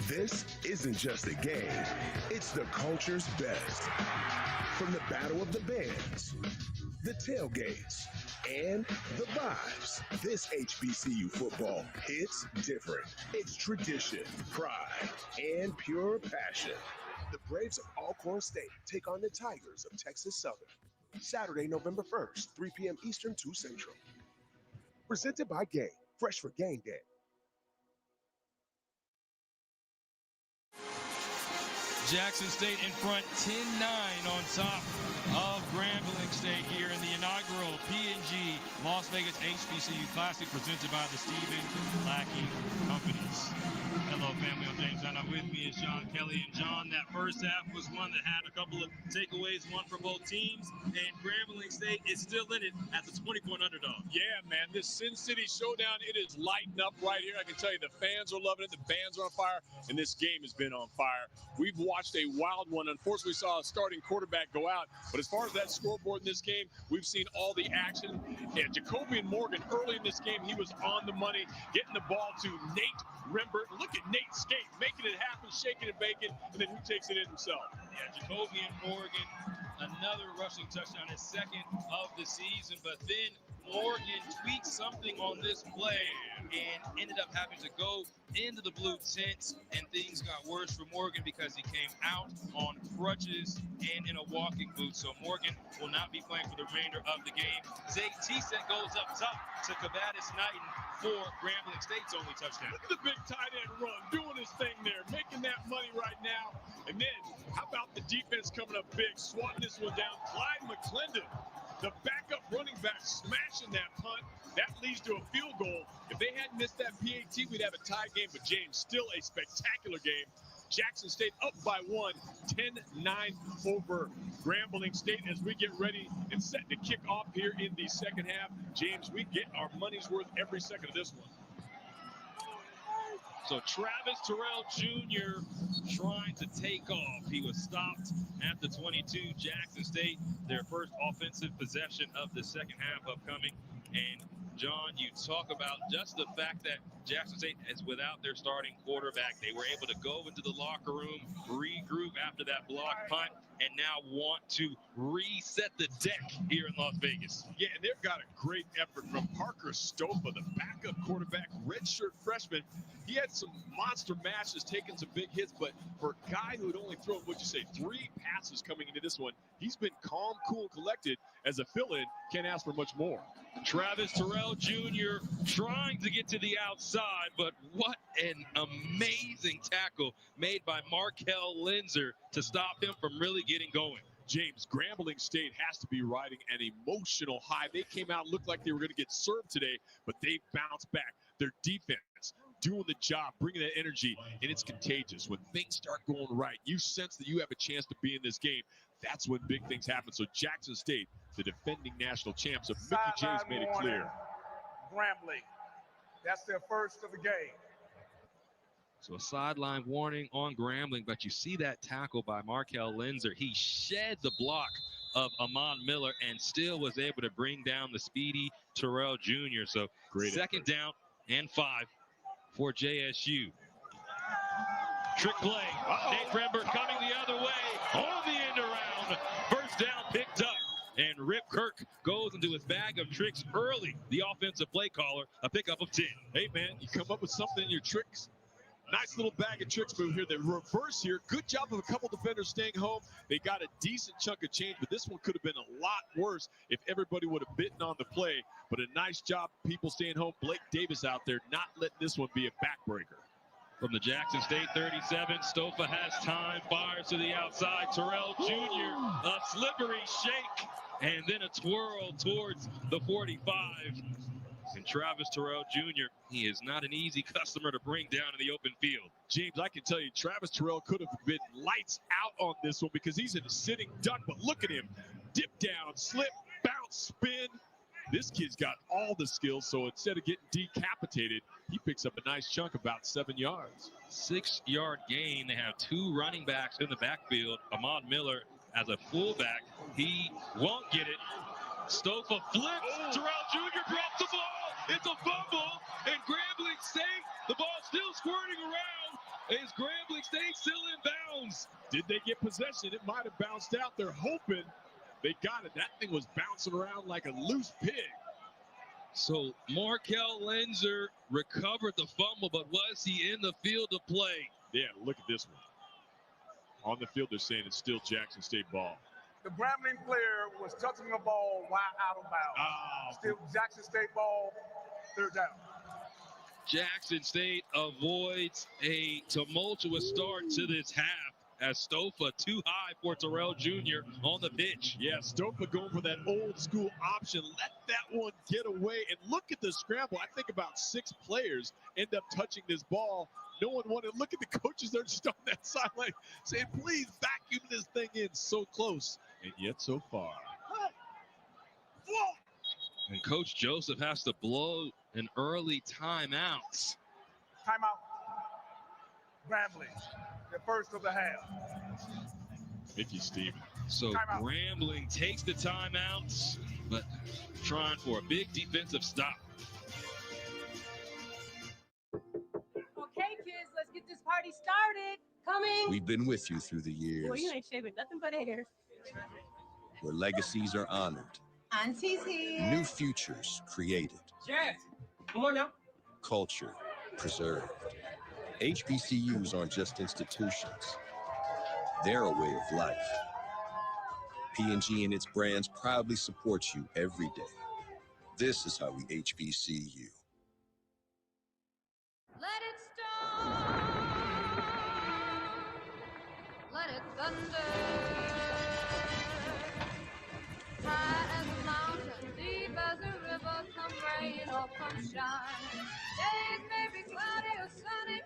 This isn't just a game, it's the culture's best. From the battle of the bands, the tailgates, and the vibes, this HBCU football hits different. It's tradition, pride, and pure passion. The Braves of Alcorn State take on the Tigers of Texas Southern. Saturday, November 1st, 3 p.m. Eastern, 2 Central. Presented by Game, fresh for game day. Jackson State in front, 10-9 on top of Grambling State here in the inaugural P&G Las Vegas HBCU Classic presented by the Stephen Lackey Companies. Hello, family. I'm James John. With me is John Kelly. And John, that first half was one that had a couple of takeaways, one for both teams. And Grambling State is still in it as a 20-point underdog. Yeah, man, this Sin City Showdown, it is lighting up right here. I can tell you the fans are loving it, the bands are on fire, and this game has been on fire. We've watched a wild one. Unfortunately, we saw a starting quarterback go out, but as far as that scoreboard in this game, we've seen all the action. And Jacoby Morgan, early in this game, he was on the money, getting the ball to Nate Rembert. Look at Nate skate, making it happen, shaking and baking, and then who takes it in himself? Yeah, Jacoby Morgan, another rushing touchdown, his second of the season, but then Morgan tweaked something on this play and ended up having to go into the blue tents, and things got worse for Morgan because he came out on crutches and in a walking boot. So Morgan will not be playing for the remainder of the game. Zay T-Set goes up top to Cavadas Knighton for Grambling State's only touchdown. Look at the big tight end run, doing his thing there, making that money right now. And then, how about the defense coming up big, swatting this one down. Clyde McClendon, the backup running back, smashing that punt. That leads to a field goal. If they hadn't missed that PAT, we'd have a tie game. But James, still a spectacular game. Jackson State up by 1, 10-9 over Grambling State as we get ready and set to kick off here in the second half. James, we get our money's worth every second of this one. So Travis Terrell Jr. trying to take off. He was stopped at the 22. Jackson State, their first offensive possession of the second half upcoming. And John, you talk about just the fact that Jackson State is without their starting quarterback. They were able to go into the locker room, regroup after that block punt, and now want to reset the deck here in Las Vegas. Yeah, and they've got a great effort from Parker Stopa, the backup quarterback, redshirt freshman. He had some monster matches, taking some big hits, but for a guy who had only thrown, 3 passes coming into this one, he's been calm, cool, and collected as a fill-in. Can't ask for much more. Travis Terrell Jr. trying to get to the outside, but what an amazing tackle made by Markel Linzer to stop him from really getting going. James, Grambling State has to be riding an emotional high. They came out, looked like they were going to get served today, but they bounced back. Their defense doing the job, bringing that energy, and it's contagious. When things start going right, you sense that you have a chance to be in this game. That's when big things happen. So Jackson State, the defending national champs, so Mickey J's made it clear. Grambling, that's their first of the game. So a sideline warning on Grambling, but you see that tackle by Markel Linzer. He shed the block of Amon Miller and still was able to bring down the speedy Terrell Jr. So great second down and 5 for JSU. Trick play. Nate Frember coming the other way on the end around. First down picked up. And Rip Kirk goes into his bag of tricks early. The offensive play caller, a pickup of 10. Hey, man, you come up with something in your tricks. Nice little bag of tricks move here. The reverse here. Good job of a couple defenders staying home. They got a decent chunk of change, but this one could have been a lot worse if everybody would have bitten on the play. But a nice job, people staying home. Blake Davis out there not letting this one be a backbreaker. From the Jackson State 37, Stofa has time, fires to the outside. Terrell Jr., a slippery shake, and then a twirl towards the 45. And Travis Terrell Jr., he is not an easy customer to bring down in the open field. James, I can tell you, Travis Terrell could have been lights out on this one because he's in a sitting duck, but look at him. Dip down, slip, bounce, spin. This kid's got all the skills, so instead of getting decapitated, he picks up a nice chunk, about 7 yards. 6-yard gain. They have 2 running backs in the backfield. Ahmad Miller as a fullback. He won't get it. Stofa flips. Terrell Jr. drops the ball. It's a fumble. And Grambling State, the ball still squirting around. Is Grambling State still in bounds? Did they get possession? It might have bounced out. They're hoping they got it. That thing was bouncing around like a loose pig. So Markel Linzer recovered the fumble, but was he in the field of play? Yeah, look at this one. On the field, they're saying it's still Jackson State ball. The Grambling player was touching the ball while out of bounds. Still Jackson State ball, 3rd down. Jackson State avoids a tumultuous start to this half as Stofa too high for Terrell Jr. on the pitch. Yeah, Stofa going for that old school option. Let that one get away. And look at the scramble. I think about 6 players end up touching this ball. No one wanted. Look at the coaches. They're just on that sideline saying, please vacuum this thing in. So close, and yet so far. And Coach Joseph has to blow an early timeout. Timeout. Grambling, the first of the half. Mickey Stevens. So Grambling takes the timeouts, but trying for a big defensive stop. Okay, kids, let's get this party started. Coming. We've been with you through the years, Boy, you ain't shaving nothing but hair. where legacies are honored, Auntie's here. new futures created, Jeff, come on now. culture preserved. HBCUs aren't just institutions. They're a way of life. P&G and its brands proudly support you every day. This is how we HBCU. thunder, high as a mountain, deep as a river, come rain or come shine. Days may be cloudy or sunny,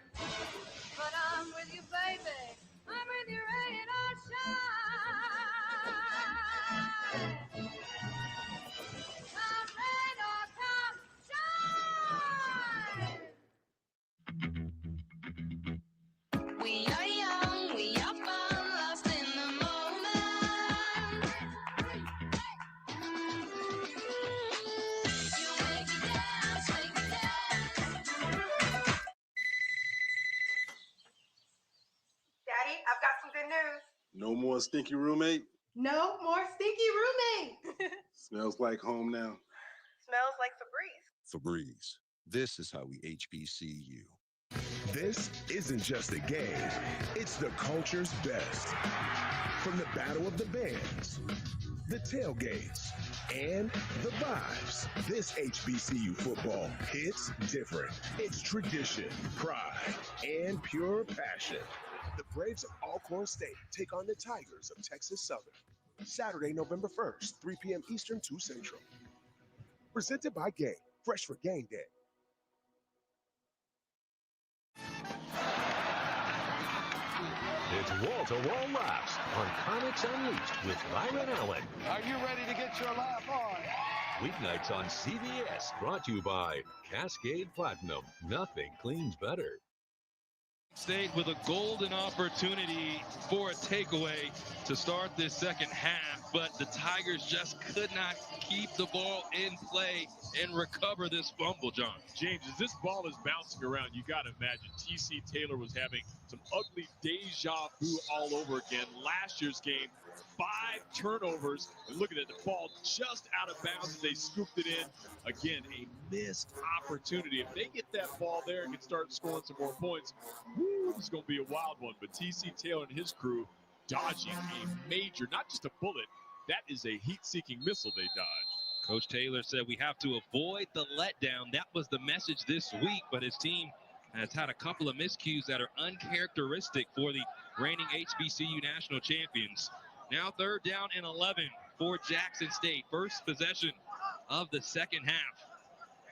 but I'm with you, baby. I'm with you, rain or shine. Come rain or come shine. We are young, we are fun, lost in the moment. You make it dance, make it dance. Daddy, I've got some good news. No more stinky roommate? No more stinky roommate. Smells like home now. Smells like Febreze. Febreze. This is how we HBCU. This isn't just a game, it's the culture's best. From the battle of the bands, the tailgates, and the vibes, this HBCU football hits different. It's tradition, pride, and pure passion. The Braves of Alcorn State take on the Tigers of Texas Southern. Saturday, November 1st, 3 p.m. Eastern, 2 Central. Presented by Game, fresh for game day. It's wall-to-wall laughs on Comics Unleashed with Byron Allen. Are you ready to get your laugh on? Weeknights on CBS, brought to you by Cascade Platinum. Nothing cleans better. State with a golden opportunity for a takeaway to start this second half, but the Tigers just could not keep the ball in play and recover this fumble, John. James, as this ball is bouncing around, you got to imagine T.C. Taylor was having some ugly deja vu all over again. Last year's game, 5 turnovers, and look at it, the ball just out of bounds. They scooped it in. Again, a missed opportunity. If they get that ball there and can start scoring some more points, woo, it's going to be a wild one. But T.C. Taylor and his crew dodging a major, not just a bullet, that is a heat-seeking missile they dodged. Coach Taylor said we have to avoid the letdown. That was the message this week, but his team has had a couple of miscues that are uncharacteristic for the reigning HBCU national champions. Now 3rd down and 11 for Jackson State. First possession of the second half,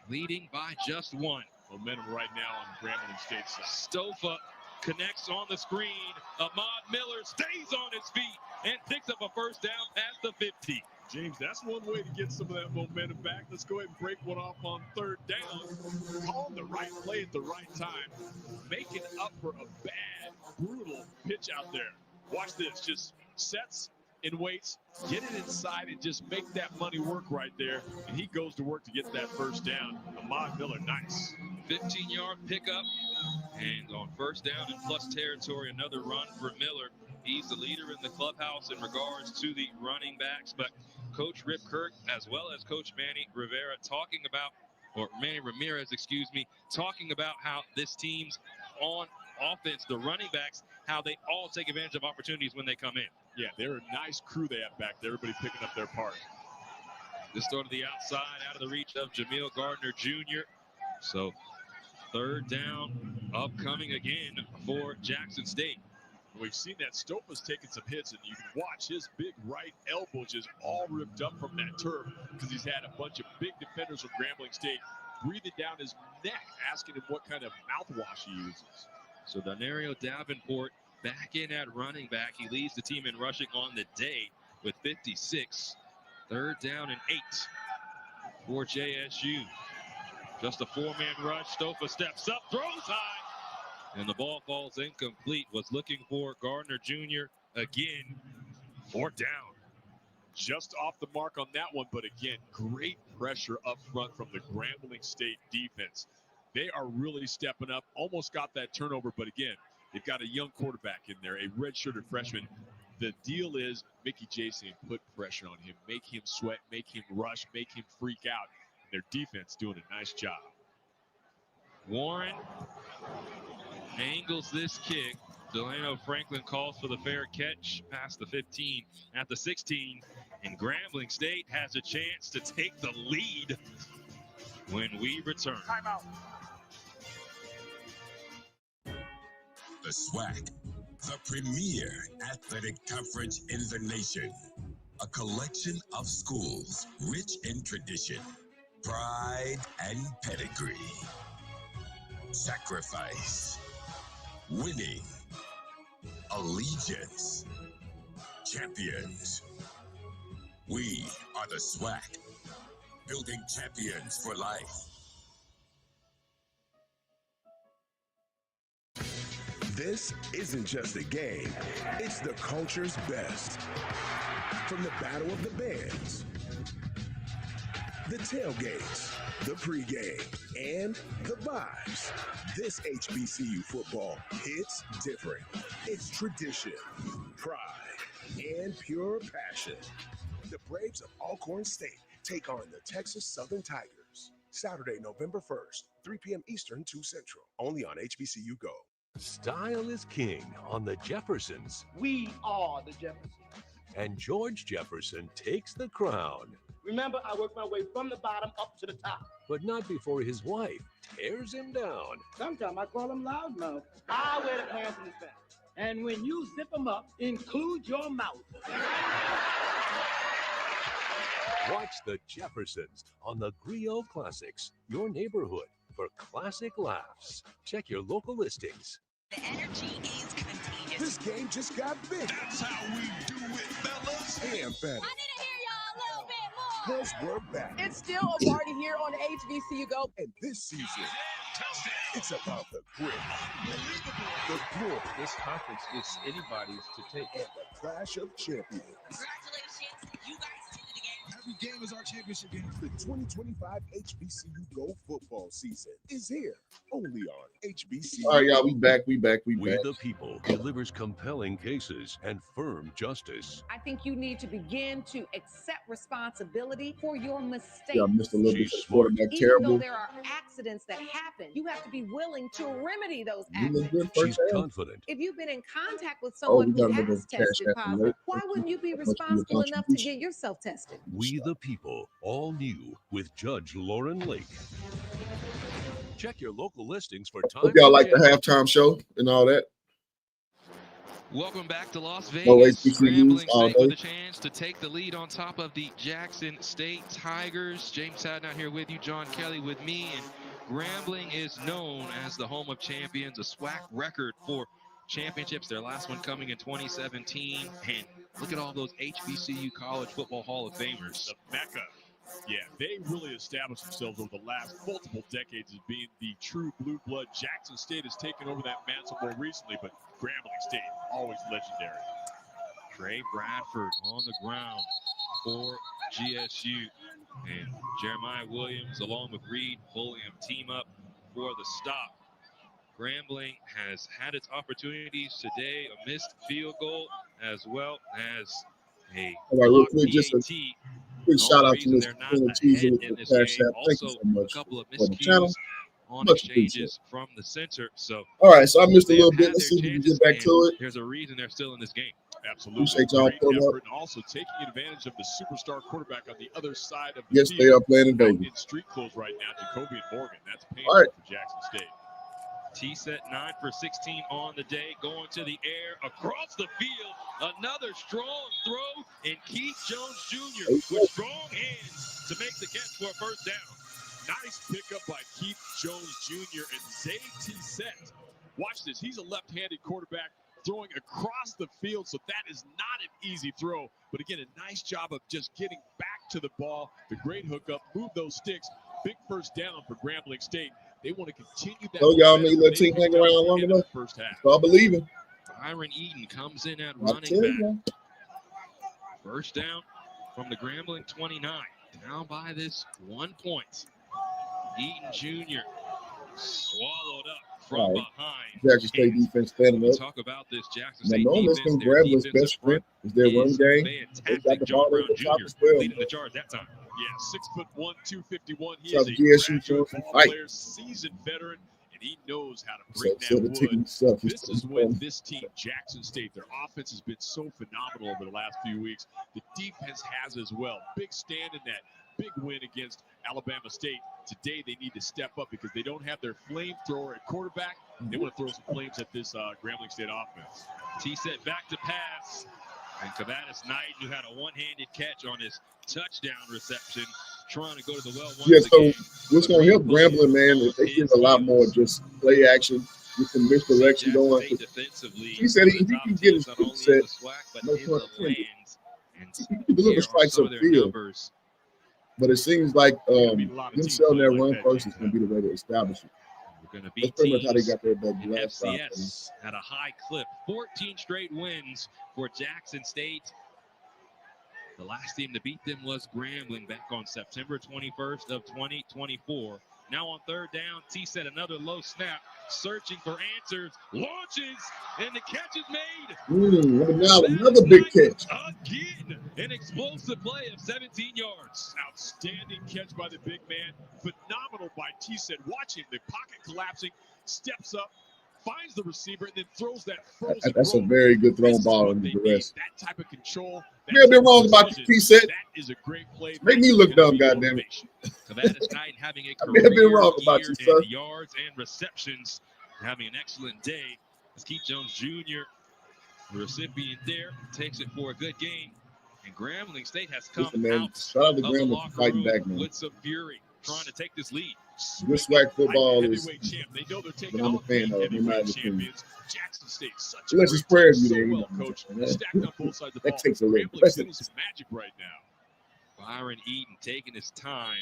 leading by just 1. Momentum right now on Grambling State's side. Stofa connects on the screen. Ahmad Miller stays on his feet and picks up a first down past the 50. James, that's one way to get some of that momentum back. Let's go ahead and break one off on 3rd down. Calling the right play at the right time. Making up for a bad, brutal pitch out there. Watch this. Just sets and waits. Get it inside and just make that money work right there. And he goes to work to get that first down. Ahmad Miller, nice. 15-yard pickup. And on 1st down in plus territory, another run for Miller. He's the leader in the clubhouse in regards to the running backs. But Coach Rip Kirk, as well as Coach Manny Ramirez, talking about how this team's on offense, the running backs, how they all take advantage of opportunities when they come in. Yeah, they're a nice crew they have back there. Everybody picking up their part. This throw to the outside, out of the reach of Jameel Gardner Jr. So 3rd down, upcoming again for Jackson State. We've seen that Stopa's taking some hits, and you can watch his big right elbow just all ripped up from that turf because he's had a bunch of big defenders from Grambling State breathing down his neck, asking him what kind of mouthwash he uses. So Donario Davenport back in at running back. He leads the team in rushing on the day with 56. 3rd down and 8 for JSU. Just a 4-man rush. Stofa steps up, throws high, and the ball falls incomplete. Was looking for Gardner Jr. again. 4th down. Just off the mark on that one, but again, great pressure up front from the Grambling State defense. They are really stepping up. Almost got that turnover, but again, they've got a young quarterback in there, a redshirted freshman. The deal is Mickey Jason put pressure on him, make him sweat, make him rush, make him freak out. Their defense doing a nice job. Warren angles this kick. Delano Franklin calls for the fair catch past the 15 at the 16. And Grambling State has a chance to take the lead when we return. Timeout. The swag, The premier athletic conference in the nation. A collection of schools rich in tradition, pride, and pedigree. Sacrifice, winning, allegiance, champions. We are the SWAC, building champions for life. This isn't just a game, it's the culture's best. From the Battle of the Bands, the tailgates, the pregame, and the vibes. This HBCU football hits different. It's tradition, pride, and pure passion. The Braves of Alcorn State take on the Texas Southern Tigers. Saturday, November 1st, 3 p.m. Eastern, 2 Central. Only on HBCU Go. Style is king on the Jeffersons. We are the Jeffersons. And George Jefferson takes the crown. Remember, I worked my way from the bottom up to the top. But not before his wife tears him down. Sometimes I call him loudmouth. I wear the pants in the family. And when you zip them up, include your mouth. Watch the Jeffersons on the Griot Classics, your neighborhood for classic laughs. Check your local listings. The energy is contagious. This game just got big. That's how we do it, fellas. And better. I need to hear y'all a little bit more. Because we're back. It's still a party here on HBCU Go. And this season, it's about the grit, the glory. This conference is anybody's to take. And the clash of champions. Congratulations, you guys did it again. Every game is our championship game. The 2025 HBCU Go football season is here. Only on HBCU. All right, y'all, we back. We back. We the People delivers compelling cases and firm justice. I think you need to begin to accept responsibility for your mistakes. Yeah, Mr. Liberty, She's quarterback, Even terrible. though there are accidents that happen, you have to be willing to remedy those accidents. She's confident. If you've been in contact with Oh, someone we who gotta go has to cash tested app positive, alert. why wouldn't you be That must be a responsible enough to contribution. get yourself tested? We the People, all new with Judge Lauren Lake. Check your local listings for time. Hope y'all like the halftime show and all that. Welcome back to Las No Vegas. HBCUs Grambling all State with day. a chance to take the lead on top of the Jackson State Tigers. James Haddon out here with you, John Kelly with me, and Grambling is known as the home of champions, a SWAC record for championships, their last one coming in 2017. And look at all those HBCU College Football Hall of Famers. The Mecca. Yeah, they really established themselves over the last multiple decades as being the true blue blood. Jackson State has taken over that mantle more recently, but Grambling State, always legendary. Trey Bradford on the ground for GSU. And Jeremiah Williams, along with Reed Pulliam, team up for the stop. Grambling has had its opportunities today, a missed field goal, as well as a All right, real blocked quick, just a PAT. quick shout out to reason Miss they're not Queen Cheese ahead with in the this cash game. app. Thank you Also, so much a couple of for the channel. miscues on Much exchanges from the center. So All right, so I missed a they little have bit. had Let's their see if we can chances, get back to and it. there's a reason they're still in this game. Absolutely. Appreciate y'all Great pulling up. effort, and also taking advantage of the superstar quarterback on the other side of the Yes, field. they are playing in Out Vegas. in street clothes right now, Jacoby and Morgan. That's painful All right. for Jackson State. T-set 9 for 16 on the day, going to the air across the field. Another strong throw, and Keith Jones Jr. with strong hands to make the catch for a first down. Nice pickup by Keith Jones Jr. and Zay T-set. Watch this. He's a left-handed quarterback throwing across the field, so that is not an easy throw. But again, a nice job of just getting back to the ball. The great hookup, move those sticks. Big first down for Grambling State. They want to continue that. So y'all momentum need to let they team picked hang up around at the long end of enough. the first half. Start believing. Byron Eaton comes in at I running tell back. you. First down from the Grambling 29. Down by this 1 point. Eaton Jr. swallowed up from All right. behind. Jackson State defense standing We up. talk about this Jackson Now, State knowing this defense. can Their grab his defensive best friend front is their run is game. They got fantastic. the John ball Brown at the top Jr. as well. leading the charge that time. Yeah, 6'1", 251. He Shout is out a to GSU graduate for ball fight. player, seasoned veteran, and he knows how to So, break so that the wood. ticket itself is This is when this team, Jackson State, their offense has been so phenomenal over the last few weeks. The defense has as well. Big stand in that big win against Alabama State. Today they need to step up because they don't have their flamethrower at quarterback. They want to throw some flames at this Grambling State offense. T-set back to pass. And Kavadas Knight, who had a one-handed catch on his touchdown reception, trying to go to the well once again. What's going to help Grambling, man, if they give a lot more just play action with some misdirection going. He said he can get his feet set. No pun intended. He can deliver strikes upfield. But it seems like them selling their run first is going to be the way to establish it. That's pretty much how they got their last FCS at a high clip. 14 straight wins for Jackson State. The last team to beat them was Grambling back on September 21st of 2024. Now on third down, T-set another low snap, searching for answers, launches, and the catch is made. Now another big catch. Again, an explosive play of 17 yards. Outstanding catch by the big man. Phenomenal by T-set. Watch him, the pocket collapsing, steps up, finds the receiver, and then throws that frozen That's a very good thrown ball in the rest. That type of control. You have been wrong about the T-set. That is a great play. Make me look dumb, goddammit. Kavadas Knight having a I may have been wrong about you, son. Yards and receptions, having an excellent day. As Keith Jones Jr., the recipient there, takes it for a good game. And Grambling State has come out of the locker room with some fury, trying to take this lead. Good swag football is they know they're taking what I'm a fan of. No matter the team. Jackson State, such he lets his prayers be there. Well, coach. Stacked on both sides of the ball. That takes a little. Magic right now. Byron Eaton taking his time.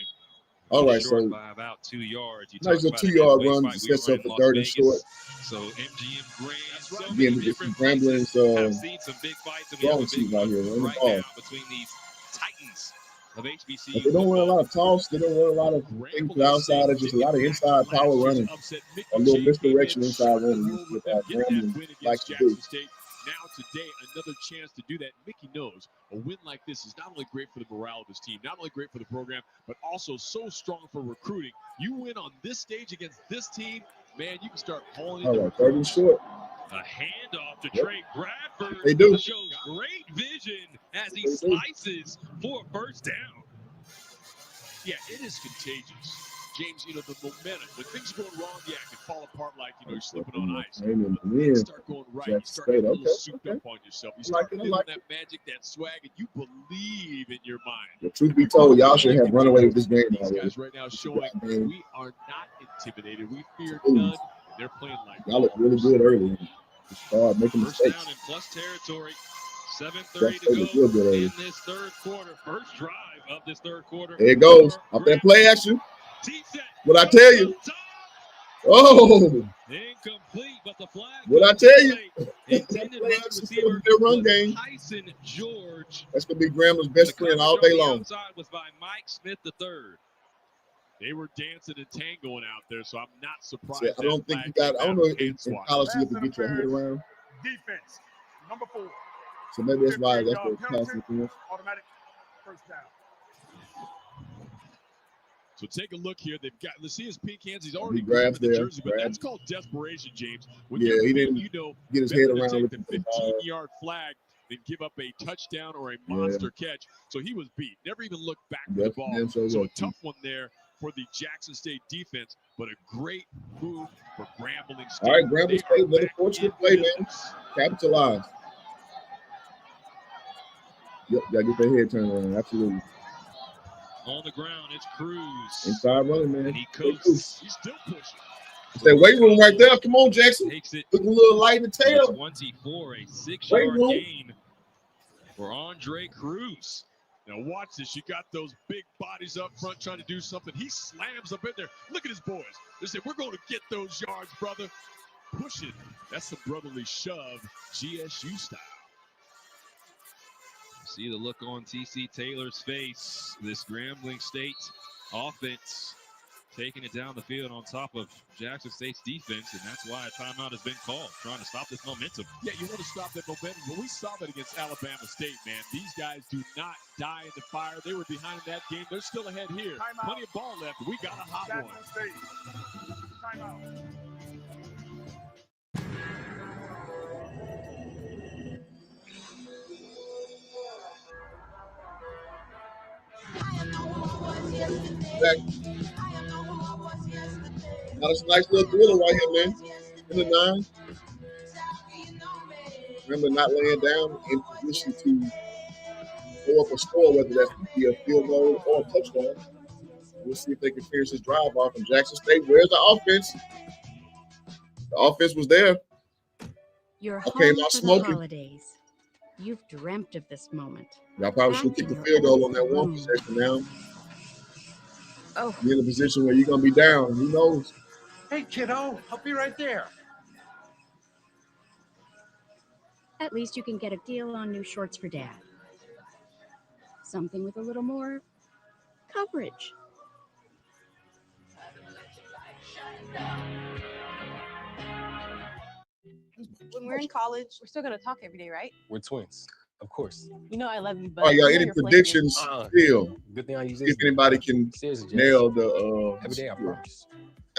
All right, so by about 2 yards. Nice little 2-yard run sets up for third and short. So MGM Grand, Again, Grambling's strong team out here running the ball. Between these titans of HBCU. But they don't run a lot of toss. They don't run a lot of things to the outside. It's just a lot of inside power running. A little misdirection inside running with Grambling likes to do. Now today, another chance to do that. Mickey knows a win like this is not only great for the morale of his team, not only great for the program, but also so strong for recruiting. You win on this stage against this team, man, you can start hauling All right, third and short. A handoff to Trey Bradford. They do. Shows great vision as he slices for a first down. Yeah, it is contagious. James, you know, the momentum. When things are going wrong, yeah, it can fall apart like, you know, you're slipping on ice. You start going right. You start getting a little souped up on yourself. You start feeling that magic, that swag, and you believe in your mind. The truth be told, y'all should have run away with this game already. These guys right now showing we are not intimidated. We fear none. They're playing like y'all look really good early. Start making mistakes. First down in plus territory. 7:30 to go in this third quarter. First drive of this third quarter. There it goes. Up that play action. What I tell you? Oh, incomplete, but the flag. What I tell you? Intended by the receiver, run game. Tyson George. That's gonna be Grambling's best friend all day long. Outside was by Mike Smith III. They were dancing and tangoing out there, so I'm not surprised. I don't think you got. I don't know in college you have to get your head around. Defense, number 4. So maybe that's why that's the passing for. Automatic first down. So take a look here. They've got, let's see his pink hands. He's already grabbed the jersey, but that's called desperation, James. When yeah, he didn't get his head around with the 15-yard flag, then give up a touchdown or a monster catch. So he was beat. Never even looked back for the ball. So a tough one there for the Jackson State defense, but a great move for Grambling State. All right, Grambling State, another fortunate play, man. Capitalize. Yep, gotta get their head turned around. Absolutely. On the ground, it's Cruz. Inside running, man. And he coasts. He's still pushing. It's that weight room right there. Come on, Jackson. Takes it. Looking a little light in the tail. 24, a 6-yard gain for Andre Cruz. Now watch this. You got those big bodies up front trying to do something. He slams up in there. Look at his boys. They say, we're going to get those yards, brother. Push it. That's the brotherly shove, GSU style. See the look on TC Taylor's face. This Grambling State offense taking it down the field on top of Jackson State's defense, and that's why a timeout has been called, trying to stop this momentum. Yeah, you want to stop that momentum, but we saw that against Alabama State, man. These guys do not die in the fire. They were behind in that game. They're still ahead here. Timeout. Plenty of ball left. We got a hot Jackson one. State. Timeout. Back. Now that's a nice little thriller right here, man. In the 9. Grambling not laying down in position to go up a score, whether that's be a field goal or a touchdown. We'll see if they can finish this drive off. And Jackson State, where's the offense? The offense was there. You're Okay, home not for smoking. the holidays. You've dreamt of this moment. Y'all probably should kick the field goal on that one possession now. Oh, You're in a position where you're going to be down. Who knows? Hey, kiddo, I'll be right there. at least you can get a deal on new shorts for Dad. Something with a little more coverage. When we're in college, we're still gonna talk every day, right? We're twins, of course. You know I love you, but All right, y'all, you know any you're predictions still? Good thing I use If this. anybody can nail the every day, I promise.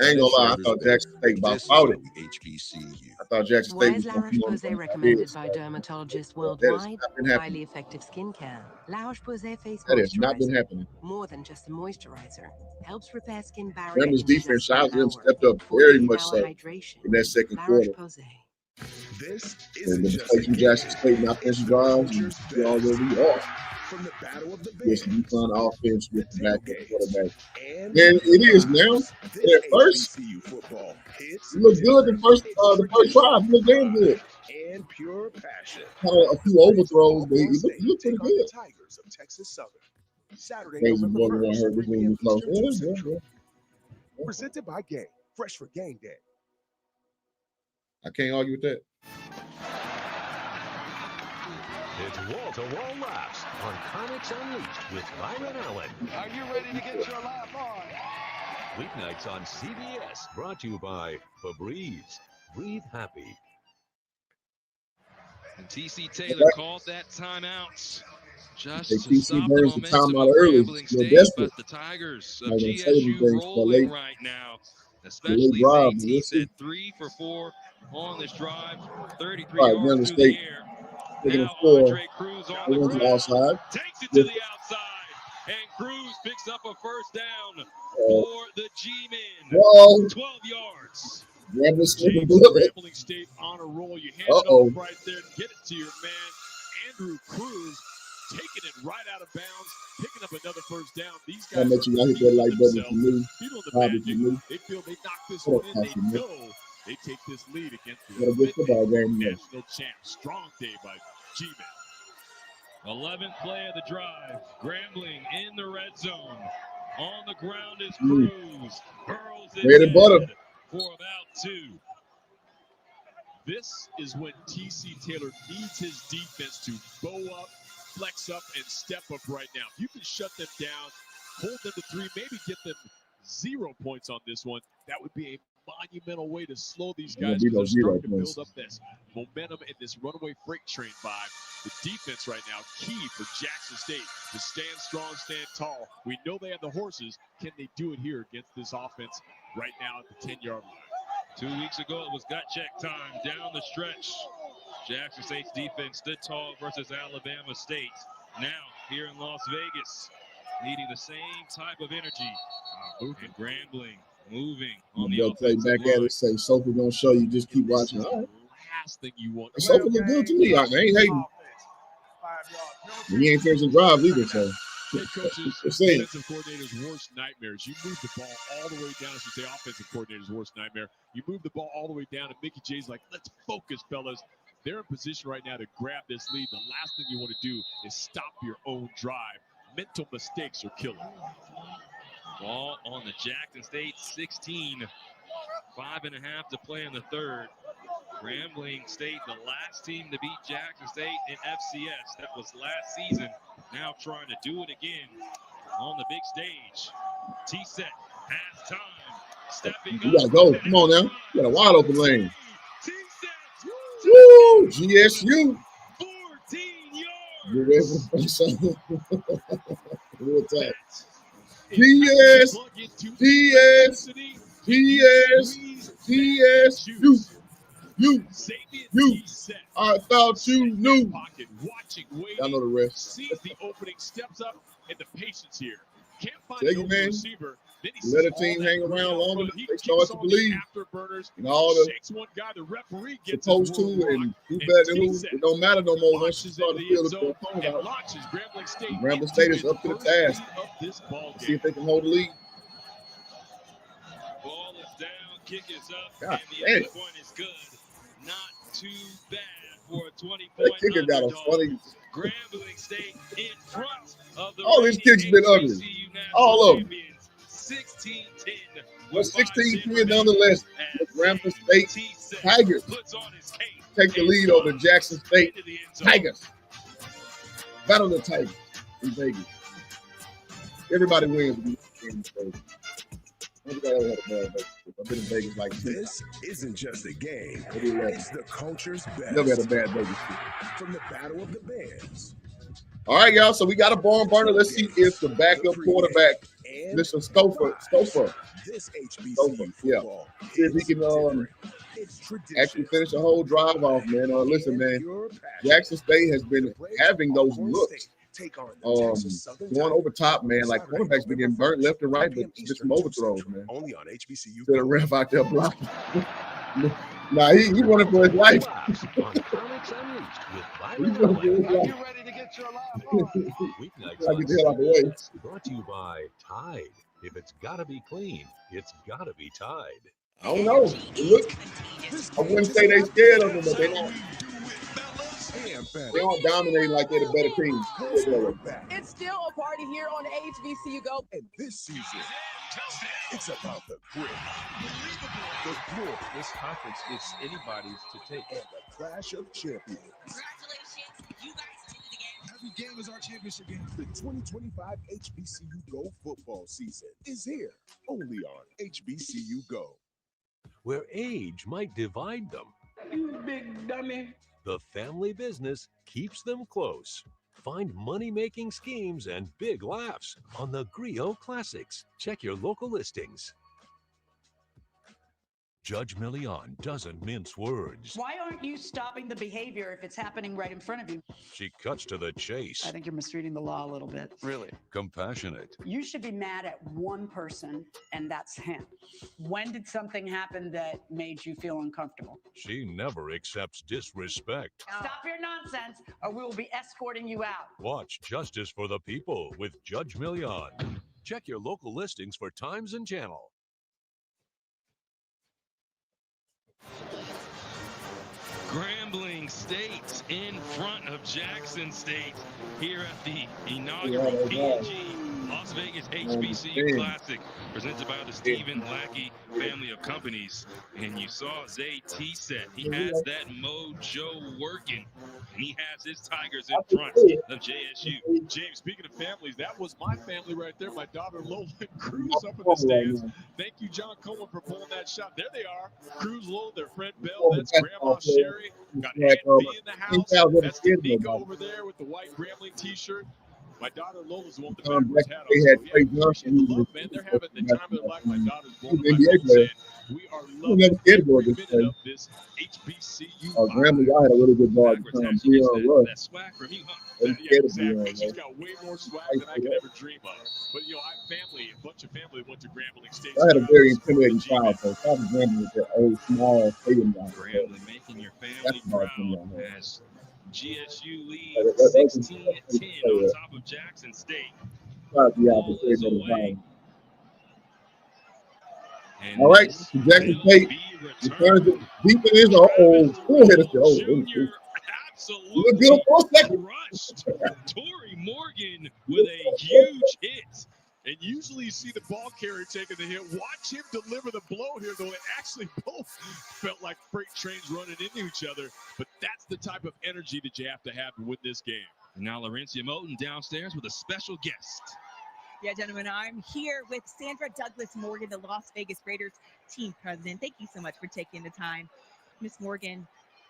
I ain't gonna lie, I thought Jackson State about fought it. I thought Jackson State was La going Roche-Posay to recommended by dermatologists worldwide. Highly effective skincare. La Roche-Posay face That has not been moisturizer. happening. More than just a moisturizer. Helps repair skin barrier. Gramble's in defense, just shout out to them, 1 hour. stepped up very 48 much hour so hydration. in that second La quarter. Roche-Posay. This And isn't the just mistakes a from game. Jackson State and offensive drives, and we are where we are. From the battle of the Yes, bands, decline offense with the backup quarterback. and And it is now. this At first, HBCU football hits you look good the first drive. You look damn good. and pure passion. Had a few overthrows, but you look pretty good. Tigers of Texas Southern. Saturday, Crazy November boy, we 1st, heard this 3 one p.m. was close. Eastern, 2 Yeah, Central. yeah. Presented by Game. Fresh for game day. I can't argue with that. It's wall-to-wall laughs on Comics Unleashed with Byron Allen. Are you ready to get your laugh on? Weeknights on CBS, brought to you by Febreze. Breathe happy. And TC Taylor called that timeout just Hey, to TC stop the burns the momentum timeout of early. Grambling You're State, desperate. but the Tigers Not of gonna say GSU anything for rolling late. right now, late especially drive, Zay we'll Teese see. at 3 for 4 on this drive, 33 All right, yards Grambling through the State air. taking a Now score. Andre Cruz on They the went to the ground, outside. takes it to the outside, and Cruz picks up a first down for the G-Men. Whoa. 12 yards. Grambling State James bullet. Grambling State on a roll. You hand it off right there to get it to your man, Andrew Cruz, taking it right out of bounds, picking up another first down. These I'll guys make sure y'all hit that like button for me. feeling the Probably for magic. me. They feel they knock this What one up, in. They Pastor Nick? know they take this lead against the What a good football game, man. national champs. Strong day by G-Men. 11th play of the drive. Grambling in the red zone. On the ground is Cruz. Burrows it Bread and butter. for about 2. This is when TC Taylor needs his defense to bow up, flex up, and step up right now. If you can shut them down, hold them to 3, maybe get them 0 points on this one, that would be a monumental way to slow these guys There'll be because no they're 0 starting to points. build up this momentum and this runaway freight train vibe. The defense right now, key for Jackson State to stand strong, stand tall. We know they have the horses. Can they do it here against this offense right now at the 10-yard line? 2 weeks ago, it was gut check time down the stretch. Jackson State's defense stood tall versus Alabama State. Now, here in Las Vegas, needing the same type of energy. And Grambling moving on the They'll play offensive back at line. it, say Sophie gonna show you, just keep watching. All right. Last thing you want. Sophie look good to me. I ain't hating. He ain't finishing drives either, so. Head coaches, Let's see. defensive coordinators' worst nightmares. You move the ball all the way down. I should say offensive coordinators' worst nightmare. You move the ball all the way down, and Mickey J's like, let's focus, fellas. They're in position right now to grab this lead. The last thing you want to do is stop your own drive. Mental mistakes are killing. Ball on the Jackson State 16. 5.5 to play in the third. Grambling State, the last team to beat Jackson State in FCS. That was last season. Now trying to do it again on the big stage. T-set, half time. Stepping You gotta up. go. Come on now. You got a wide open lane. Woo! GSU. 14 yards. You ready for the first time? Real tight. GS. You. I thought you knew. Pocket, watching, waiting. Y'all know the rest. Sees the opening, steps up, and the patience here. Can't find Tell an you, open man. receiver. Let a team hang around longer, they start to believe. And all the supposed to and who better than who, it don't matter no more once you start to feel the phone out. Grambling State is up to the task. See if they can hold the lead. Ball is down, kick is up, God, and the other point is good. Not too bad for a 20-point that kicker got a funny. Grambling State in front of the all these kicks been ugly. All of them. 16-10. But 16-10 nonetheless. The Grambling State Tigers take the lead over Jackson State Tigers. Battle of the Tigers in Vegas. Everybody wins. I've been in Vegas like this isn't just a game. It's the culture's best. Never had a bad Vegas trip. From the Battle of the Bands. All right, y'all. So we got a barn burner. Let's see if the backup quarterback, Mr. Stouffer, This HBCU football, see if he can actually finish the whole drive off, man. Listen, man, Jackson State has been having those looks. Going over top, man. Like quarterbacks been getting burnt left and right, but just from overthrows, man. Only on HBCU. To the ref out there blocking. Nah, he running for his life. He's running for his life. Weeknights brought to you by Tide. If it's gotta be clean, it's gotta be Tide. I don't know. Look, I wouldn't say they scared of them, but they don't dominate like they're the better team. It's still a party here on HBCU Go. And this season, it's about the grit. The floor, this conference is anybody's to take. And the clash of champions. Congratulations, you guys did it again. Every game is our championship game. The 2025 HBCU Go football season is here, only on HBCU Go. Where age might divide them, You big dummy. the family business keeps them close. Find money-making schemes and big laughs on the Griot Classics. Check your local listings. Judge Millian doesn't mince words. Why aren't you stopping the behavior if it's happening right in front of you? She cuts to the chase. I think you're misreading the law a little bit. Really? Compassionate. You should be mad at one person, and that's him. When did something happen that made you feel uncomfortable? She never accepts disrespect. Stop your nonsense, or we will be escorting you out. Watch Justice for the People with Judge Millian. Check your local listings for times and channel. Grambling State in front of Jackson State here at the inaugural PNG Las Vegas HBCU Classic presented by the Stephen Lackey family of companies. And you saw Zay T-Set. He has that mojo working. And he has his Tigers in front of JSU. James, speaking of families, that was my family right there. My daughter Lola and Cruz up in the stands. Thank you, John Cohen, for pulling that shot. There they are. Cruz, Lola, their friend Bell. That's Grandma Sherry. Got Aunt B in the house. That's Danica over there with the white Grambling t-shirt. My daughter Lola's the one with the backwards hat on. They're having the time of their life. My daughter's born. We are loving every minute of this HBCU. Grambling, I had a really good ball at the time. That swag from you, huh? Yeah, exactly. She's got way more swag than I could ever dream of. But, you know, I have family, a bunch of family that went to Grambling State. I had a very intimidating child, so I was Grambling with that old, small stadium guy. Grambling making your family proud as GSU leads 16-10 on top of Jackson State. All right, Jackson State returns it deep in his full hit us. Absolutely good for a second. Crushed Tory Morgan with a huge hit. And usually you see the ball carrier taking the hit. Watch him deliver the blow here, though. It actually both felt like freight trains running into each other. But that's the type of energy that you have to win this game. Now Laurencia Moten downstairs with a special guest. Yeah, gentlemen, I'm here with Sandra Douglas Morgan, the Las Vegas Raiders team president. Thank you so much for taking the time. Miss Morgan,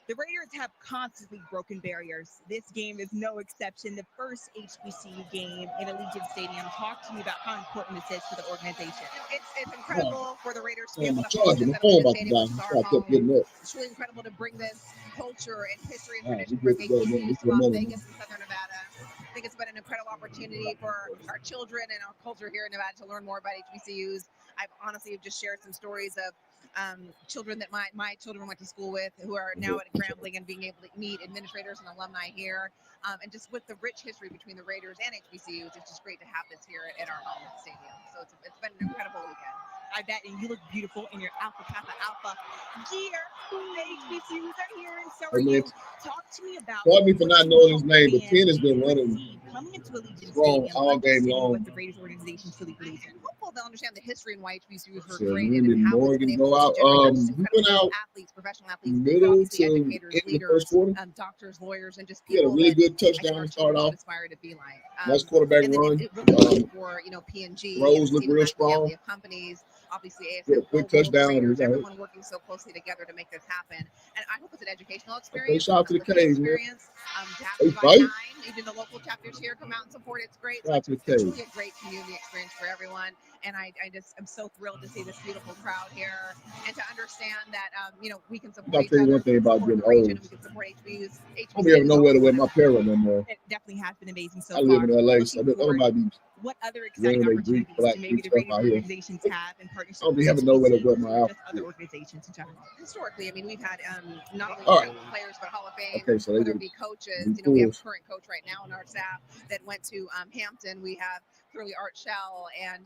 the Raiders have constantly broken barriers. This game is no exception. The first HBCU game in Allegiant Stadium. Talk to me about how important this is for the organization. It's incredible for the Raiders to be able to host this at Allegiant Stadium. It's really incredible to bring this culture and history and tradition for HBCUs to Las Vegas and Southern Nevada. I think it's been an incredible opportunity for our children and our culture here in Nevada to learn more about HBCUs. I've honestly just shared some stories of children that my children went to school with who are now at Grambling, and being able to meet administrators and alumni here. And just with the rich history between the Raiders and HBCUs, it's just great to have this here at our home stadium. So it's been an incredible weekend. I bet, and you look beautiful in your Alpha Kappa Alpha gear. The HBCUs are here, and so are you. Talk to me about. Pardon me for not knowing his name, but Ken has been running coming into Allegiant strong Stadium, all game long. what the Raiders organization truly believes in. Hopeful they'll understand the history and why HBCUs were So created when and did how it's been Morgan able go out? to generate just We went incredible out athletes, professional athletes, middle obviously to educators, in the leaders, first quarter. doctors, lawyers, and just He had a people really that good I think touchdown our to start children off. should aspire to be like. Nice quarterback And then run. it really goes for P&G, Rose and looked Stephen real Mack, strong. the companies, obviously He had a ASF quick Global, touchdown. Raiders, He got hit. everyone working so closely together to make this happen. And I hope it's an educational Okay, experience, shout out to the uplifting K's, man. experience. To have They Divine fight. 9, even the local chapters here come out and support. It's great. Shout out to the It's K's. really a great community experience for everyone. And I'm so thrilled to see this beautiful crowd here and to understand that we can support I'll each tell you other, one thing about support getting the region, old. and we can support HBCUs. I don't be having nowhere to wear my apparel no more. It definitely has been amazing so I live far. in LA, Looking so I don't forward, nobody be what other exciting wearing their Greek, opportunities black do maybe Greek the stuff Raiders out here. organizations have in I partnership don't be with having nowhere to wear HBCUs my or just outfit. other organizations in general? Historically, I mean, we've had not only All right. players but Hall of Fame, Okay, so they whether it would be coaches. be We have a fools. current coach right now on our staff that went to Hampton. We have clearly Art Shell and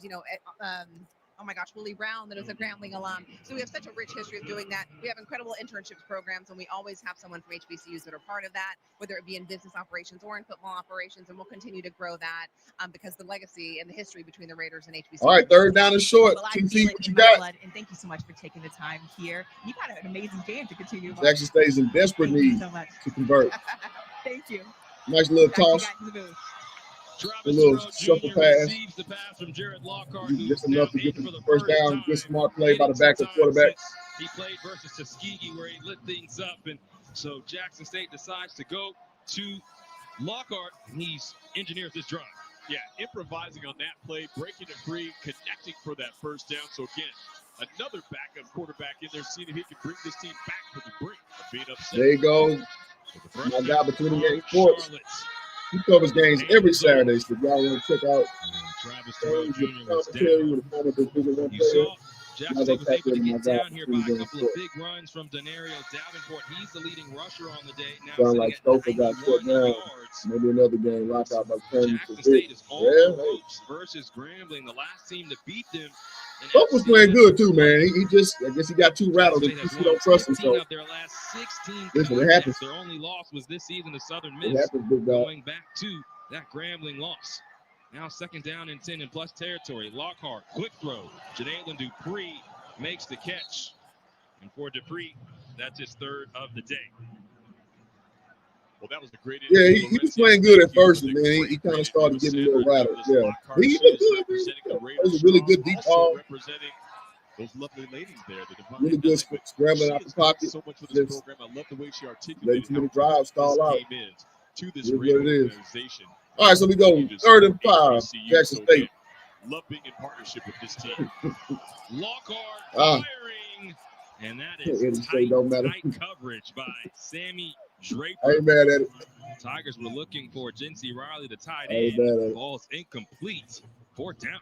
oh my gosh, Willie Brown, that is a Grambling alum. So we have such a rich history of doing that. We have incredible internships programs, and we always have someone from HBCUs that are part of that, whether it be in business operations or in football operations, and we'll continue to grow that because the legacy and the history between the Raiders and HBCUs. All right, third down and short. Well, I TT, feel it what you in my got? blood, and thank you so much for taking the time here. You got an amazing game to continue. Jackson stays in desperate Thank you need so much. to convert. Thank you. Nice little Back to you toss. guys in the booth. A Travis little Rowe shuffle Jr. pass. receives the pass from Jared Lockhart, who's Just now enough to get in the for the first first down. time. Good smart play by the Getting some backup time quarterback. since he played versus Tuskegee, where he lit things up, and so Jackson State decides to go to Lockhart, and he engineers this drive. Yeah, improvising on that play, breaking it free, connecting for that first down. So again, another backup quarterback in there, seeing if he can bring this team back from the brink of being upset. There you go. My guy between the game sports. He covers games every Saturday, so if y'all want to check out Travis Rowe Jr. was commentary down. with a former Division I You player. saw Jackson Y'all State go was tap able to in my get guy down here by between a game couple of sports. big runs from Denario Davenport. He's the leading rusher on the day. Now Sound sitting like at Stoker got shut 91 down. yards. Maybe another game locked out by turning Jackson to State six. is on Yeah, the hey. ropes versus Grambling, the last team to beat them. Stoker was playing good too, man. He just, I guess he got too rattled and Jackson State he has don't trust won 15 himself. of their last 16 Listen, it contests. happens. Their only loss was this season to Southern It Miss, happens, big dog. going back to that Grambling loss. Now second down and 10 in plus territory. Lockhart, quick throw. Janaelan Dupree makes the catch. And for Dupree, that's his third of the day. Well, that was a great Yeah, he was playing good at first, and then he kind of started getting a little rattled. Yeah, he looked good, man. Yeah, that was a really good deep ball. Representing those lovely ladies there. Really good scrambling out the pocket. So much for this Just program. I love the way she letting articulated too many how drives stall out. this game is to this It is great what it is. organization. All right, so we go third and 5, Jackson So State. again, love being in partnership with this team. Lockhart Ah. firing, and that It is don't matter. tight coverage by Sammy Draper. I ain't mad at it. Tigers were looking for Jinsey Riley, the tight I ain't end. mad at it. Ball's incomplete. Fourth down.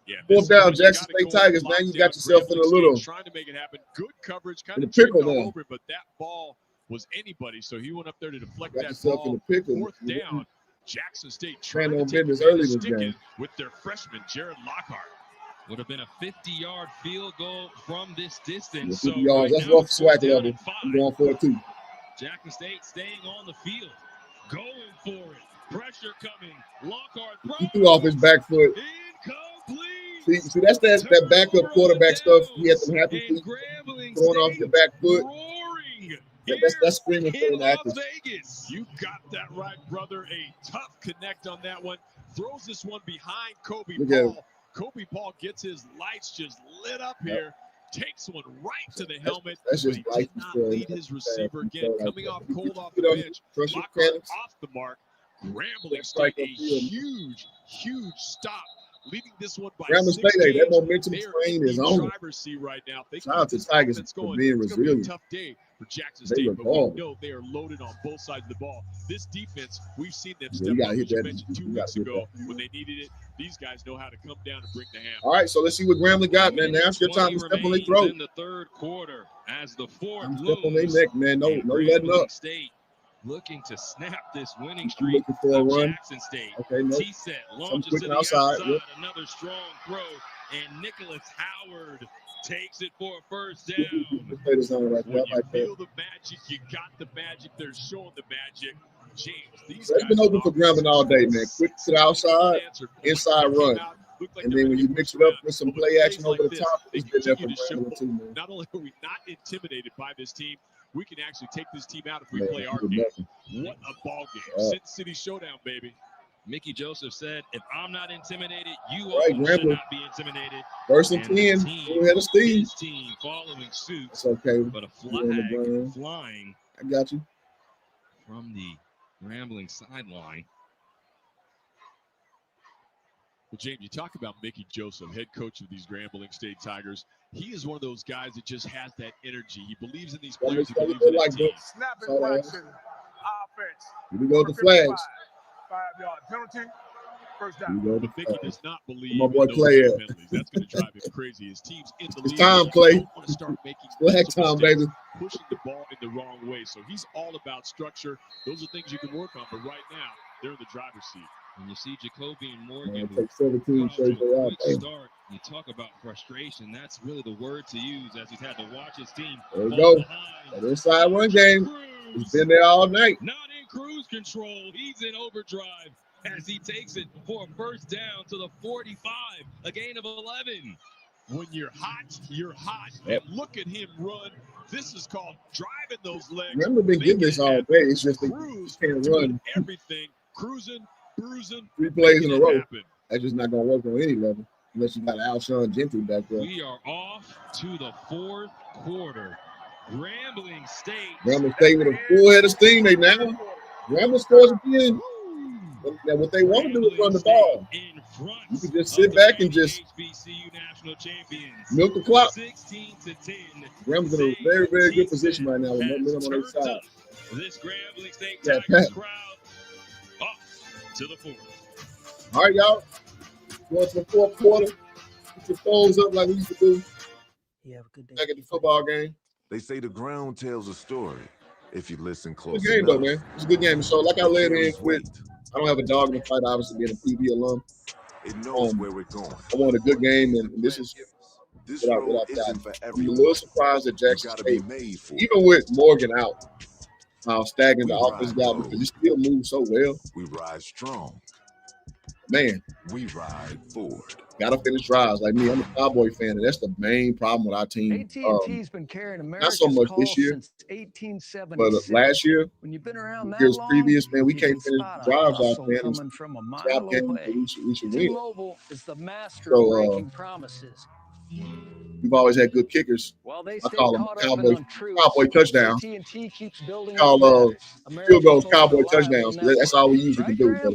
Yeah, Fourth down, Jackson State Tigers. Now you got yourself in a little trying to make it happen. Good coverage, in kind a of pickle tripped all now. over it, but that ball was anybody. So he went up there to deflect Got that yourself in ball. a pickle. Fourth down. Jackson State Trying trying on to take business advantage early of this sticking game. with their freshman Jared Lockhart. Would have been a 50-yard field goal from this distance. Yeah, 50 So yards. right That's now rough it's swag fourth down level. and 5. I'm going for it too. Jackson State staying on the field, going for it. Pressure coming. Lockhart He throws. threw off his back foot. Incomplete. See, that's that backup quarterback stuff. He had some happy feet Grambling throwing off your back foot. roaring. That's screaming for In an Las actor. Vegas. You got that right, brother. A tough connect on that one. Throws this one behind Kobe Look at him. Paul. Kobe Paul gets his lights just lit up here. Takes one right to the helmet. That's but just he life did not destroying. lead his receiver again. Coming off cold off the You know, bench. trust your Lockhart mechanics. off the mark. Grambling Strike State a upfield. huge stop. Leading this one by Grambling 6 State, that games. momentum They are train in is the on. driver's seat right now. They Shout out keep to this Tigers offense for going. being It's going to be a resilient. tough day for Jackson State, but we know they are loaded on both sides of the ball. This defense, we've seen them step up, as you mentioned 2 weeks ago when they needed it. These guys know how to come down and bring the hammer. All right, so let's see what Grambling got, man. Now it's your time to step on their throat. In the third quarter, as the fourth step on their neck, man. No letting up. State looking to snap this winning streak for a run. Jackson State. Okay, no. T-set launches to the outside. Another strong throw, and Nicholas Howard takes it for a first down. When you feel the magic, you got the magic. They're showing the magic. James, these guys been open for Grambling all day, man. Quick to the outside, inside run. And then when you mix it up with some play action over the top, it's been there for Grambling too, man. Not only are we not intimidated by this team, we can actually take this team out if we play our game. What a ball game. Sin City Showdown, baby. Mickey Joseph said, if I'm not intimidated, you all should not be intimidated. First and 10, go ahead of Steve. His team following suit. It's okay. But a flag flying. I got you. From the Grambling sideline. Well, James, you talk about Mickey Joseph, head coach of these Grambling State Tigers. He is one of those guys that just has that energy. He believes in these players. He believes in his team. Snapping action, offense. Here we go with the flags. 5-yard penalty. First down. But Mickey does not believe my boy in those Clay. penalties. That's going to drive him crazy. His team's in the lead. It's time, Clay. Want to start making flag time, baby. Pushing the ball in the wrong way. So he's all about structure. Those are things you can work on. But right now, they're in the driver's seat. When you see Jacoby and Morgan take 17 straight out. Start, you talk about frustration. That's really the word to use as he's had to watch his team. There we go. That inside run game. He's been there all night. Not in cruise control. He's in overdrive as he takes it for a first down to the 45, a gain of 11. When you're hot, you're hot. Yep. And look at him run. This is called driving those legs. Remember, been getting this all day. It's just they can't run. Everything. Cruising, bruising. 3 plays in a row. That's just not going to work on any level unless you got Alshon Gentry back there. We are off to the fourth quarter. Grambling State. Grambling State with a full head of steam. They now. Grambling scores again. Now, what they want to do is run the ball. You can just sit back and just milk the clock. 16-10. Grambling's in a very, very good position right now with momentum on their side. This Grambling State Tigers crowd up to the fourth. All right, y'all. Going to the fourth quarter. Put your phones up like we used to do. Have a good day. Back at the football game. They say the ground tells a story if you listen close. Good game, though, man. It's a good game. So, like I led in with, I don't have a dog in the fight, obviously, being a PV alum. It knows where we're going. I wanted a good game, and this is without that. I'm a little surprised that Jackson State, even with Morgan out, how stagnant the offense got, because he still moves so well. We ride strong. Man. We ride forward. Got to finish drives. Like me, I'm a Cowboy fan, and that's the main problem with our team. AT&T's been carrying America's not so much this year, since 1876. but last year, when you've been around that years long, previous, man, we can't finish drives out there. Coming from a mile away. We should win. T-Mobile is the master of breaking promises. We've always had good kickers. Well, they I call them Cowboy touchdowns. AT&T keeps building Call field goals Cowboy touchdowns. That's all we usually can do. But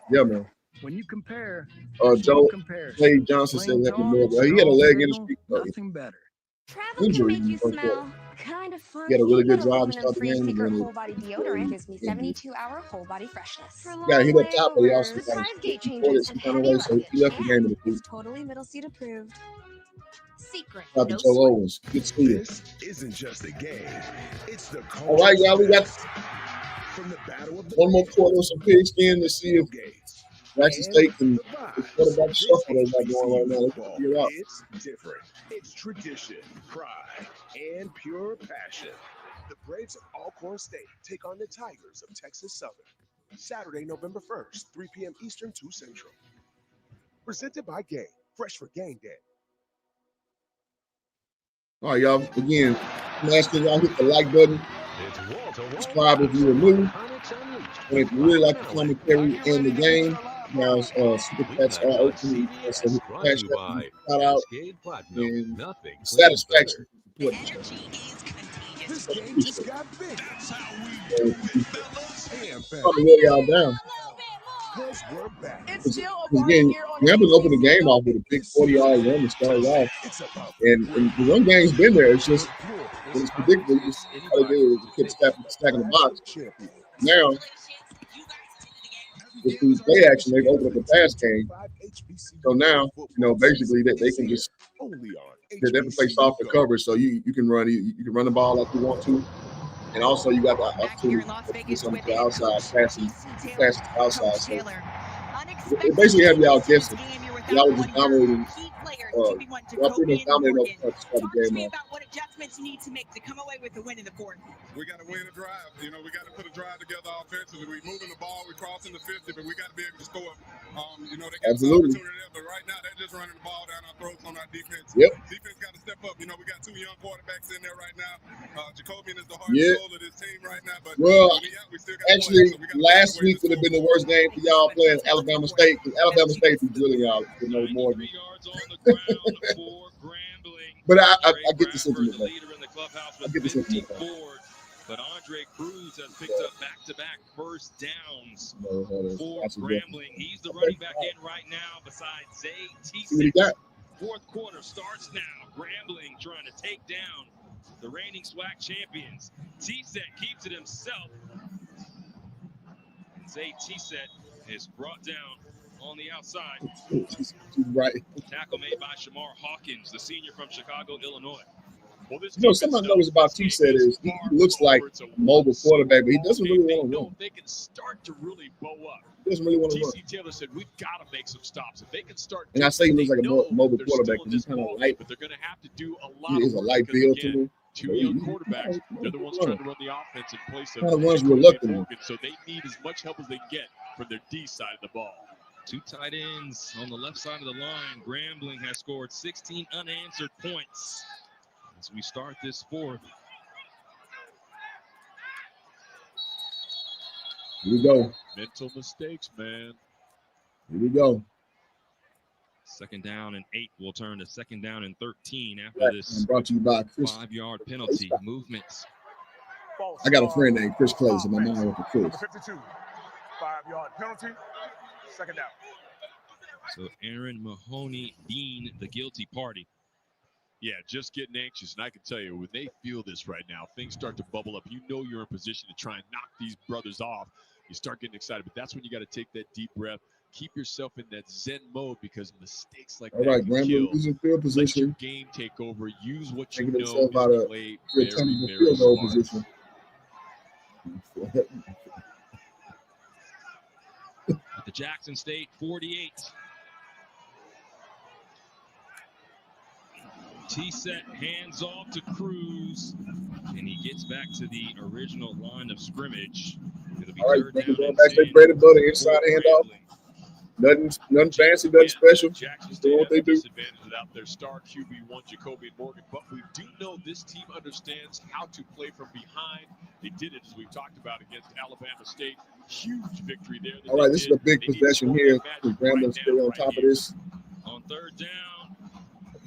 yeah, man. When you compare, Joe Clay Johnson said that he had a leg injury. Nothing better. Travel can make you smell kind of fun. He had a really good drive to start the game. Secret whole body deodorant gives me 72-hour whole body freshness. Yeah, he left top, but he also got some kind of way, so he left the game in the field. Totally middle seat approved. Secret. Shout out to Joe Owens. Good to see you. This isn't just a game. It's the culture. All right, y'all. We got from the battle of the one more quarter of some pigskin to see if Jackson State can what about the shuffle they got going right now. Let's figure it out. It's different. It's tradition, pride, and pure passion. The Braves of Alcorn State take on the Tigers of Texas Southern. Saturday, November 1st, 3 p.m. Eastern, 2 Central. Presented by Game. Fresh for game day. All right, y'all. Again, I'm asking y'all hit the like button. Subscribe if you are new. And if you really like the commentary in the game, now super chats are open. So hit the cash shout out and satisfaction. Probably let y'all down. Again, we haven't opened the game off with a big 40-yard run to start off. And the run game's been there. It's just when it's predictable, you just all they do is keep stacking the box. Now, with the play action, they've opened up the pass game. So now, basically they can just they can play softer coverage. So you can run the ball like you want to, and also you got the opportunity to do something to the outside, passing outside. So they basically have y'all guessing. Y'all were just dominating. Y'all pretty much dominated off the start of the game. About what adjustments you need to make to come away with the win in the fourth. We got to win a drive. We got to put a drive together offensively. We're moving the ball. We're crossing the 50, but we got to be able to score. They got Absolutely. There, but right now they're just running the ball down our throats on our defense. Yep. Defense got to step up. We got two young quarterbacks in there right now. Jacobian is the heart and soul of this team right now. But we still got actually, last week would have been the worst game for y'all playing Alabama State. Because Alabama State was drilling y'all more than. But I get the sentiment. I get the sentiment. But Andre Cruz has picked up back-to-back first downs for Grambling. He's the running back in right now besides Zay T-Set. Fourth quarter starts now. Grambling trying to take down the reigning SWAC champions. T-Set keeps it himself. And Zay T-Set is brought down on the outside. Right. Tackle made by Shamar Hawkins, the senior from Chicago, Illinois. Something I noticed about T-Set is he looks like a mobile quarterback, but he doesn't really want to run. They can start to really bow up. He doesn't really want to run. TC Taylor said, we've got to make some stops. If they can start, and I say he looks like a mobile quarterback because he's kind of light. But they're going to have to do a lot. He is a light build to him. Two young quarterbacks. They're the ones trying to run the offense in place of Morgan, so they need as much help as they can get from their D side of the ball. Two tight ends on the left side of the line. Grambling has scored 16 unanswered points as we start this fourth. Here we go. Mental mistakes, man. Here we go. Second down and 8 will turn to second down and 13 after this brought to you by Chris. 5-yard penalty. Movements. I got a friend named Chris Clay, so my mom went to Chris. 52. 5-yard penalty. Second down. So Aaron Mahoney being the guilty party. Yeah, just getting anxious. And I can tell you, when they feel this right now, things start to bubble up. You know you're in position to try and knock these brothers off. You start getting excited, but that's when you got to take that deep breath. Keep yourself in that zen mode because mistakes like that can kill. Losing field position. Let your game take over. Use what you Taking know. Himself out of Play very, very field goal position. The Jackson State 48. T-Set hands off to Cruz, and he gets back to the original line of scrimmage. It'll be all right, third down going back to their bread and butter inside handoff. Nothing fancy, nothing special. Jackson Doing what they do. Disadvantage without their star QB1, Jacobian Morgan, but we do know this team understands how to play from behind. They did it, as we've talked about, against Alabama State. Huge victory there. All right, this is a big possession here. Grambling stay on top of this. On third down.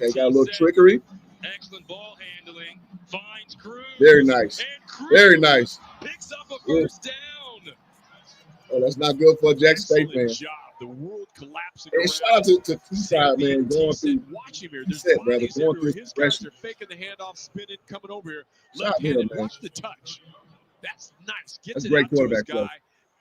Okay, got a little trickery. Excellent ball handling. Finds Cruz. Very nice. Very nice. Picks up a first down. Oh, that's not good for a Jackson State fan. The world collapsing. And shout out to T-Side, man, going through. Watch him here. There's brother, going through his guys are faking the handoff, spinning, coming over here. Left-handed, watch the touch. That's nice. Gets it great out to his quarterback guy. play.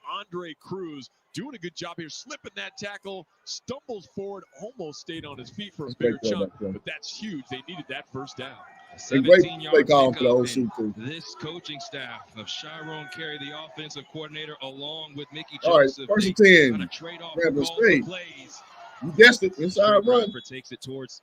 Andre Cruz doing a good job here, slipping that tackle, stumbles forward, almost stayed on his feet for a bigger chunk, but that's huge. They needed that first down. 17-yard call for the pickup, OC too. This coaching staff of Chiron Carey, the offensive coordinator, along with Mickey All right, Joseph. first and 10. On a trade-off Grambling call State. for plays. You guessed it. Inside run. Takes it towards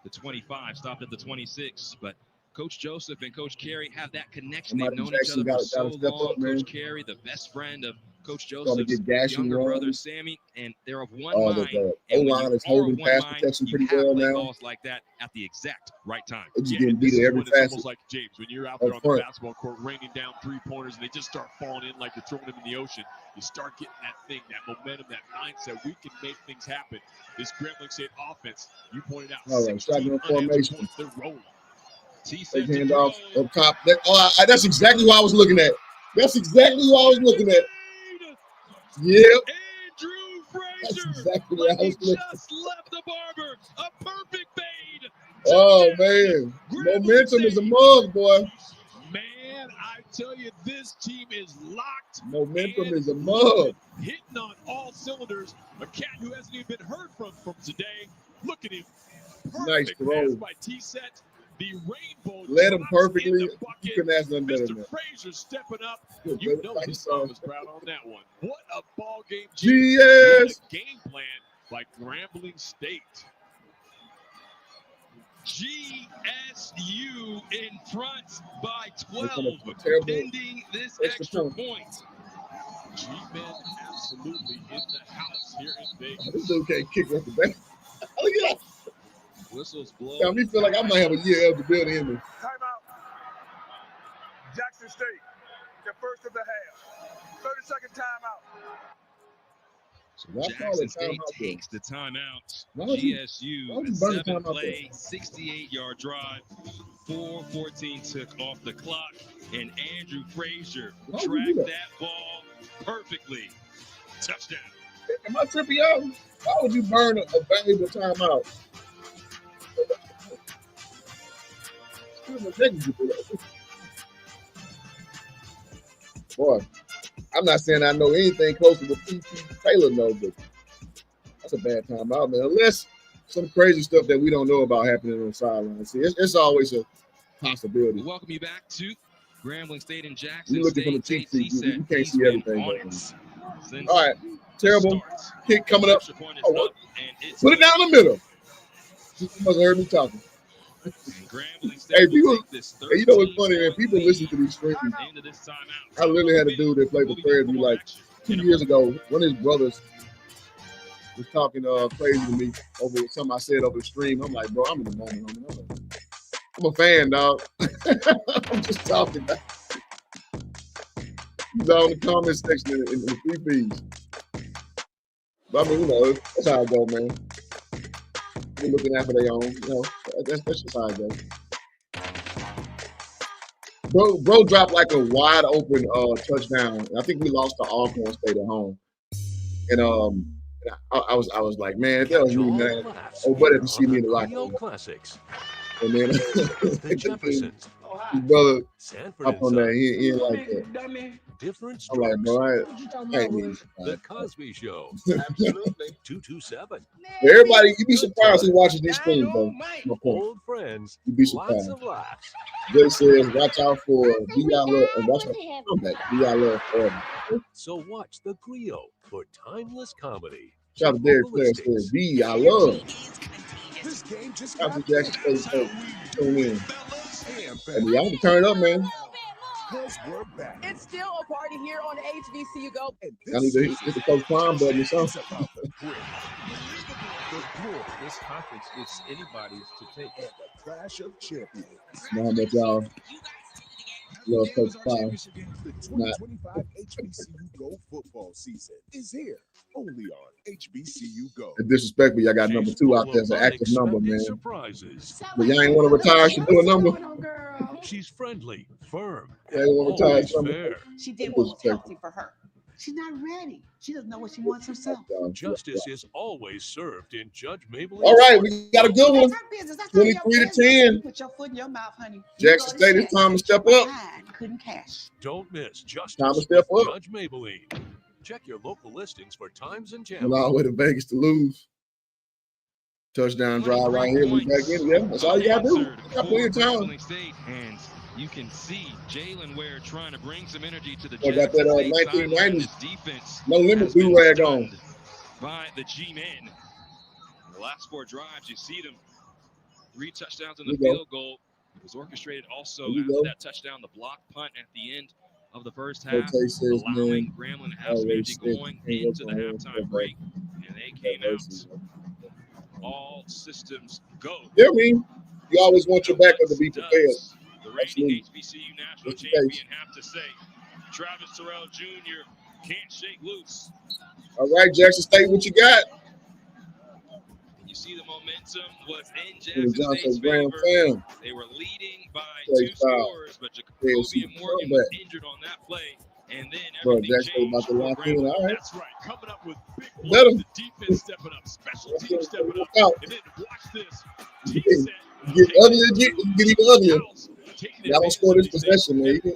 the 25, stopped at the 26, but Coach Joseph and Coach Carey have that connection. They've known each other for so long. Coach Carey, the best friend of Coach Joseph's younger brother Sammy, and they're of one mind. The And when O-line you is are holding of one pass mind, protection you pretty have well play now. calls like that at the exact right time. It's just getting beat at every It's almost facet. like James when you're out there on Up the front. basketball court raining down 3-pointers and they just start falling in like you're throwing them in the ocean. You start getting that thing, that momentum, that mindset. We can make things happen. This Grambling State offense, you pointed out, All right, 16 shotgun unanswered formation. points. They're rolling. Take handoff up top. That's exactly what I was looking at. That's exactly what I was looking at. Yep. Andrew That's Frazier, exactly what I was looking at. just left the barber. A perfect fade. Oh, man. Momentum is a mug, boy. Man, I tell you, this team is locked. Momentum is a mug. Hitting on all cylinders. A cat who hasn't even been heard from today. Look at him. Nice throw. Pass by T-Set. The rainbow. Led him perfectly. You couldn't ask nothing better than that. Frazier stepping up. You know his mom was proud on that one. What a ball game. GS. Game plan by Grambling State. GSU in front by 12, pending this extra point. G-Men absolutely in the house here in Vegas. This dude can't kick off the back. Oh, yeah. Whistles blow. Got me feel like I might have a year of the building in me. Timeout. Jackson State, the first of the half. 30-second timeout. Jackson State takes the timeout. GSU, 7-play, 68-yard drive. 4:14 took off the clock, and Andrew Frazier tracked that ball perfectly. Touchdown. Am I tripping out? Why would you burn a valuable timeout? Boy, I'm not saying I know anything close to what P.T. Taylor knows, but that's a bad timeout, man. Unless some crazy stuff that we don't know about happening on the sideline. See, it's always a possibility. We welcome you back to Grambling State and Jackson You're looking State. for the cheat sheet. You can't see everything. All right, terrible kick coming up. Oh, what? Put it down the middle. You must have heard me talking. Hey, people, hey, you know what's funny, man? People listen to these streams. I literally had a dude that played for Prairie like 2 years ago. One of his brothers was talking crazy to me over something I said over the stream. I'm like, bro, I'm in the moment. I'm a fan, dog. I'm just talking. He's all in the comment section in the free feeds. But I mean, you know, that's how it go, man. They're looking after their own, you know. That's just how it goes. Bro dropped like a wide open touchdown. I think we lost to Alcorn State at home. And I was like, man, if that was me, man. Oh, but if you see me in the locker room. Classics. And then The Jeffersons. his brother Sanford up on that. He ain't like that. Different I'm like, bro, I ain't The Cosby Show. Absolutely. 227. Everybody, you'd be surprised who watches these streams, though. My point. Old friends. You'd be Lots surprised. of laughs. Jay says, watch out for B.I. Love and watch out for comeback. B.I. Love forever. So watch the Griot for timeless comedy. Shout out to Derek Clare says, B.I. Love. This game just Shout out got to Jackson State. Tune in. And y'all can turn it up, man. We're back. It's still a party here on HBCU Go. I need to hit the Coach Prime button or something. The floor, this conference, it's anybody's to take. And the Clash of Champions. Know how much y'all love Coach Prime. The 2025 HBCU Go football season is here, only on HBCU Go. Disrespectful, y'all got number 2 out there as an active number, man. Surprises. But y'all ain't want to retire. She do a number. She's friendly, firm, Y'all ain't want to retire. always Number. fair. She did what was healthy for her. She's not ready. She doesn't know what she wants herself. Justice is always served in Judge Mabel. All right, we got a good one. That's her business. That's none of your 23 to business. 10. Put your foot in your mouth, honey. You Jackson go to State, it's shit. time to step up. Behind, couldn't cash. Don't miss Justice Time to step with up. Judge Maybelline. Check your local listings for times and We're channels. all the way to Vegas to lose. Touchdown drive right here. We back in. Yeah, that's all you got to do. You got plenty of time. And you can see Jalen Ware trying to bring some energy to the I got that Jackson State sideline. 1990s This defense No Limit has been do-rag on. stunned by the G-men. The last 4 drives, you see them. 3 touchdowns in the Here we go. field goal. It was orchestrated also Here we after go. that touchdown, the block punt at the end of the first half, Rotate says, allowing man, Grambling to have some always energy stick. going Can't into the work on halftime it. break, and they came out. All systems go. Yeah, I mean, you always want your backup to be prepared. The reigning HBCU national Just in champion case. have to say, Travis Terrell Jr. can't shake loose. All right, Jackson State, what you got? You see the momentum was in It was Jackson State's Johnson Brown favor. fam. They were leading by Play 2 foul. scores, but JSU Jacoby Morgan was comeback. injured on that play, and then Bro, everything Jackson State about changed to for lock in. Grambling. All right. That's right. Coming up with big Better. plays. The defense stepping up. Special teams stepping up. Out. And then watch this. Yeah. T-set Get uglier, get even uglier. Y'all don't score this possession, man. You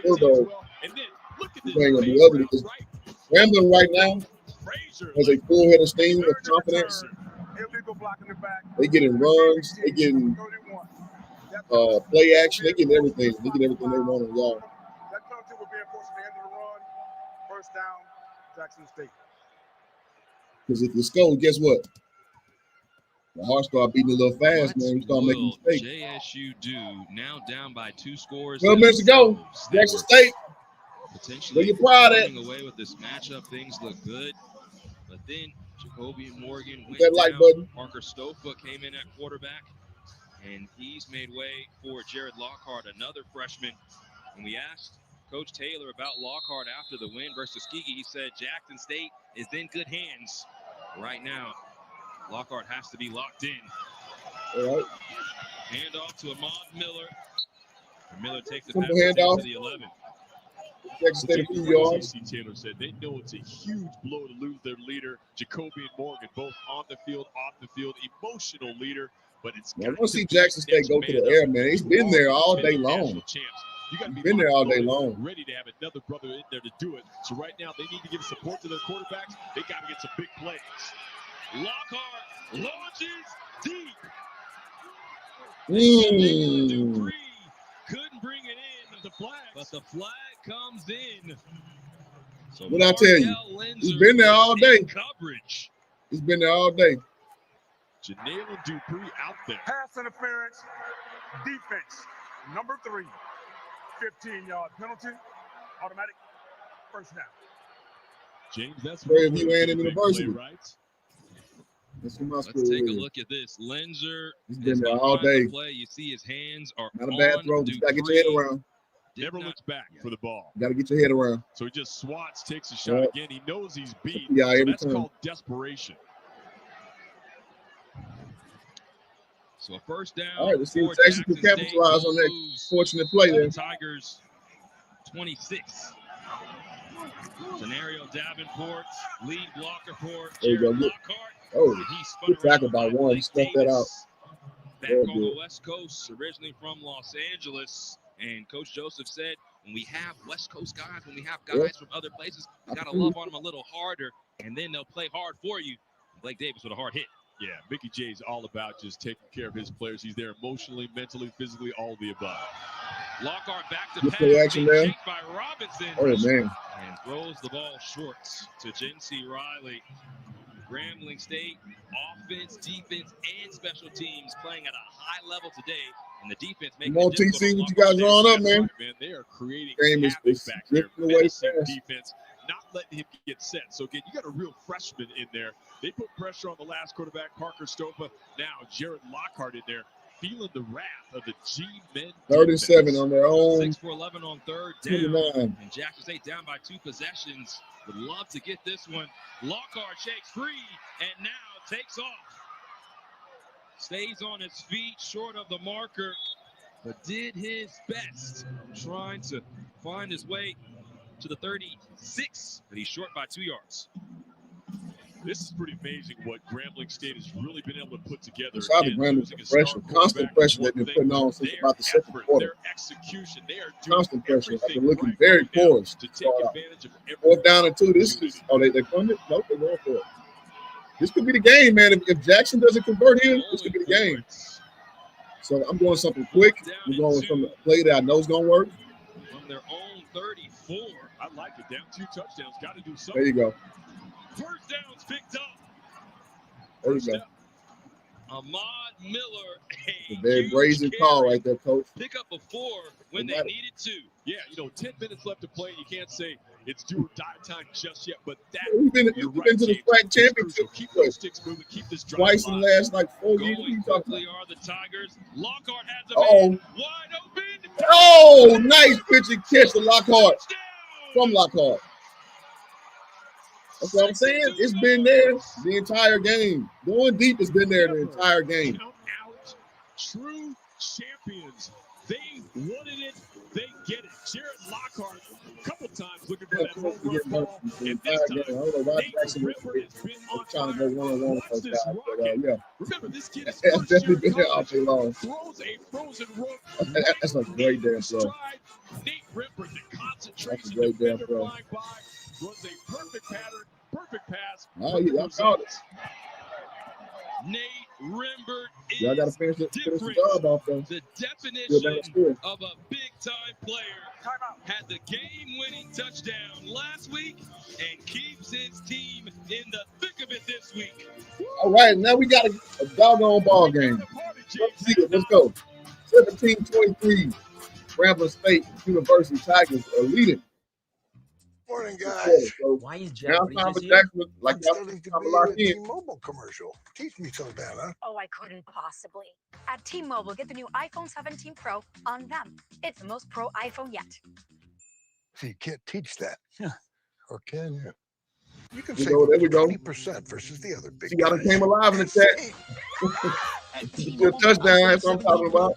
ain't gonna be ugly because Grambling right now has a full head of steam of confidence. They getting runs, they getting play action, they getting everything. They get everything they want on y'all. That penalty would be enforced at the end of the run. First down, Jackson State. Because if you score, guess what? The heart start beating a little fast, man. You start making mistakes. JSU do now down by 2 scores. 12 minutes to go. Jackson State. Potentially where you proud at? running away with this matchup. Things look good. But then Jacoby Morgan went that like down. button. Parker Stofa came in at quarterback. And he's made way for Jared Lockhart, another freshman. And we asked Coach Taylor about Lockhart after the win versus Tuskegee. He said Jackson State is in good hands right now. Lockhart has to be locked in. All right. Hand off to Ahmad Miller. And Miller takes the Simple pass handoff. to the 11. Jackson State a few yards. Taylor said they know it's a huge blow to lose their leader, Jacoby and Morgan, both on the field, off the field, emotional leader. But it's I want to see Jackson State go to the air, man. He's been there all day long. He's been there all day long. Ready to have another brother in there to do it. So right now they need to give support to their quarterbacks. They got to get some big plays. Lockhart launches deep. Couldn't bring it in the flag, but the flag comes in. So what I tell you? He's been there all day. Coverage. He's been there all day. Jalen Dupree out there. Pass interference, defense, number 3, 15-yard penalty, automatic first down. James, that's Prairie View A&M University. Right? Let's take a look at this. Lenzer He's been there all day. Play. You see his hands are not a bad throw. You got to get your head around. Never looks back for the ball. You got to get your head around. So he just swats, takes a shot again. He knows he's beat. Yeah, so every that's time. Called desperation. So a first down. All right, let's see if Jackson can capitalize on that fortunate play there. Tigers 26. Scenario Davenport, lead blocker for there you go. Lockhart. Good tackle by one. He stuffed that out. Back on the West Coast, originally from Los Angeles. And Coach Joseph said, when we have West Coast guys, when we have guys from other places, we got to love on them a little harder, and then they'll play hard for you. Blake Davis with a hard hit. Yeah, Mickey J is all about just taking care of his players. He's there emotionally, mentally, physically, all of the above. Lockhart back to Good pass. play action there. By Robinson. Oh, man. And throws the ball short to Jency Riley. Grambling State, offense, defense, and special teams playing at a high level today. And the defense making Come on, TC, what you guys drawing up, man? They are creating game is back there. away fast. Defense, not letting him get set. So again, you got a real freshman in there. They put pressure on the last quarterback, Parker Stofa. Now Jared Lockhart in there, feeling the wrath of the G-men. 37 on their own. 6 for 11 on third down. 29. And Jackson State down by 2 possessions. Would love to get this one. Lockhart shakes free and now takes off. Stays on his feet, short of the marker, but did his best trying to find his way to the 36, but he's short by 2 yards. This is pretty amazing what Grambling State has really been able to put together. It's out of Grambling pressure, constant pressure they've been putting on since about the second quarter. Their execution, they are doing constant pressure. I've been looking very poised to take advantage of every 4th down and 2. This is they funded? Nope, they're going for it. This could be the game, man. If Jackson doesn't convert here, this could be the game. So I'm doing something quick. I'm going from a play that I know is going to work. From their own 34. I like it. Down 2 touchdowns. Got to do something. There you go. First down's picked up. There you go. Ahmad Miller. A very brazen call right there, Coach. Pick up a 4 when they needed to. Yeah, 10 minutes left to play. You can't say it's do or die time just yet, but that we've been to the SWAC championship. Keep those sticks moving. Keep this drive twice in the last 4 years. Going quickly are the Tigers. Lockhart has a man wide open. Oh, nice pitch and catch to Lockhart from Lockhart. That's what I'm saying. It's been there the entire game. Going deep has been there the entire game. Count out true champions. They wanted it. They get it. Jared Lockhart, a couple times looking for that home run ball. And this time, I don't know why Nate Jackson was Rimbert has been on trying to fire. go one-on-one with Watch those this guys. But, rocket. yeah. Remember, this kid is That's first year definitely in been there all college. day long. Throws a frozen rope. That's a great damn throw. Nate Rimbert, the concentration, That's a great damn defender throw. flying by, runs a perfect pattern, perfect pass. Oh, yeah, I called it. Nate Rimbert is Y'all got to finish the job off though. the definition of a big-time player. Had the game-winning touchdown last week and keeps his team in the thick of it this week. All right, now we got a doggone ball game. Let's see it. Let's go. 17-23. Grambling State University Tigers are leading. Morning, guys. Why is Jackson like I'm studying to be in a T-Mobile commercial. Teach me something, huh? Oh, I couldn't possibly. At T-Mobile, get the new iPhone 17 Pro on them. It's the most pro iPhone yet. So you can't teach that. Or can you? You can There save we go. 20% versus the other big See, y'all guys. came alive in the chat. Your touchdown, that's what I'm talking about.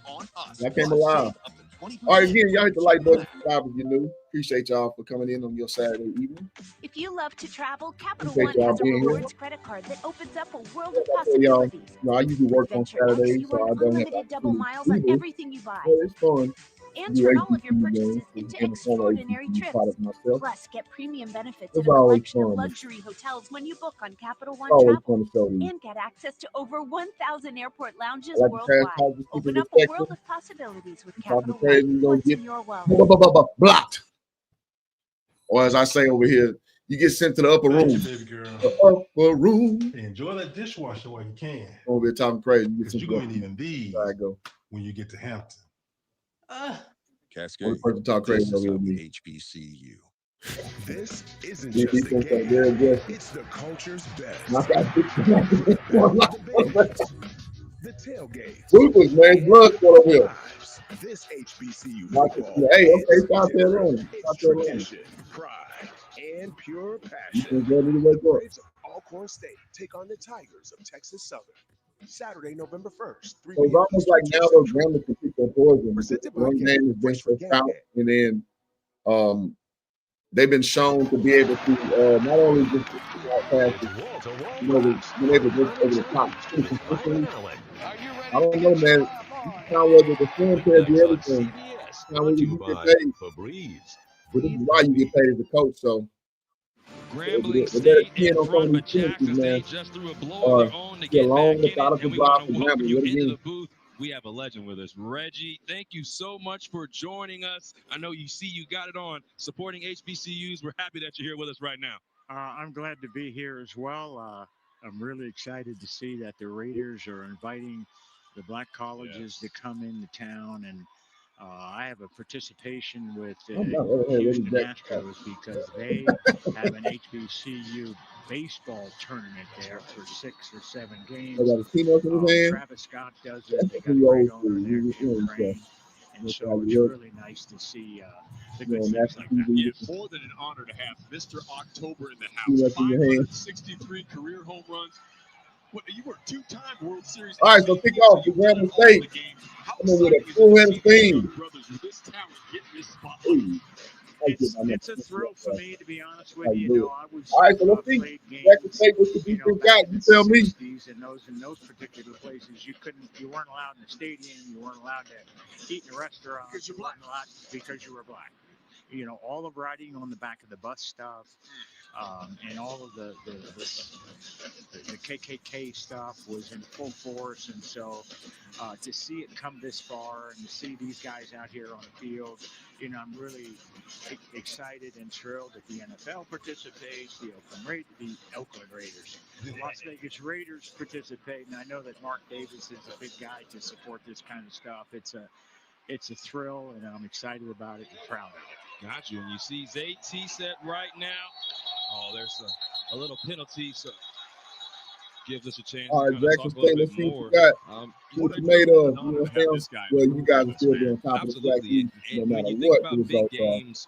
I came alive. All right, again, y'all hit the like button, subscribe if you're new. Appreciate y'all for coming in on your Saturday evening. If you love to travel, Capital Appreciate One y'all has a being here. rewards credit card that opens up a world of I tell y'all, possibilities. I usually work on Venture X, Saturdays, you so I earn don't have unlimited double miles on either. everything you buy. But it's fun. And Do turn all of your HBCU purchases games, into and the former extraordinary HBCU trips. product myself. Plus, get premium benefits It's at a always collection of fun. luxury hotels when you book on Capital One It's always Travel. fun to show these. And get access to over 1,000 airport lounges I like the worldwide. trash talk, Open keep up it a world respectful. of possibilities with Talking Capital crazy, One. you gonna What's get in your wallet? blocked. Or as I say over here, you get sent to the upper room. Baby girl. The upper room. Enjoy that dishwasher while you can. Over here talking crazy. Because you're going to need these when you get to Hampton. Cascade. Only person talk crazy This is over how here. the HBCU. This isn't These just a defense are game. very aggressive. It's the culture's best. Not that The tailgate. Ruthless, man. Blood sport over here. This HBCU Not football. hey, is okay, South different. Carolina. It's South Carolina. tradition, pride, and pure You passion. can go to the wake up. Braves of Alcorn State take on the Tigers of Texas Southern. Saturday, November 1st, 3 So it's p.m. almost like now those Grambling can pick their poison. Presented by One Gap. game has been Fresh from so stout, Gap. and then they've been shown to be able to not only just pass, you know, been able to get over the top. I don't know, man. Now whether the film tells you everything, now whether you get paid. But this is why you get paid as a coach. So Grambling they better State key in in on some front, of but these Jackson chances, man. State just threw a blow of their own to See a get long, back in it, methodical and we drive want for to welcome Grambling you yet into again. the booth. We have a legend with us. Reggie, thank you so much for joining us. I know you got it on, supporting HBCUs. We're happy that you're here with us right now. I'm glad to be here as well. I'm really excited to see that the Raiders are inviting the black colleges to come into town, and I have a participation with Houston Astros because they have an HBCU baseball tournament there for 6 or 7 games. I got a keynote in his hand. Travis Scott does it. They got a Pretty great old owner there, school. Jim Crane. And so it's really nice to see the good things like that. Yeah, more than an honor to have Mr. October in the Keynote house. in your hand. 563 career home runs. You were 2-time World Series. All right, so kick off the Grambling State. Coming with a full head of steam. It's a thrill for me, to be honest with you. You know, I was all right, so let's see. Jackson State, what the defense got? You tell me. In those particular places, you weren't allowed in the stadium, you weren't allowed to eat in a restaurant, you weren't allowed because you were black. You know, all the writing on the back of the bus stuff, and all of the KKK stuff was in full force, and so to see it come this far and to see these guys out here on the field, you know, I'm really excited and thrilled that the NFL participates, the Oakland Raiders, the Las Vegas Raiders participate, and I know that Mark Davis is a big guy to support this kind of stuff. It's a thrill, and I'm excited about it and proud of it. Got you. And you see Zay T-set right now. Oh, there's a little penalty, so gives us a chance All right, to kind of Jackson talk a State, little let's bit see what more. you got. What you made of, you know what I'm saying? Well, you guys are still on top of the track, Absolutely. no And when matter you think what about the big results are. games,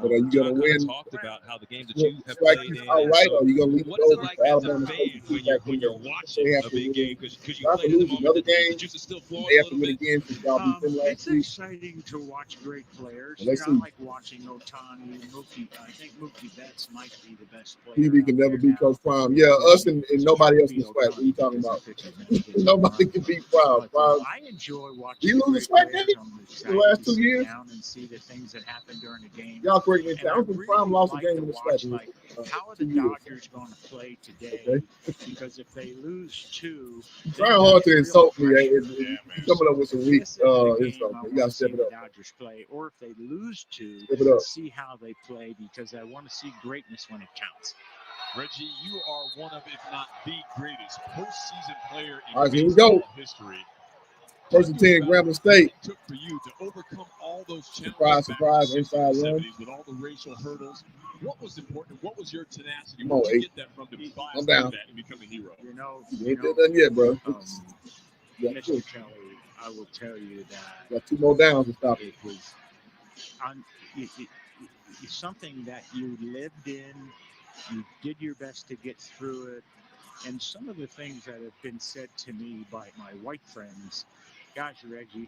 But are you going to win? Talked about how the games that you have Like played in. all right, or are you going to leave What it is it over like for as a Alabama fan State to when get back in you're there? watching They have a to big win. game because you Y'all can played in the lose moment? another The game. juice is still flowing They a have to little win bit. again since y'all beat them last It's week. exciting to watch great players. Well, let's I see. like watching Otani, Mookie. I think Mookie Betts might be the best player. PB can never beat Coach Prime. Yeah, us and nobody else in the SWAC. What are you talking about? Nobody can beat Prime. I enjoy watching. You lose the SWAC game the last 2 years? Down and see the things that happen during the game. Y'all correct me. I And don't think Prime lost a game in the watch, SWAC. like, how are the Dodgers going to play today? Okay. Because if they lose 2, Trying hard to insult me. You coming up with some weak insult. You got to step it up. Dodgers play, or if they lose 2, Step it up. see how they play, because I want to see greatness when it counts. Reggie, you are one of, if not the greatest postseason player in All right, here we go. baseball history. First and 10, Grambling State. It took for you to overcome all those challenges. Surprise, inside run. With all the racial hurdles. What was important? What was your tenacity? Come Where on, did you 8. get that from to buy I'm down. that and become a hero? You ain't did nothing yet, bro. Mr. Kelly, I will tell you that Got 2 more downs to stop. it was it's something that you lived in. You did your best to get through it. And some of the things that have been said to me by my white friends, gosh, Reggie,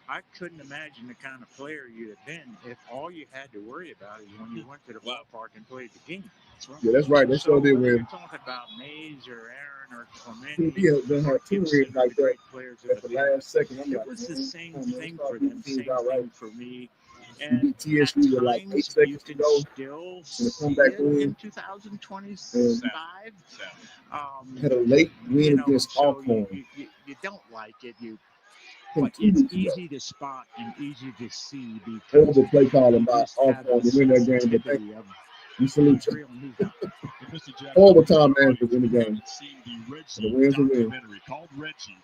I couldn't imagine the kind of player you'd have been if all you had to worry about is when you went to the ballpark and played the game. Yeah, that's right. They sure did win. You're talking about Mays or Aaron or Clemente. He had 2 wins like that at the last second. I'm It like, was the same thing for them, same right. thing for me. You And beat TSU with like 8 seconds to go. Still And a see comeback it win. in 2025. Had a late win You know, against so Alcorn. you don't like it. From But 2 it's weeks ago. easy to spot and easy to see because Horrible play calling by just have Alcorn the to win that game. But sensitivity of we salute what's you. real and who's not. Mr. Jackson, Horrible time management in the game. seen the And the Reggie wins are wins. documentary called Reggie.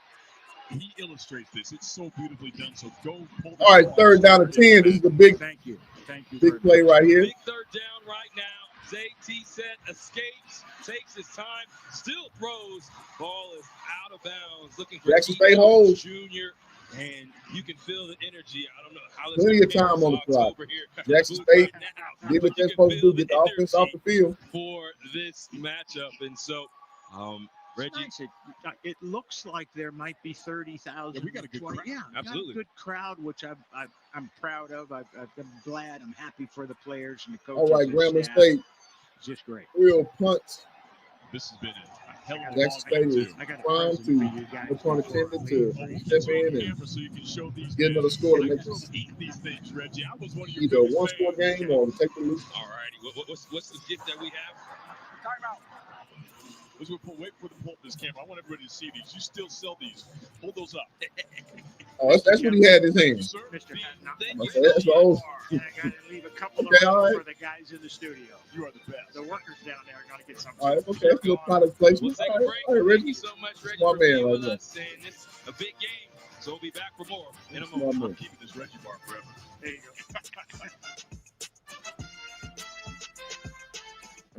He illustrates this. It's so beautifully done. So go pull the All right, ball. 3rd down and 10. This is the big Thank you. Thank you. big play right here. Big third down right now. JT set, escapes, takes his time, still throws. Ball is out of bounds. Looking for Jackson State holds. Junior, and you can feel the energy. I don't know how this Plenty of time on the clock. Jackson State did what they're supposed to do, get the offense off the field. For this matchup. And so, Reggie, it looks like there might be 30,000. Yeah, we got a good crowd. Yeah, absolutely. got a good crowd, which I'm proud of. I'm glad. I'm happy for the players and the coaches. All right, and Grambling staff. State. Just great. Real punts. This has been a hell of a Jackson State is trying to, no pun intended, to step in and get another score to make this either a 1-score game or to take the lead. all righty. What's the gift that we have? Let's wait for the pull this camera. I want everybody to see these. You still sell these. Hold those up. Oh, that's what he had in his hand. Mr. That's what old. And I got to leave a couple Okay, all of right. for the guys in the studio. You are the best. The workers down there are going to get something. All right, okay, that's a little product placement. We'll take All a right, break. all right, Thank Reggie. you so much, Reggie, Smart for being man right with there. us. And it's a big game. So we'll be back for more in a Smart moment. man. I'm keeping this Reggie bar forever. There you go.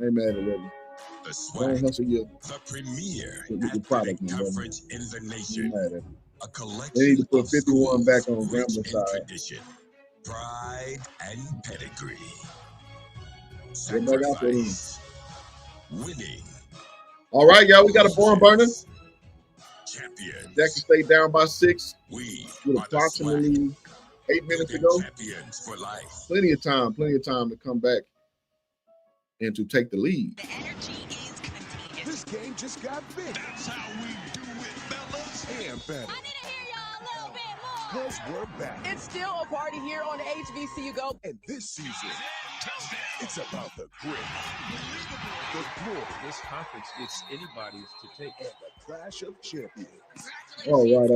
I ain't mad at Reggie. The Don't SWAC, hustle your the premier your product, athletic man. conference in the I'm nation. mad at him. A They need collection to put of 51 back schools on rich Grambling in side. tradition, pride, and pedigree. Get back out there. Sacrifice, winning, All right, y'all, we got a barn burner. champions. Jackson State down by 6 We with are the approximately 8 minutes to SWAC, go. champions for life. Plenty of time to come back and to take the lead. The energy is contagious. This game just got big. That's how we do it, fellas. And better. I need to hear y'all a little bit more. Because we're back. It's still a party here on HBCU Go. And this season, it's about the grit. The glory. This conference, it's anybody's to take. And the clash of champions. All right.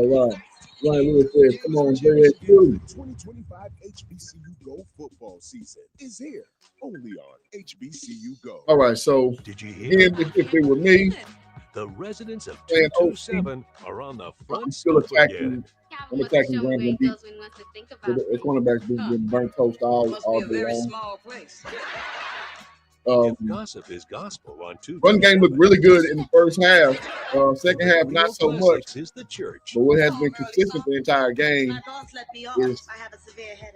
Ryan Lewis says, come on, JSU. 2025 HBCU Go football season is here. Only on HBCU Go. All right, so Did you hear? again, if it were me, The residents of Playing 227 are on the I'm front still step again. attacking. I'm attacking Grambling deep. The cornerback's been burnt toast all Must be a day very long. small place. If gossip is gospel on Tuesday, Run game looked really good in the first half. Second half, not so much. Is the church. But what has been consistent the entire game is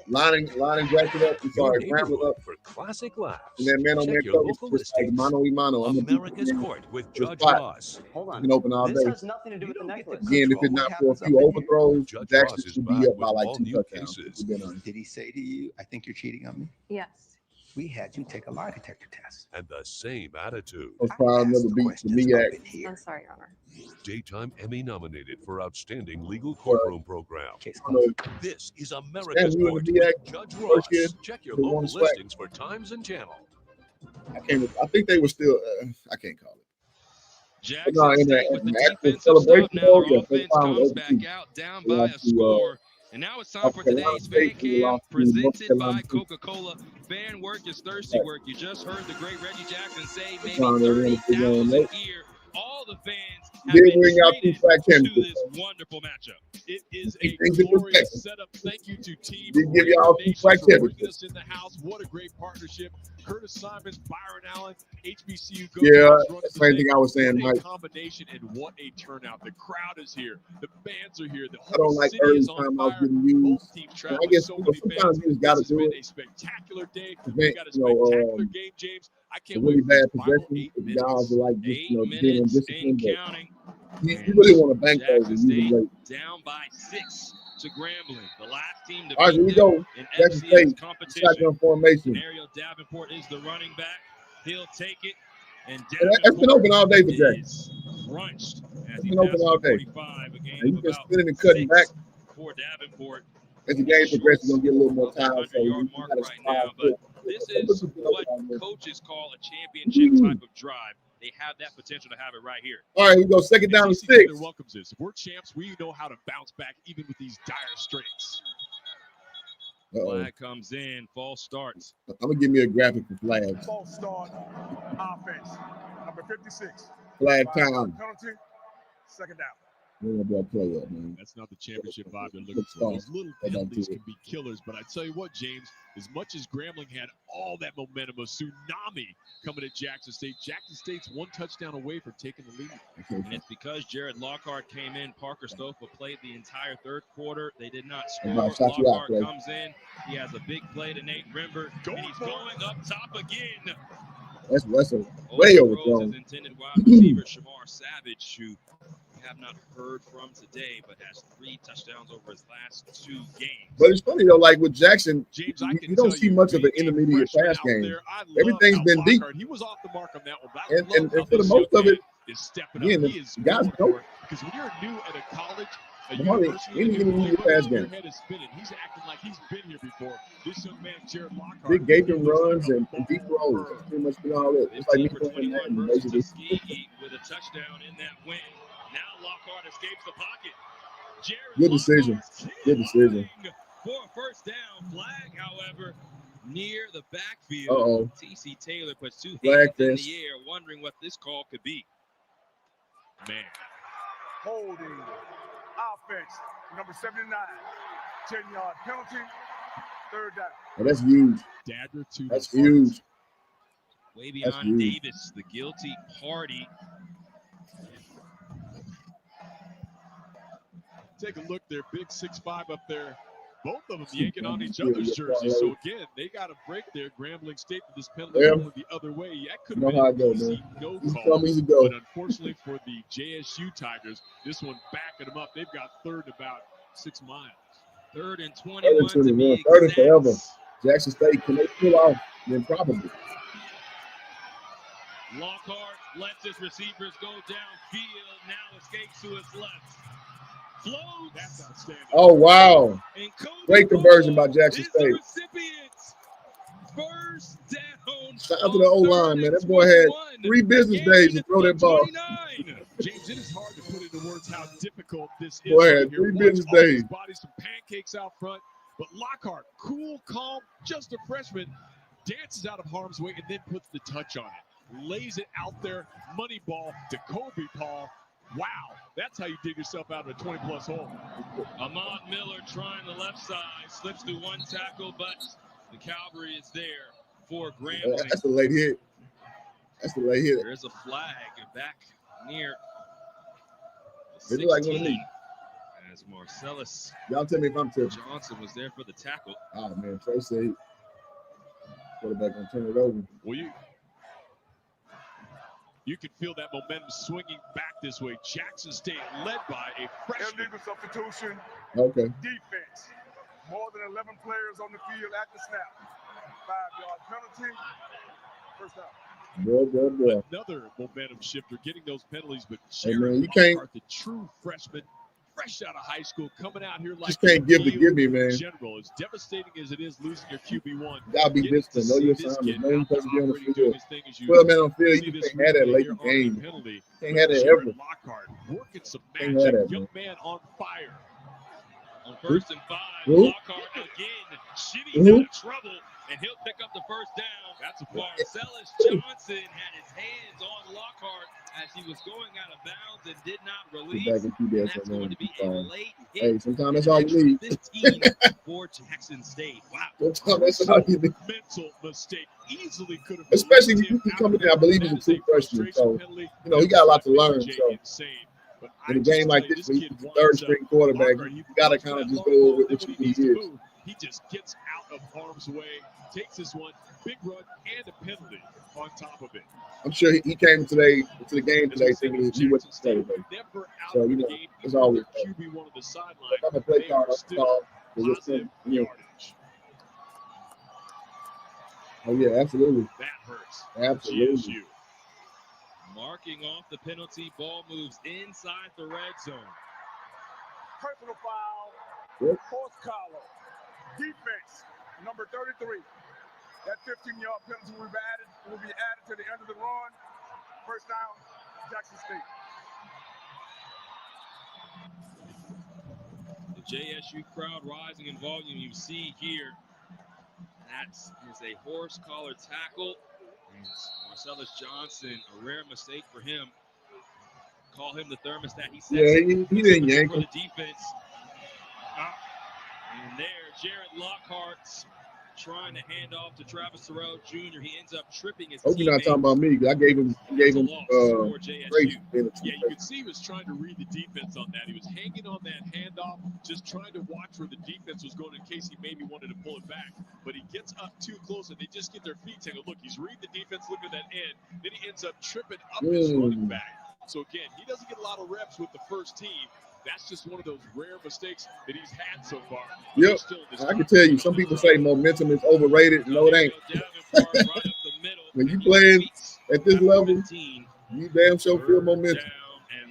lining Jackson up. I'm sorry, Grambling up for classic laughs. and then man-on-man coverage, just like mano-a-mano. America's Court with Judge Ross. You can open all day. Has nothing to do with the necklace. Again, if it's not for a few overthrows, Jackson should be up by like 2 touchdowns. Did he say to you, I think you're cheating on me? Yes. We had you take a lie detector test. And the same attitude. That's probably another beat to MEAC. I'm sorry, Your Honor. Daytime Emmy nominated for Outstanding Legal Courtroom Program. This is America's Stand Court you in the with Judge MEAC first year, Ross. Check your they local won the SWAC. listings for times and channel. I think they were still. I can't call it. Jackson No, in State with the the actual defensive celebration stop now. mode, Their yeah, they offense found comes over back two. out down They by lost a to, score. And now it's time for Carolina today's fan State, who cam lost to North presented by Carolina State. Coca-Cola. Fan work is thirsty work. You just heard the great Reggie Jackson say maybe Trying to win the 30,000 game, here. All the fans have Did been bring out 2 treated SWAC to championships. this wonderful matchup. It is Keep a things in glorious perspective. setup. Thank you to Team Did give y'all 2 Nation SWAC for bringing championships. us in the house. What a great partnership. Curtis Simons, Byron Allen, HBCU Go Yeah, Dogs runs the same thing. thing I was saying, What a Mike. combination and what a turnout. The crowd is here. The fans are here. The I don't whole like city early is on time I was fire. getting used. Both teams I traveling guess so you know, many sometimes fans. you just got to This has do been it. a spectacular day. Prevent, We've got a you know, spectacular game, James. I a can't really wait for bad this final possession. 8 If minutes. guys are like just 8 being minutes undisciplined, and but counting. you really want to bank those Jackson and use them State late. down by 6 to Grambling. The last team to All right, here we beat them go. in Jackson FCS State, competition. shotgun formation. Scenario Davenport is the running back. He'll take it. And That's been open all day for Jackson. is crunched as It's he been open passes all the day. 45, a gain And of you've been about spinning and cutting 6 back. for Davenport. As the game progresses, you're going to get a little more Of that time. So you 100-yard mark got to right now, strive. but this is what coaches call a championship type of drive. They have that potential to have it right here. All right, we go second down and TCU 6. welcomes this. If we're champs, we know how to bounce back even with these dire straits. Flag comes in, false starts. I'm going to give me a graphic for flags. False start, offense, number 56. Flag time. Penalty, second down. We're going to do a play up, man. That's not the championship vibe they're looking for. Those little penalties can be killers. But I tell you what, James, as much as Grambling had all that momentum, a tsunami coming at Jackson State, Jackson State's 1 touchdown away from taking the lead. And it's because Jared Lockhart came in. Parker Stofa played the entire third quarter. They did not score. Lockhart comes in. He has a big play to Nate Rimber, and he's going up top again. That's a way overthrown. Intended wide receiver Shamar Savage, who we have not heard from today, but has 3 touchdowns over his last 2 games. But it's funny, though, like with Jackson, James, you don't see much of an intermediate pass game. Everything's been deep. He was off the mark on that one. And for the most of it, is stepping again, up. He is guys know. Because when you're new at a college, a Hardly university, any intermediate pass your game. head is spinning. He's acting like he's been here before. This young man, Jared Lockhart, Big gaping runs and deep throws. That's pretty much been all it. It's like me playing that and basically. With a touchdown in that win. Now Lockhart escapes the pocket. Jared Good decision. Good decision. For a first down. Flag, however, near the backfield. Uh-oh. TC Taylor puts 2 Flag hands in fest. the air, wondering what this call could be. Man. Holding, offense, number 79. 10-yard penalty, third down. Oh, that's huge. Dagger to That's the front. huge. Way That's beyond huge. Davis, the guilty party. Take a look there, big 6'5" up there. Both of them yanking on each other's jerseys. So again, they got a break there. Grambling State for this penalty Yeah. going the other way. That could You have know how been it an goes, easy man. no Easy call. come, easy go. But unfortunately for the JSU Tigers, this one backing them up. They've got third and about 6 miles. 3rd and Third 21 and to be 21. Third and exact. forever. Jackson State, can they pull off? Then probably. Lockhart lets his receivers go downfield. Now escapes to his left. Floats. That's outstanding. Oh, wow. And Kobe Great conversion by Jackson is the State. recipient. First down. Shout out to the O-line, man. That boy had 3 business days to throw that ball. James, it is hard to put into words how difficult this is. Boy right had here. 3 Watch business all these days. bodies, some pancakes out front. But Lockhart, cool, calm, just a freshman, dances out of harm's way and then puts the touch on it. Lays it out there, money ball to Kobe Paul. Wow, that's how you dig yourself out of a 20-plus hole. Ahmad Miller trying the left side, slips through 1 tackle, but the Cavalry is there for Grambling. That's a late hit. That's the late hit. There's a flag back near They look like one of 16 me. as Marcellus Y'all tell me if I'm tripping. Johnson was there for the tackle. Oh man, Trey said quarterback gonna turn it over. Well, you can feel that momentum swinging back this way. Jackson State led by a freshman. Illegal substitution. Okay. Defense. More than 11 players on the field at the snap. 5-yard penalty. First down. Boy. Another momentum shifter, getting those penalties, but Hey, man, Jared you can't- Lockhart, the true freshman, fresh out of high school, coming out here like Just can't give the gimme, man. in general. As devastating as it is losing your QB1, You gotta be getting to disciplined. Know your see this assignment. kid Know you're out supposed to be on the operating, doing field. his thing as you 12 men on field, see you this can't have that replay late here in the on the game. penalty. Can't have that Jared ever. Lockhart working some Can't magic. have that, Young man. man on fire. On 1st and 5, Who? Lockhart again. Shitty's Who? out of trouble, and he'll pick up the first down. That's a Marcellus Johnson had his hands on Lockhart as he was going out of bounds and did not release. Get back and keep And that that's man. going to be a late hit. Hey, sometimes that's all you need. 15 for Jackson State. Wow. Sometimes that's all you need. Mental mistake. Easily could have. Especially when you coming in, I believe he's a true freshman. So, you know, he got a lot to learn. So, in a game like this, when he's the third string quarterback, you got to kind of just go with what you can do. He just gets out of harm's way, takes this one, big run, and a penalty on top of it. I'm sure he came to the game today thinking he went to stay. Never out So, of you the know, game. it's always QB1 of the sideline. if I'm a play They call, are I'm still call. positive yardage. Oh, yeah, absolutely. That hurts. Absolutely. GSU. Marking off the penalty, ball moves inside the red zone. Personal foul. Yep. Fourth collar. Defense. Number 33. That 15-yard penalty will be added to the end of the run. First down, Jackson State. The JSU crowd rising in volume. You see here, that is a horse collar tackle. And Marcellus Johnson, a rare mistake for him. Call him the thermostat. He said, Yeah, he didn't yank for the him. defense. And there, Jared Lockhart trying to hand off to Travis Terrell Jr. He ends up tripping his Hope you're not teammate. talking about me. I gave him grace. Yeah, you could see he was trying to read the defense on that. He was hanging on that handoff, just trying to watch where the defense was going in case he maybe wanted to pull it back. But he gets up too close, and they just get their feet tangled. Look, he's reading the defense, look at that end. Then he ends up tripping up his running back. So, again, he doesn't get a lot of reps with the first team. That's just one of those rare mistakes that he's had so far. Yep, I can tell you, some people say momentum is overrated. No, it ain't. When you playing at this level, you damn sure feel momentum.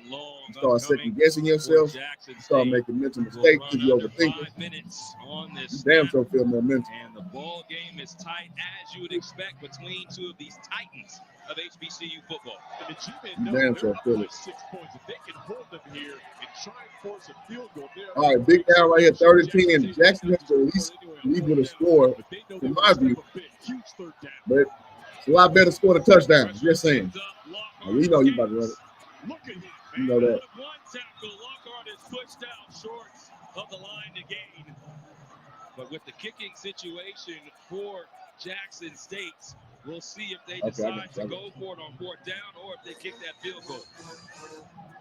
You start second guessing yourself. You start making mental mistakes because you overthink it. You damn sure feel momentum. And the ball game is tight, as you would expect, between two of these titans of HBCU football. And the G-men You know damn they're sure up feel by it. 6 points. If they can hold them here and try and force a field goal, All right, big down right here, 30-10, and Jackson has to at least leave with a score, in my view. But it's a lot better score the touchdown. Just saying. Now, we know you about to run it. You know that. One tackle, Lockhart is pushed out short of the line to gain. But with the kicking situation for Jackson State, we'll see if they decide to go for it on fourth down or if they kick that field goal.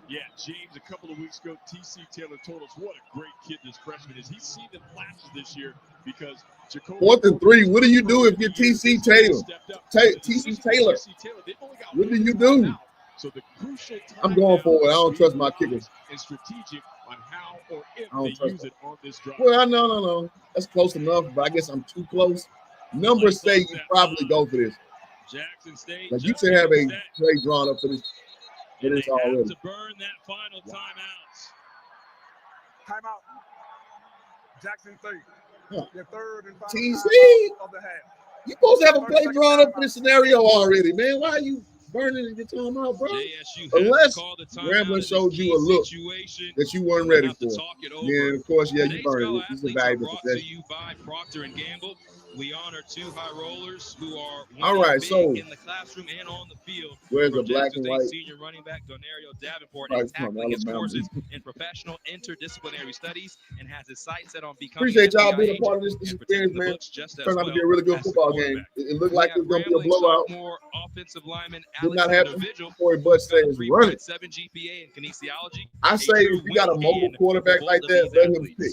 Yeah, James, a couple of weeks ago, T.C. Taylor told us what a great kid this freshman is. He's seen the flashes this year because Jacoby. 4th and 3. What do you do if you're T.C. Taylor? T.C. Taylor. What do you do? So the crucial time I'm going for it. I don't trust my kickers. and strategic on how or if I don't they trust use it on this drive. Well, no. That's close enough, but I guess I'm too close. Numbers say you probably go for this. Jackson State. Like you should have a play drawn up for this. It is already. To burn that final timeout. Timeout. Jackson State. Huh. Their third and final TC. timeout of the half. You supposed to have a play drawn up for this scenario already, man. Why are you burning and get time out, bro? Unless Grambling showed you a look that you weren't ready for. Yeah, of course, yeah, you burned it. It's a valuable possession. To you by Procter & Gamble. We honor two high rollers who are all right, so in the classroom and on the field. Where's the black and white? Senior running back Donario Davenport Right, is from tackling his Alabama. courses in professional interdisciplinary studies and has his sights set on becoming Appreciate y'all FBI being a agent part of this and experience, protecting the man. books just as Turned out to be a well really good as the football quarterback. game. It looked like it was going to be a Grambling blowout. sophomore offensive lineman did not happen before Bud says run it. 7 GPA in kinesiology. I say if you got a mobile quarterback like that, let him pick.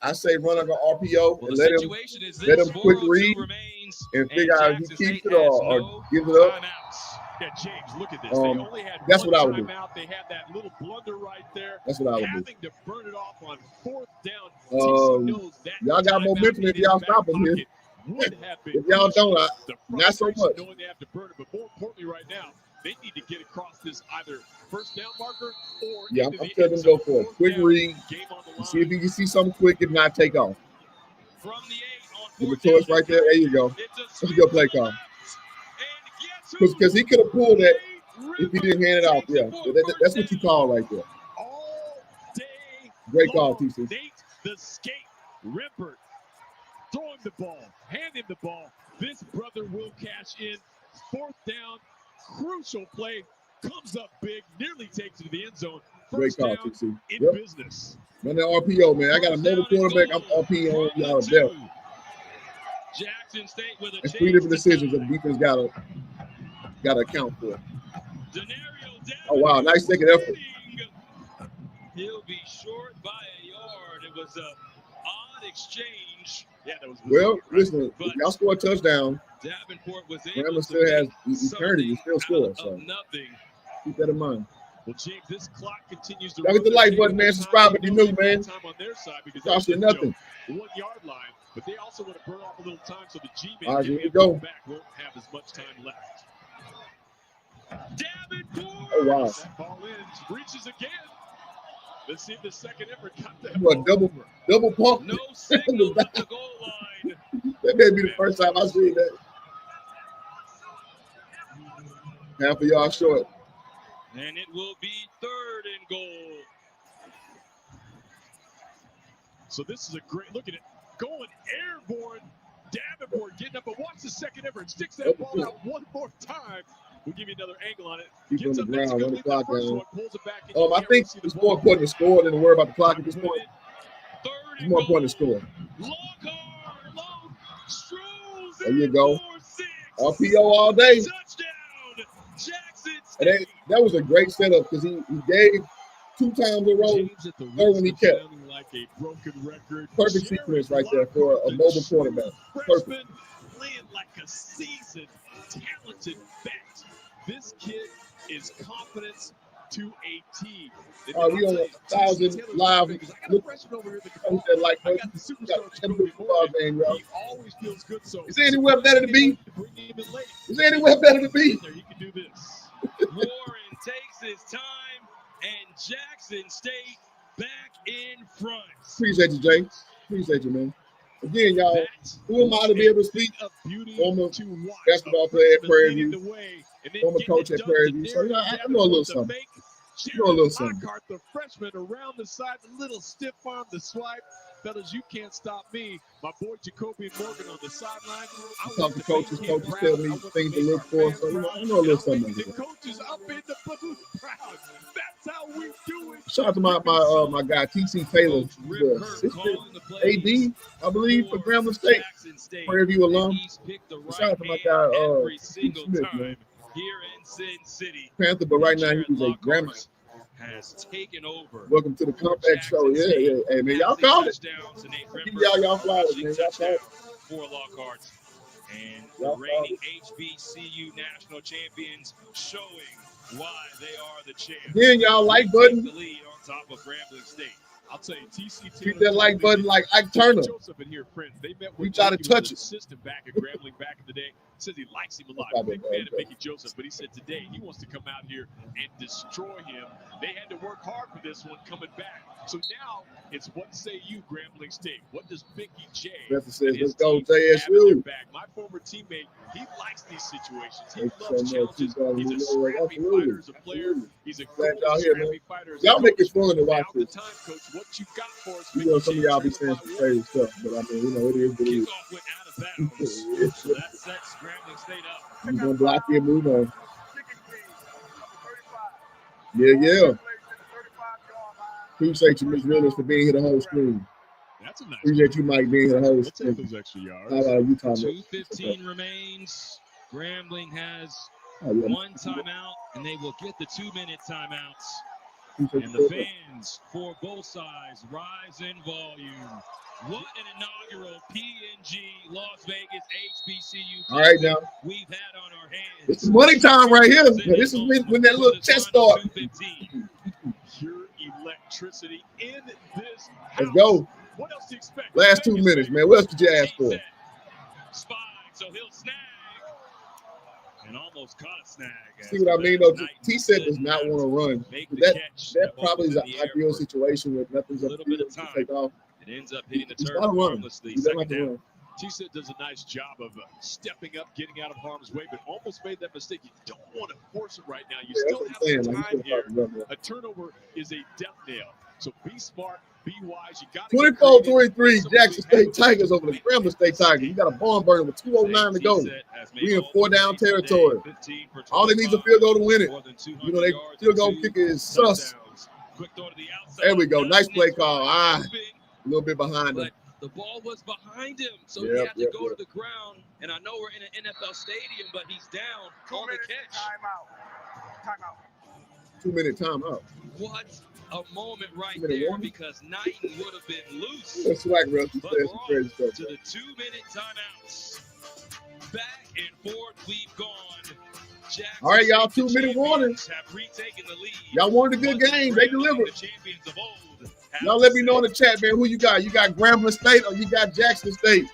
I say run like an RPO and let him quick read and figure out if he keeps it or gives it up. Yeah, James, look at this. They only had that's one what I would do. timeout. They had that little blunder right there. That's what I would do. Having to burn it off on 4th down. TC knows that y'all got momentum if y'all stop him here. If y'all don't, not so much. Knowing they have to burn it, but more importantly, right now, they need to get across this either first down marker or I'm telling them go for a quick read. See if you can see something quick. If not, take off. From the 8 on Give the choice right there. There you go. That's a good play call. Because he could have pulled that if he didn't hand it off. Yeah, that's what you call right there. Great call, TC. Nate the skate, Rimpert, throwing the ball, handing the ball. This brother will cash in. 4th down, crucial play, comes up big, nearly takes it to the end zone. Great call, TC. In business. Man, that RPO, man. I got a mobile quarterback. I'm RPO on y'all belt. Jackson State with a That's 3 different decisions that defense got to account for. Oh, wow. Nice second effort. He'll be short by a yard. It was an odd exchange. Yeah, that was listen, if y'all score a touchdown, Davenport was Grambling still has eternity. He still scores. So keep that in mind. Well, James, this clock continues to y'all get the like button, man. Subscribe if you're new, man. Cost you nothing. 1 yard line, but they also want to burn off a little time so the G-men all right, here we go. Back won't have as much time left. Davenport! Oh, wow. That ball in, reaches again. Let's see if the second effort got that. What, double pump? No signal at the goal line. That may be the first time I seen that. Half of y'all short. And it will be 3rd and goal. So this is a great look at it. Going airborne. Davenport getting up, but watch the second effort. Sticks that ball out one more time. We'll give you another angle on it. Keep on the ground, run the clock down. I think it's more important to score than to worry about the clock at this point. It's more important to score. There you go. RPO all day. And that was a great setup because he gave 2 times in a row. Third one he kept. Perfect sequence right there for a mobile quarterback. Perfect. Playing like a seasoned, talented vet. This kid is confidence to a T. We on 1,000 live. Look, that like I got the Superstar game, y'all. He always feels good. So is there anywhere better to be? Is there anywhere better to be? He can do this. Warren takes his time, and Jackson State back in front. Appreciate you, Jay. Appreciate you, man. Again, y'all, who am I to be able to speak? Former basketball player at Prairie View, former coach at Prairie View. So, I know a little something. The freshman around the side, a little stiff arm, the swipe. Fellas, you can't stop me. My boy Jacoby Morgan on the sideline. I talk to coaches. Coaches tell me things to look for. So, I know a little something. The coaches up in the booth proud. That's how we do it. Shout out to my guy, TC Taylor. AD, I believe, for Grambling State. Prairie View alum. Shout out to my guy, Steve Smith, man. Here in Sin City. Panther, but right now he's a Grambling. Has taken over. Welcome to the comeback show. Yeah. Hey, man, y'all called it. Give y'all flowers, man. Y'all called it. For Lockhart's. And the reigning HBCU national champions showing why they are the champions. Then y'all like button. The lead on top of Grambling State. I'll tell you, TC treat that like button like Ike Turner. Joseph and here, friends. They met with we try to touch it. Assistant back at Grambling back in the day. Says he likes him a lot. Big fan of Mickey Joseph, but he said today he wants to come out here and destroy him. They had to work hard for this one coming back. So now it's what say you, Grambling State? What does Mickey J? Says, let's go JSU. My former teammate, he likes these situations. He loves challenges. He's a scrappy fighter as a player. He's a great scrappy fighter. Y'all make it fun to watch this. Time, Coach, what you got for us? You know, some of y'all be saying some crazy stuff, but I mean, you know, it is what it is. Kickoff went out of bounds. So that sets Grambling State up. You're going to block you and move on. Yeah. Appreciate you, Ms. Willis, for being here the whole screen. That's a nice. Appreciate you, Mike, being here the whole screen. Those extra yards. 2:15 remains. Grambling has One timeout, and they will get the 2-minute timeouts. And the fans for both sides rise in volume. What an inaugural PNG Las Vegas HBCU All right, now. we've had on our hands. This is money time right here. This is when that little chest start. Pure electricity in this house. Let's go. What else do you expect? Last 2 minutes, man. What else did you ask for? Spike, so he'll snag. And almost caught a snag. See what I mean, though? T-Set does not want to run. That probably is an ideal situation where nothing's up to take off. It ends up hitting the He's turf not running. harmlessly. He doesn't have to run. T-Set does a nice job of stepping up, getting out of harm's way, but almost made that mistake. You don't want to force it right now. You still have some time here. A turnover is a death nail. So be smart, be wise. You got 24-23, Jackson State Tigers over the Grambling State Tigers. You got a barn burner with 2:09 to go. We in 4-down territory. All they need is a field goal to win it. You know, they field goal kicker is sus. There we go. Nice play call. A little bit behind them. The ball was behind him, so he had to go to the ground. And I know we're in an NFL stadium, but he's down on the catch. Timeout. 2-minute timeout. What a moment right there, because Knighton would have been loose. That's swag, bro. But we're on to the 2-minute timeouts. Back and forth we've gone. Jackson all right, y'all, 2-minute warning. Y'all wanted a good game. They delivered. Y'all let me know in the chat, man, who you got. You got Grambling State or you got Jackson State?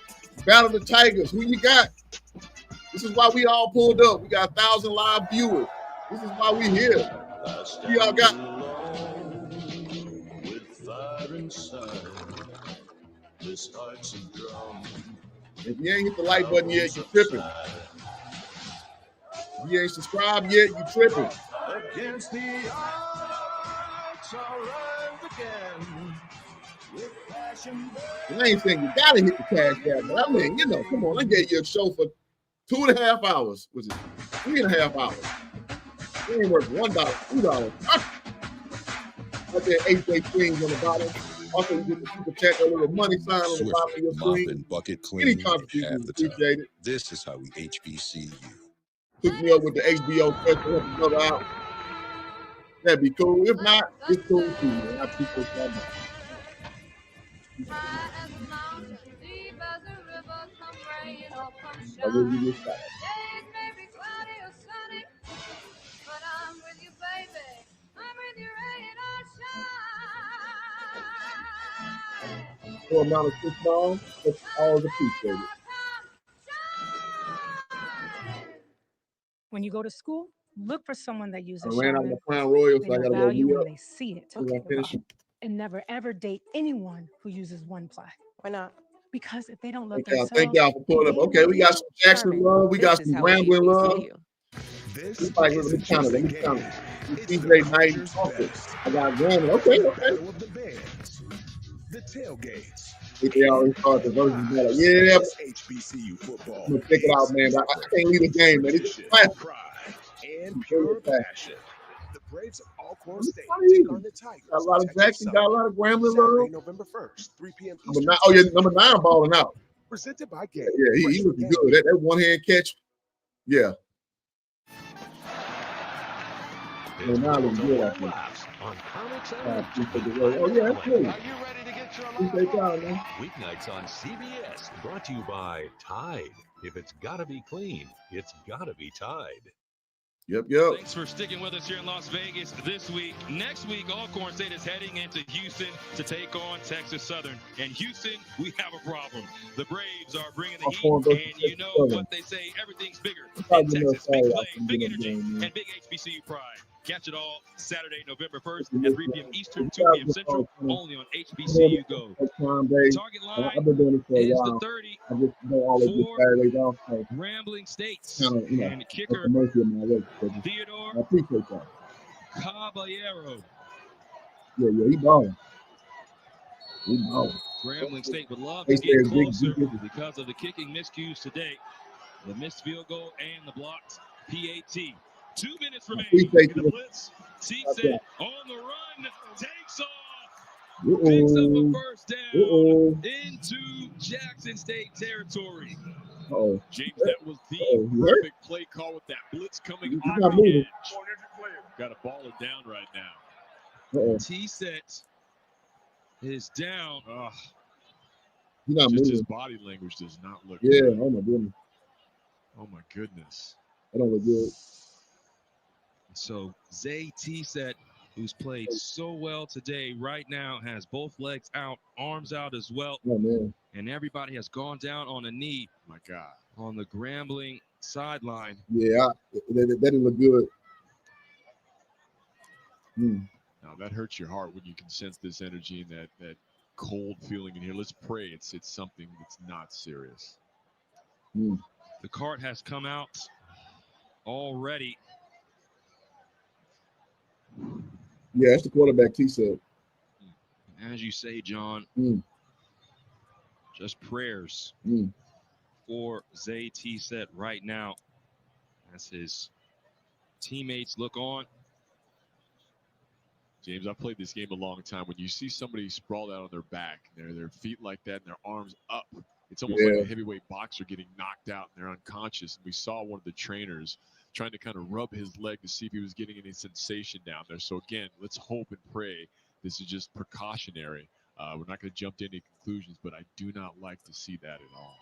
Battle the Tigers. Who you got? This is why we all pulled up. We got 1,000 live viewers. This is why we here. Who y'all got? If you ain't hit the like button yet, you tripping. If you ain't subscribed yet, you tripping. Against the odds, I'll rise again. I ain't saying you gotta hit the cash app, but I mean, you know, come on, I gave you a show for 2.5 hours. Was it 3.5 hours? It ain't worth $1, $2. Right there, AJ Queens on the bottom. Also, you get the super chat, that little money sign on the bottom of your screen. Bucket clean. Any contribution is appreciated. This is how we HBCU. Hook me up with the HBO special, help each other out. That'd be cool. If not, it's cool too, man. I appreciate that. I will give you a shot. For amount of $6, that's always appreciated. When you go to school, look for someone that uses I ran out of Charmin. the Crown Royal, so They I know gotta go value re-up. when they see it. Okay, finish. And never ever date anyone who uses one ply. Why not? Because if they don't love Thank y'all for pulling up. Okay, we got some Jackson love. We got some Grambling love. This is like the count it. DJ Knight. I got Grambling. Okay. Battle of the Bands. The tailgates. They always start the version better. Yeah. HBCU football. I'm gonna check it out, man. I can't leave the game, man. It's classic. And pure passion. The Braves of Alcorn State take on the Tigers. Got a lot of Jackson, got a lot of Grambling Saturday, love. November 1st, 3 p.m. Number 9 balling out. Presented by Game. Yeah, he looking good. That one-hand catch. Yeah. Well, now looking good, I think. Oh, yeah, that's good. Appreciate y'all, man. Weeknights on CBS, brought to you by Tide. If it's gotta be clean, it's gotta be Tide. Yep. Thanks for sticking with us here in Las Vegas this week. Next week, Alcorn State is heading into Houston to take on Texas Southern. And Houston, we have a problem. The Braves are bringing the heat, and you know what they say, everything's bigger in Texas. Big play, big energy, and big HBCU pride. Catch it all Saturday, November 1st at 3 p.m. Eastern, 2 p.m. Central, only on HBCU Go. Target line I've been doing this for a is the while. 30 I just don't always get Saturdays off. So Grambling States. and the kicker, Theodore I appreciate that. Caballero. Yeah, he balling. Grambling State would love They to get said big closer defense. because of the kicking miscues today. The missed field goal and the blocked PAT. 2 minutes remaining appreciate in the you. blitz. T-Set on the run, takes off, picks up a first down into Jackson State territory. Oh, James, that was the perfect play call with that blitz coming off not the moving. edge. Got to ball it down right now. Uh-oh. T-set is down. He's not Just moving. his body language does not look Yeah. good. Oh my goodness. Oh my goodness. That don't look good. So Zay T-set, who's played so well today, right now has both legs out, arms out as well. Oh man. And everybody has gone down on a knee. My God. On the Grambling sideline. Yeah, that didn't look good. Now that hurts your heart when you can sense this energy and that cold feeling in here. Let's pray it's something that's not serious. The cart has come out already. Yeah, that's the quarterback T-set. As you say, John, just prayers for Zay T-set right now as his teammates look on. James, I've played this game a long time. When you see somebody sprawled out on their back, their feet like that and their arms up, it's almost like a heavyweight boxer getting knocked out and they're unconscious. And we saw one of the trainers trying to kind of rub his leg to see if he was getting any sensation down there. So again, let's hope and pray this is just precautionary. We're not going to jump to any conclusions, but I do not like to see that at all.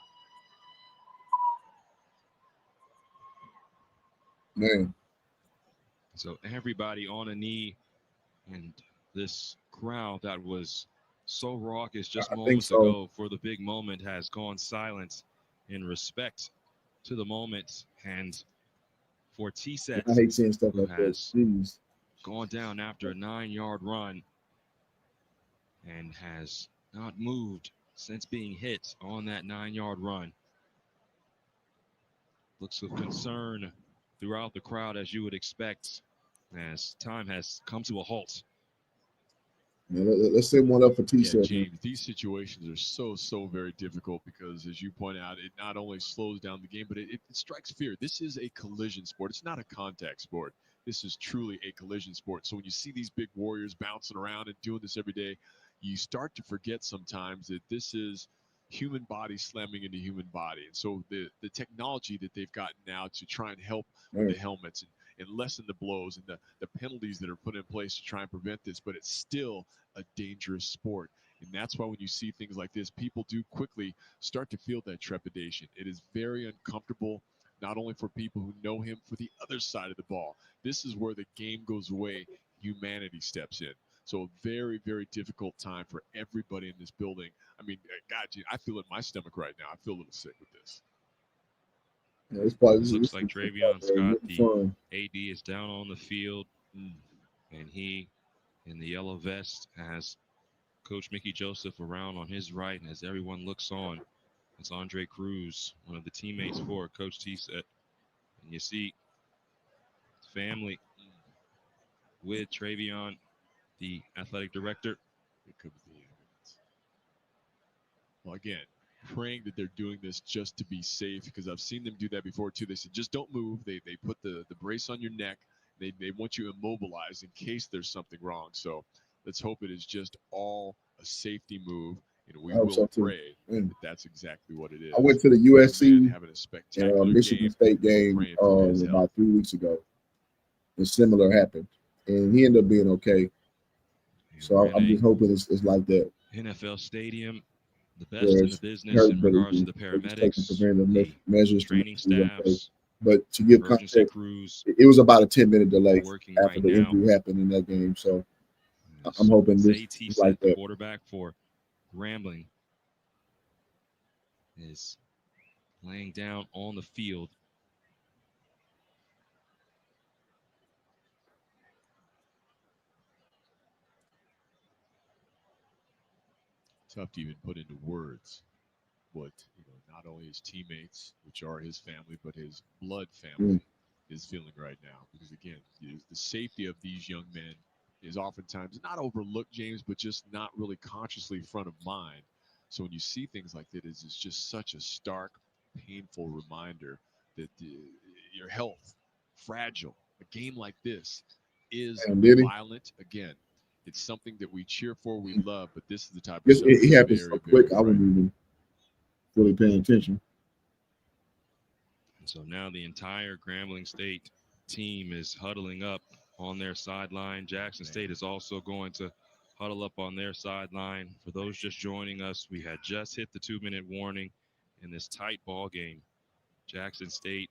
Man. So everybody on a knee, and this crowd that was so raucous just moments ago for the big moment has gone silent in respect to the moment. And for T-set, I hate seeing stuff who like that. has Jeez. gone down after a 9-yard run and has not moved since being hit on that 9-yard run. Looks of concern throughout the crowd, as you would expect, as time has come to a halt. Man, let's send one up for T-set. Yeah, James, these situations are so very difficult because, as you point out, it not only slows down the game, but it strikes fear. This is a collision sport. It's not a contact sport. This is truly a collision sport. So when you see these big warriors bouncing around and doing this every day, you start to forget sometimes that this is human body slamming into human body. And so the technology that they've gotten now to try and help with the helmets and lessen the blows and the penalties that are put in place to try and prevent this, but it's still a dangerous sport. And that's why when you see things like this, people do quickly start to feel that trepidation. It is very uncomfortable, not only for people who know him, for the other side of the ball. This is where the game goes away, humanity steps in. So a very, very difficult time for everybody in this building. I mean, God, I feel it in my stomach right now. I feel a little sick with this. Yeah, it's probably, This looks like Travion Scott, the AD, is down on the field, and he, in the yellow vest, has Coach Mickey Joseph around on his right, and as everyone looks on, it's Andre Cruz, one of the teammates for Coach T-set. And you see family with Travion, the athletic director. It could be the ambulance. Well, again, praying that they're doing this just to be safe, because I've seen them do that before too. They said, just don't move. They put the brace on your neck. They want you immobilized in case there's something wrong. So let's hope it is just all a safety move. You know, we will pray that that's exactly what it is. I went to the USC having a spectacular Michigan State game about 3 weeks ago. And similar happened, and he ended up being okay. So I'm just hoping it's like that. NFL stadium, the best in the business in regards to the paramedics, the measures, training staffs. But to give context, it was about a 10-minute delay after the injury happened in that game. So I'm hoping this is like that. The quarterback for Grambling is laying down on the field. Tough to even put into words what, not only his teammates, which are his family, but his blood family is feeling right now. Because again, the safety of these young men is oftentimes not overlooked, James, but just not really consciously front of mind. So when you see things like that, it's just such a stark, painful reminder that your health, fragile. A game like this is violent. Again, it's something that we cheer for, we love, but this is the type of stuff it happens so quick. I wasn't even fully paying attention. So now the entire Grambling State team is huddling up on their sideline. Jackson State is also going to huddle up on their sideline. For those just joining us, we had just hit the 2-minute warning in this tight ball game. Jackson State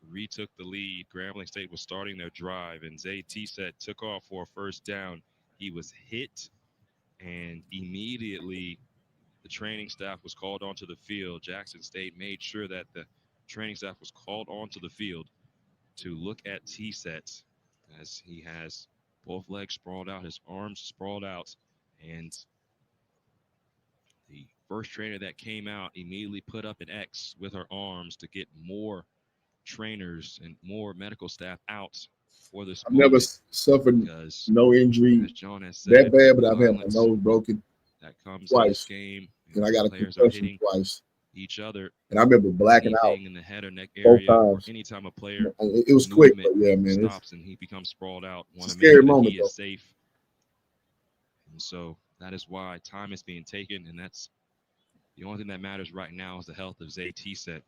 retook the lead. Grambling State was starting their drive, and Zay T-Set took off for a first down. He was hit, and immediately the training staff was called onto the field. Jackson State made sure that the training staff was called onto the field to look at T-Set as he has both legs sprawled out, his arms sprawled out, and the first trainer that came out immediately put up an X with her arms to get more trainers and more medical staff out for this. I've never suffered no injury that bad, but I've had my nose broken that comes twice. In this game, and I got a players concussion twice. Each other, and I remember blacking out in the head or neck both area. times. Anytime a player, it was quick, but yeah, man, stops and he becomes sprawled out. It's a scary moment, he is safe, and so that is why time is being taken, and that's the only thing that matters right now is the health of Zay T-Set.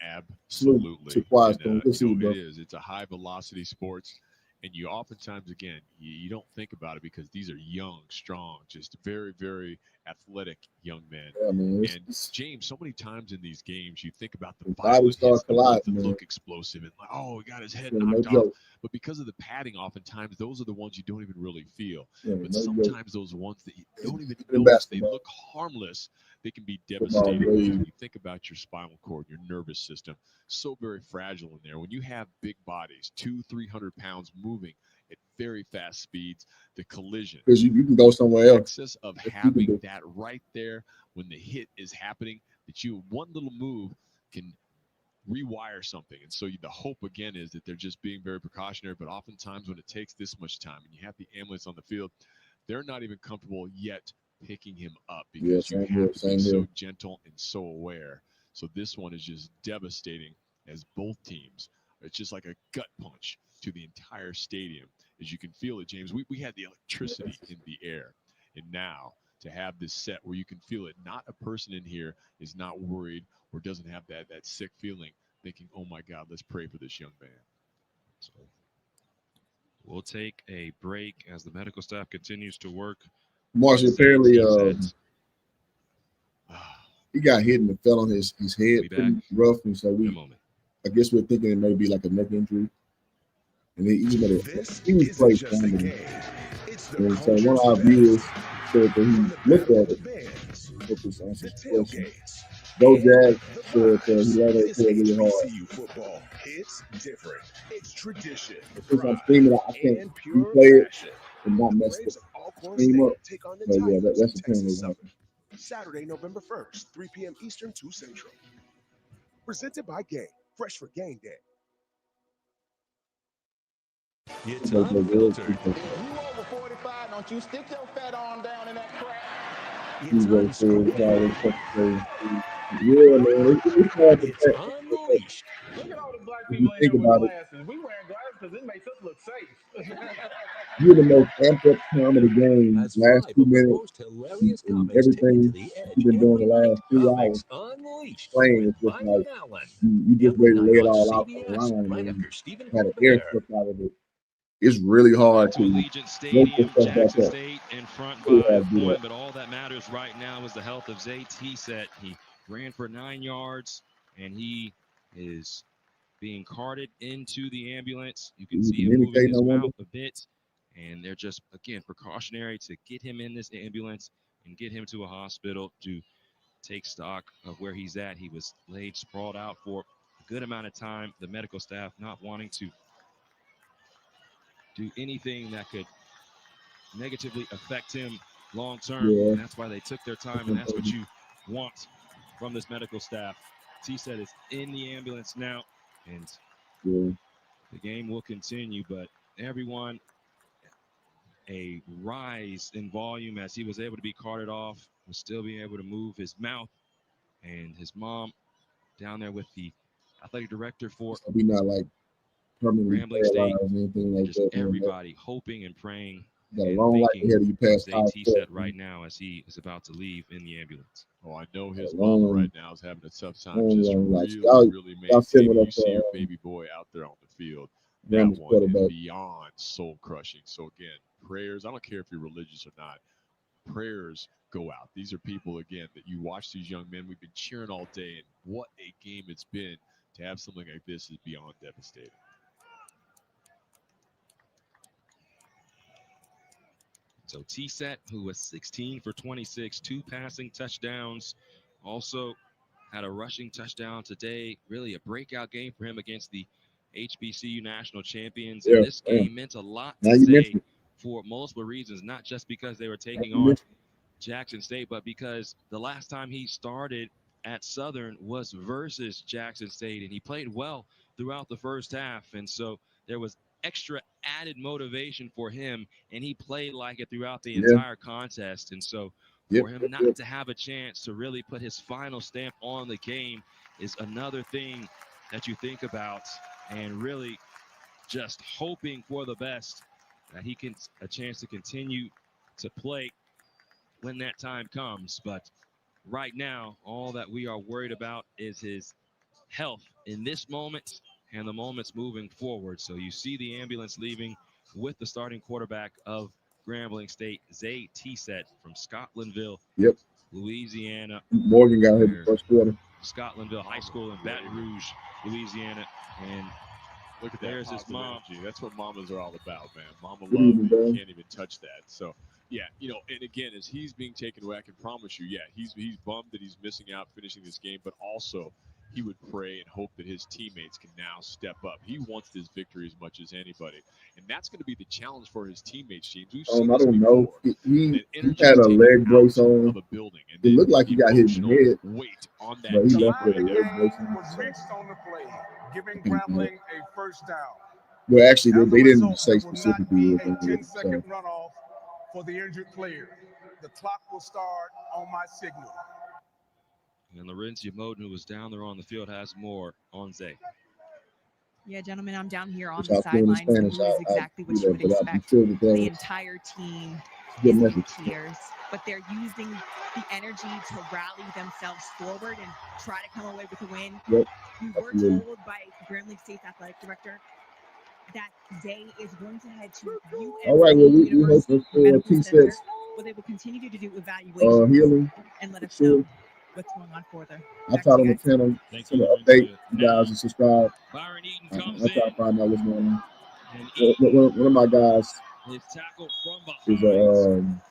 Absolutely. And, it is. It's a high velocity sports. And you oftentimes, again, you don't think about it because these are young, strong, just very, very athletic young men. Yeah, man, and James, so many times in these games, you think about the bodies violent hits, start colliding, that look explosive, and like, oh, he got his head knocked off. But because of the padding, oftentimes those are the ones you don't even really feel. Yeah, but sometimes those ones that you don't even notice, they look harmless. They can be devastating. When you think about your spinal cord, your nervous system, so very fragile in there. When you have big bodies, 200-300 pounds moving at very fast speeds, the collision. Because you can go somewhere else. Excess of having that right there when the hit is happening, that you one little move can rewire something. And so the hope again is that they're just being very precautionary. But oftentimes when it takes this much time and you have the ambulance on the field, they're not even comfortable yet picking him up because you have to be so gentle and so aware. So this one is just devastating as both teams. It's just like a gut punch to the entire stadium. As you can feel it, James, we had the electricity in the air. And now to have this set where you can feel it, not a person in here is not worried or doesn't have that sick feeling, thinking, oh my God, let's pray for this young man. So we'll take a break as the medical staff continues to work. Marshall, apparently he got hit and it fell on his head pretty rough, and so I guess we're thinking it may be like a neck injury. And he was played fine. And so one of our viewers said that he looked at it. Go Jack said he let it play really hard. Football hits different. It's tradition. Since I'm streaming it, I can't replay it and not mess the stream up. But yeah, that's apparently happening. Saturday, November 1st, 3 p.m. Eastern, 2 Central. Presented by Game, fresh for game day. Your time filter. If you over 45, don't you stick your fat arm down in that crap. Yeah, man, it's hard to It's unleashed. Look at all the black if people you think in here with about it. glasses. We wearing glasses because it makes us look safe. You're the most amped up time of the game, last 2 minutes, and everything you've been doing the last 2 hours playing is just like you just ready to lay it all out on the line and had an air slipped out of it. It's really hard to Allegiant Stadium, Jackson State in front by a point, but all that matters right now is the health of Zay T-Set. He ran for 9 yards, and he is being carted into the ambulance. You can see him moving his mouth a bit, and they're just, again, precautionary to get him in this ambulance and get him to a hospital to take stock of where he's at. He was laid sprawled out for a good amount of time. The medical staff not wanting to do anything that could negatively affect him long term. Yeah. And that's why they took their time, and that's what you want from this medical staff. T-Set is in the ambulance now, and the game will continue, but everyone a rise in volume as he was able to be carted off, was still being able to move his mouth, and his mom down there with the athletic director for not like permanently Grambling State, paralyzed or anything like just that. everybody hoping and praying Got a and long life thinking ahead of you past of Zay 5 T-Set right now as he is about to leave in the ambulance. Oh, I know his long- mama right now is having a tough time long just life. really Y'all send maintaining. it You up see your for baby boy out there on the field. Rams That one quarterback. is beyond soul crushing. So again, prayers. I don't care if you're religious or not. Prayers go out. These are people again that you watch these young men. We've been cheering all day, and what a game it's been. To have something like this is beyond devastating. So T-Set, who was 16 for 26, 2 passing touchdowns, also had a rushing touchdown today. Really a breakout game for him against the HBCU national champions. Yeah, And this yeah. game meant a lot Now to you Zay mentioned for multiple reasons, not just because they were taking you on mentioned Jackson State, but because the last time he started at Southern was versus Jackson State, and he played well throughout the first half. And so there was extra added motivation for him, and he played like it throughout the entire contest. And so for him not to have a chance to really put his final stamp on the game is another thing that you think about, and really just hoping for the best that he can a chance to continue to play when that time comes. But right now, all that we are worried about is his health in this moment and the moments moving forward. So you see the ambulance leaving with the starting quarterback of Grambling State, Zay T-Set from Scotlandville, Yep. Louisiana. Morgan got hit the first quarter. Scotlandville High School in Baton Rouge, Louisiana. And look at that. There's his mom. Energy. That's what mamas are all about, man. Mama Good love, evening, you Dan. can't even touch that. So, yeah, and again, as he's being taken away, I can promise you, he's bummed that he's missing out finishing this game, but also he would pray and hope that his teammates can now step up. He wants this victory as much as anybody, and that's going to be the challenge for his teammates, James. We've seen I this don't before. know. He Energy had is a taken leg brace out on. of a building, and It then looked like he got hit in emotional the head, weight on that but he team. left with a leg brace Was on. reached on the play, giving Grambling a first down. Well, actually, As a they didn't result, say there will not specifically be what a they did. 10-second runoff for the injured player. The clock will start on my signal. And Lorenzo Moden, who was down there on the field, has more on Zay. Yeah, gentlemen, I'm down here on Which the I feel in sidelines. The Spanish. mood is I exactly what do you that, would but I expect. feel that The entire team good is in message. tears, but they're using the energy to rally themselves forward and try to come away with a win. Yep, We were absolutely. told by Grambling State's athletic director that Zay is going to head to All right, well, we hope University for Medical Center, T-Sets where they will continue to do evaluations healing. and let us Sure. know what's going on further. I try on the channel to update you guys and subscribe. Byron Eaton I comes try to in. find out what's going on. And One of my guys his tackle from is behind.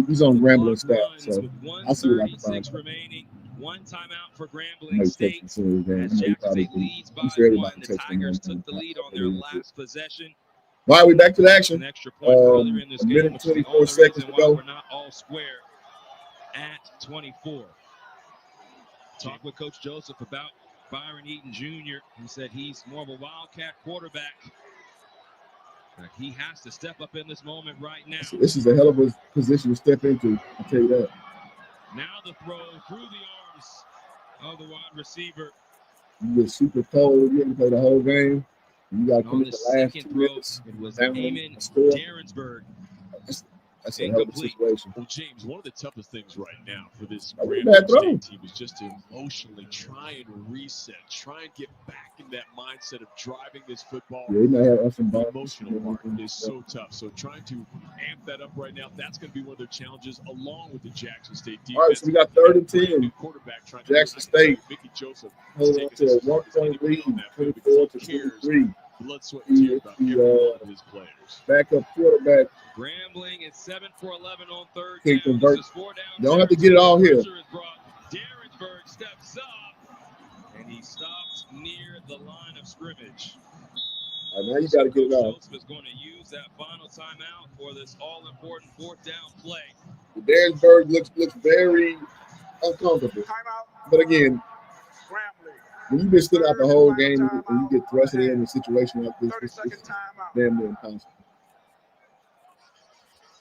he's on Grambling staff, Runs so with I'll see what I can 1:36 find. remaining. One timeout for I Grambling may text State. him soon again. As Jackson State leads by I'm sure everybody one. The texts him. Tigers took the lead on their last possession. All right, we back to the action. An extra point earlier in this A game, minute, which is the 24 only seconds reason to why go. we're not all square at 24. Talked with Coach Joseph about Byron Eaton Jr. He said he's more of a Wildcat quarterback. He has to step up in this moment right now. This is a hell of a position to step into, I'll tell you that. Now the throw through the arms of the wide receiver. You get super cold, you haven't played the whole game. You got to come On in the the last 2 second throw, minutes. it was down Eamon a score. Derensburg. That's a hell of a Incomplete. situation. Well, James, one of the toughest things right now for this That was a Grambling bad throw. State team is just to emotionally try and reset, try and get back in that mindset of driving this football. Yeah, he might have some The bumps. emotional part is so tough. So trying to amp that up right now, that's going to be one of their challenges, along with the Jackson State defense. All right, so we got 3rd and 10. New quarterback trying Jackson to State Mickey Joseph hold on to a 1-point lead, 24 to 23. blood, sweat, and tears about every one of his players. Backup quarterback Grambling is 7 for 11 on third can down. convert. This is 4 down. You don't have to get it all here. Pressure is brought. Derensburg steps up, and he stopped near the line of scrimmage. All right, now you got to get it Coach off. Joseph is going to use that final timeout for this all-important 4th down play. Derensburg looks very uncomfortable. But again, when you've been stood out the whole game and you get thrusted in a situation like this, it's damn near impossible.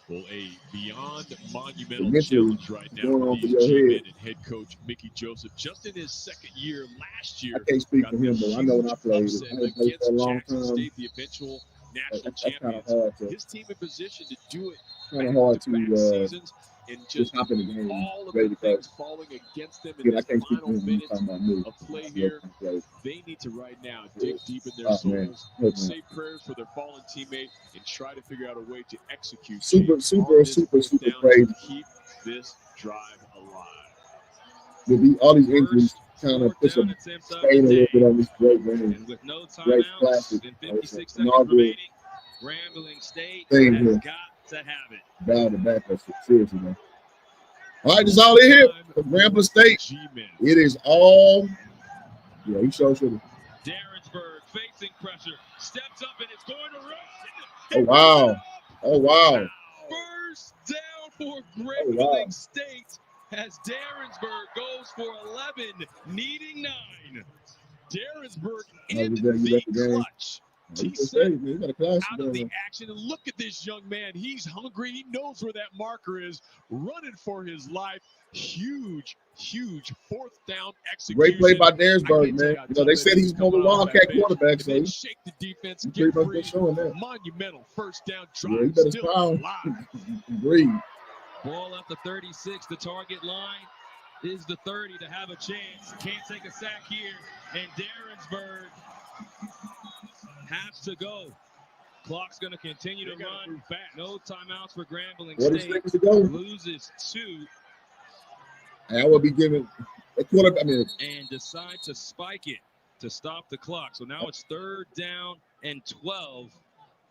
Well, a beyond The monumental mentally challenge right now going for on for these your G-men head. and head coach Mickey Joseph. Just in his 2nd year last year, I can't speak got for him, the but I know when I huge played, upset I haven't played for a against long Jackson time. State, the eventual national That's kind of champions. hard to. His team in position to do it Kind of hard to seasons and just hop in the game. all of Ready the to go. things falling against them in I this can't keep final minutes talking about me. of play here. They need to right now dig deep in their Oh, souls, man. say prayers for their fallen teammate, and try to figure out a way to execute. Super crazy. To keep this drive alive. All these injuries kind of push a stain a little bit on this great game. And with no Great timeouts classic. and 56 An seconds inaugural remaining, Grambling State thing has here. got to have it. Dial the back up seriously, man. All right, that's all in here. Grambling State. It is all. Yeah, he shows you. Darrensburg facing pressure, steps up and it's going to run. Oh wow! Oh wow! First down for Grambling State as Darrensburg goes for 11, needing 9. Darrensburg in the clutch. Out of the action, and look at this young man. He's hungry. He knows where that marker is, running for his life. Huge fourth down execution. Great play by Darrensburg, man. You know, they said he's more of a Wildcat quarterback, so he shake the defense, pretty get much free. been showing that. Monumental first down Yeah, drive. he better Still smile. alive. Breathe. Ball at the 36, the target line is the 30 to have a chance. Can't take a sack here, and Darrensburg has to go. Clock's going to continue to run. No timeouts for Grambling State. Seconds to go. Loses 2. And I will be giving a quarter. And decide to spike it to stop the clock. So now it's 3rd down and 12.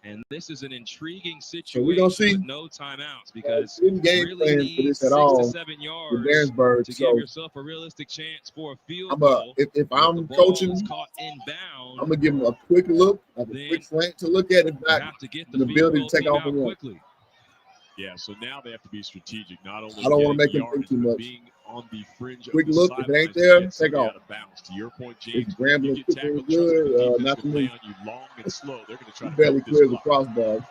And this is an intriguing situation. So we're gonna see with no timeouts because game really plan need for this 6 at all to 7 yards with Darrensburg. to So give yourself a realistic chance for a field goal. if But I'm the ball coaching, is caught inbound. I'm gonna give him a quick look, a quick slant to look at it You back. have to get The the ability field to goal take team off out and run. quickly. Yeah, so now they have to be strategic. Not only I don't want to getting make him think yardage, too but much. being on the fringe Quick of the look, if it ain't sidelines to there, get take somebody off. out of bounds. To your point, James, If Grambling you get is tackled, good, trust me, the defense not will for play me. on you long and slow. They're going to try He to barely break this clears the clock. crossbar. Not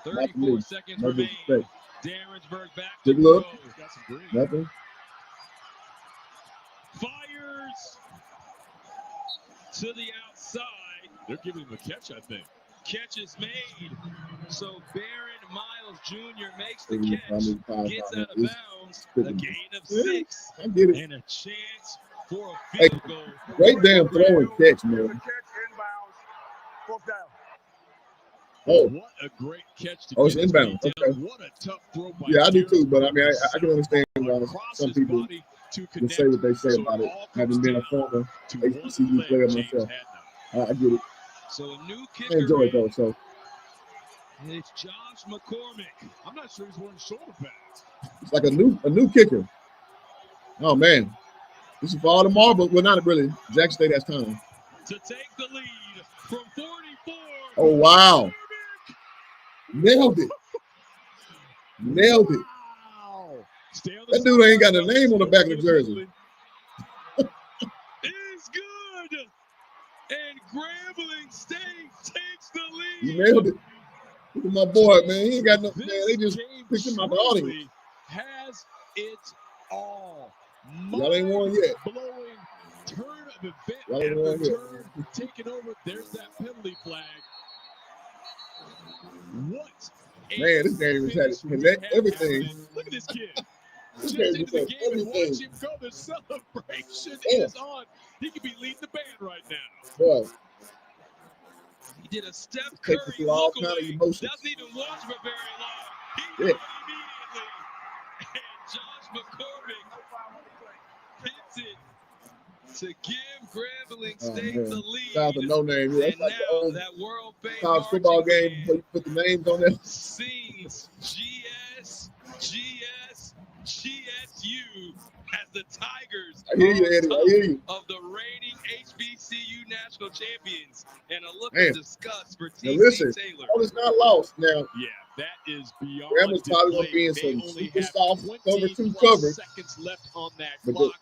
for 34 me. seconds No remain. disrespect. Darrensburg back Good to look. throw. Got some green. Nothing. Fires to the outside. They're giving him a catch, I think. Catch is made. So Barron Miles Jr. makes the catch, gets out of bounds, a gain of 6, I get it. and a chance for a Hey, field goal. great damn throw and catch, man. Catch inbounds. 4th down. Oh, What a great catch to it's get his inbound. feet down. Okay. What a tough throw by Yeah, I do too, Darrensburg. but I mean, I can understand why Across some his people body to will connect. say what they say So about it. all Having comes been a down former to one HBCU play, player James myself, Hadnot. I get it. So a new I kicker enjoy it in. though. So It's Josh McCormick. I'm not sure he's wearing shoulder pads. it's like a new kicker. Oh man, this is for all the marbles. Well, not really. Jackson State has time. To take the lead from 44. Oh wow, nailed it. Nailed it. Wow. Stay on the That dude ain't got a name on the back of the jersey. Is good. And Grambling State takes the He lead. nailed it. Look at my boy, man. He ain't got no. Man, This they just game picked him out the audience. truly has it all. Y'all ain't won yet. Blowing turn of event Y'all ain't after won yet. turn, taking over. There's that penalty flag. What? Man, this game has had everything. Look at this kid. This Just game into the has game had and watch everything. him go. The celebration Yeah. is on. He could be leading the band right now. Boy, He did a Steph takes Curry us through all look kind of away. emotions. Doesn't even watch for very long. He Yeah. knew it immediately. And Josh McCormick hits it to give Grambling State man. the lead. Shout out to No Name. Yeah, And that's like the now old that world famous college football game before you put the names on there. sings GSU as the Tigers I hear you, Eddie. I hear you. of the reigning HBCU national champions, and a look Man. of disgust for Now TC listen, Taylor. all is not lost. Now, Yeah, that is beyond Gramble's probably gonna debate. be in They some only super have soft cover 20 two plus coverage. seconds left on that But clock.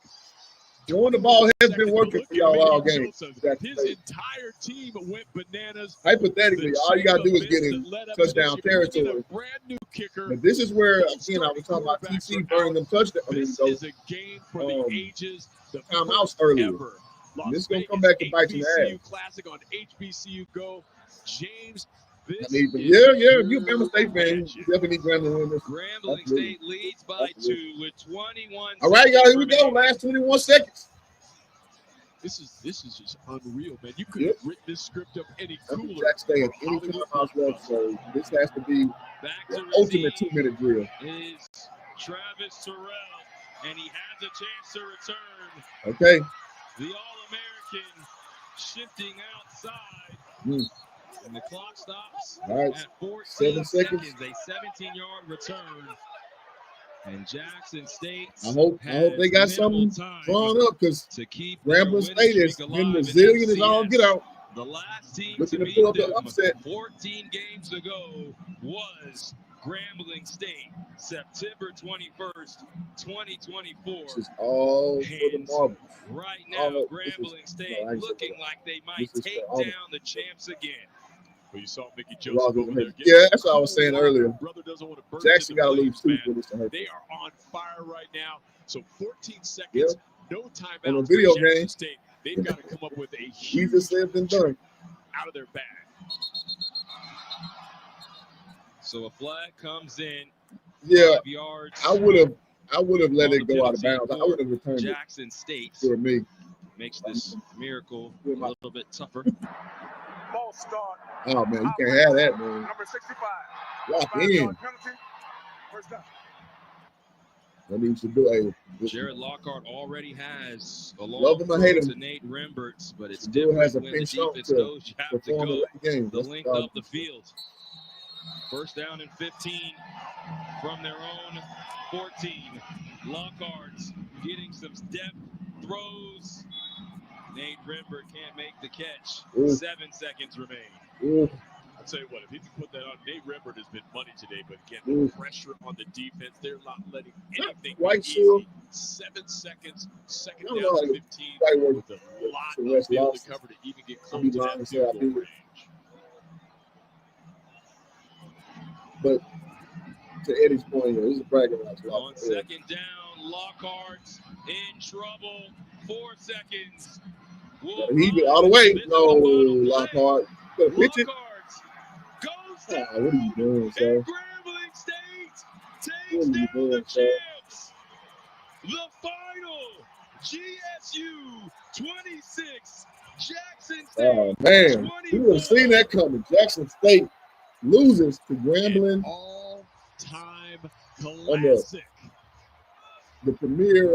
throwing the ball has been Seconds, working but for look at y'all all Mickey game. Joseph. Jackson His State. entire team went bananas. Hypothetically, The all you gotta chain do is of get events in that led up to touchdown this. You're bringing territory. a brand new kicker. But this is where, Both again, I was talking about starting TC quarterbacks burning are them touchdowns. I mean, This those is a game for the ages. The timeouts first earlier. ever Las And this is gonna come Vegas back to bite you in the HBCU ass. Classic on HBCU Go. James, You're a Bama State fan. You definitely need Grambling to win this. Grambling State leads by 2 with 21. All right, y'all, here we go. Last 21 seconds. This is just unreal, man. You could have written this script up any cooler. Jack stay at any time house left, so this has to be the ultimate 2-minute drill. Is Travis Terrell, and he has a chance to return. Okay. The All-American shifting outside. And the clock stops All right. at 14 7 seconds. A 17-yard return. And Jackson State. I hope they got something drawn up because Grambling State is getting resilient as all get out. The last team looking to to pull up beat the them upset. 14 games ago was Grambling State, September 21st, 2024. This is all for the marbles. Right now, Grambling State looking like they might take down the champs again. Well, you saw Mickey Joseph over there. Yeah, that's what I was saying earlier. Brother doesn't want to burn Jackson got to the lose 2 for this to hurt. They are on fire right now. So 14 seconds, no timeouts. On a video for Jackson game. State. They've got to come up with a huge Easier said than done. out of their bag. So a flag comes in. Yeah, 5 yards. I would have let it go out of bounds. I would have returned Jackson State it for me. makes this miracle a little bit tougher. Ball start. Oh man, you can't have that, man. Number 65. Lock 5 in. yard penalty. First down. That needs to do Jared Lockhart already has a long Love him or hate him. to Nate Remberts, but it's Still has a different when the pinch on defense to knows you have to perform go the late game. the That's length the of problem. the field. First down and 15 from their own 14. Lockhart getting some depth throws. Nate Rembert can't make the catch. Ooh. 7 seconds remain. Ooh. I'll tell you what, if he can put that on, Nate Rembert has been money today, but again, Ooh. the pressure on the defense, they're not letting anything White be shield. easy. 7 seconds, second I don't down know to how 15, White work with a lot the of West field lost. to cover to even get I'll close be to lying that and say I field goal do. range. But to Eddie's point, this is a bragging rights. On second down, Lockhart in trouble. 4 seconds. He did all the way. No, Lockhart. Pitch it. Goes down. What are you doing, sir? Grambling State What takes are you down doing, the sir? champs. The final GSU 26, Jackson State. Oh man, we would have seen that coming. Jackson State loses to Grambling. All-time On classic. the premier,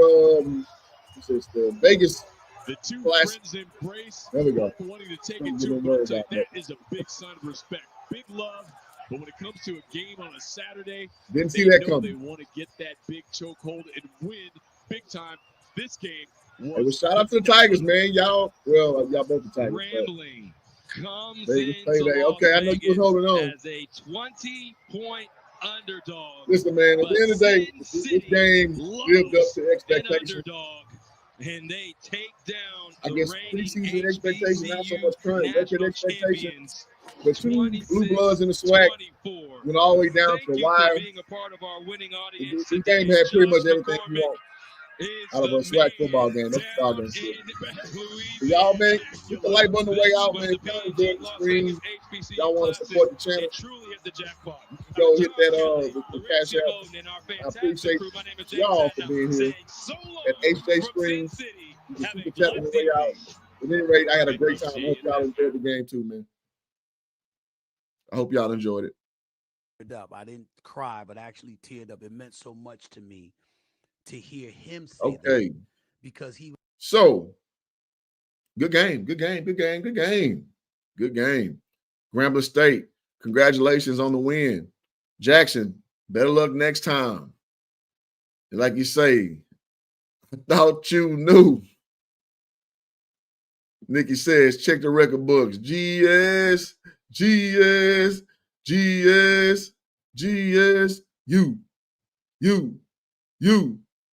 what's this, the Vegas. The two Classic. friends embrace, There we go. wanting to take Don't it to even him. worry I'll tell you, about that that. is a big sign of respect. Big love. But when it comes to a game on a Saturday, Didn't they see that know coming. they want to get that big chokehold and win big time. This game Hey, was well, shout out to the Tigers, man. Y'all both the Tigers. Grambling comes Vegas into payday. Las Okay, I know you was Vegas holding on. as a 20-point underdog. Listen, man, at the end of the day, Sin this City game lived up to an expectations. underdog, and they take down I the guess reigning preseason expectations, not so HBCU much current record national expectations. champions. The two blue bloods in the swag 24. went all the way down Thank to you why for being a part of our winning audience this today. game had pretty much Josh everything you want out of a swag football game. That's what y'all gonna see. So y'all, man, hit the like button on the way out, man. If y'all enjoyed the stream, y'all want to support the channel, Truly hit the jackpot. go hit that the cash app. I appreciate y'all for being here at HJ Screens. You can super chat on the way out. At any rate, I had a great time. I hope y'all enjoyed the game too, man. I hope y'all enjoyed it. Up. I didn't cry, but I actually teared up. It meant so much to me to hear him say that because he. So, good game. Grambling State, congratulations on the win. Jackson, better luck next time. And like you say, I thought you knew. Nikki says, check the record books. GS,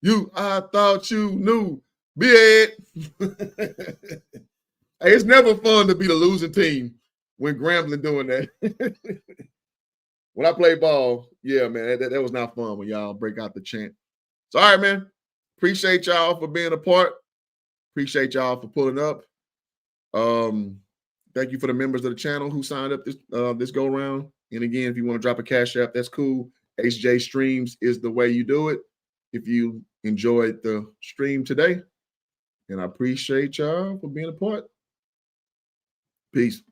you. I thought you knew. Be it. Hey, it's never fun to be the losing team when Grambling doing that. When I play ball, yeah, man, that was not fun when y'all break out the chant. So, all right, man. Appreciate y'all for being a part. Appreciate y'all for pulling up. Thank you for the members of the channel who signed up this go around. And again, if you want to drop a cash app, that's cool. HJ Streams is the way you do it. If you enjoyed the stream today, and I appreciate y'all for being a part. Peace.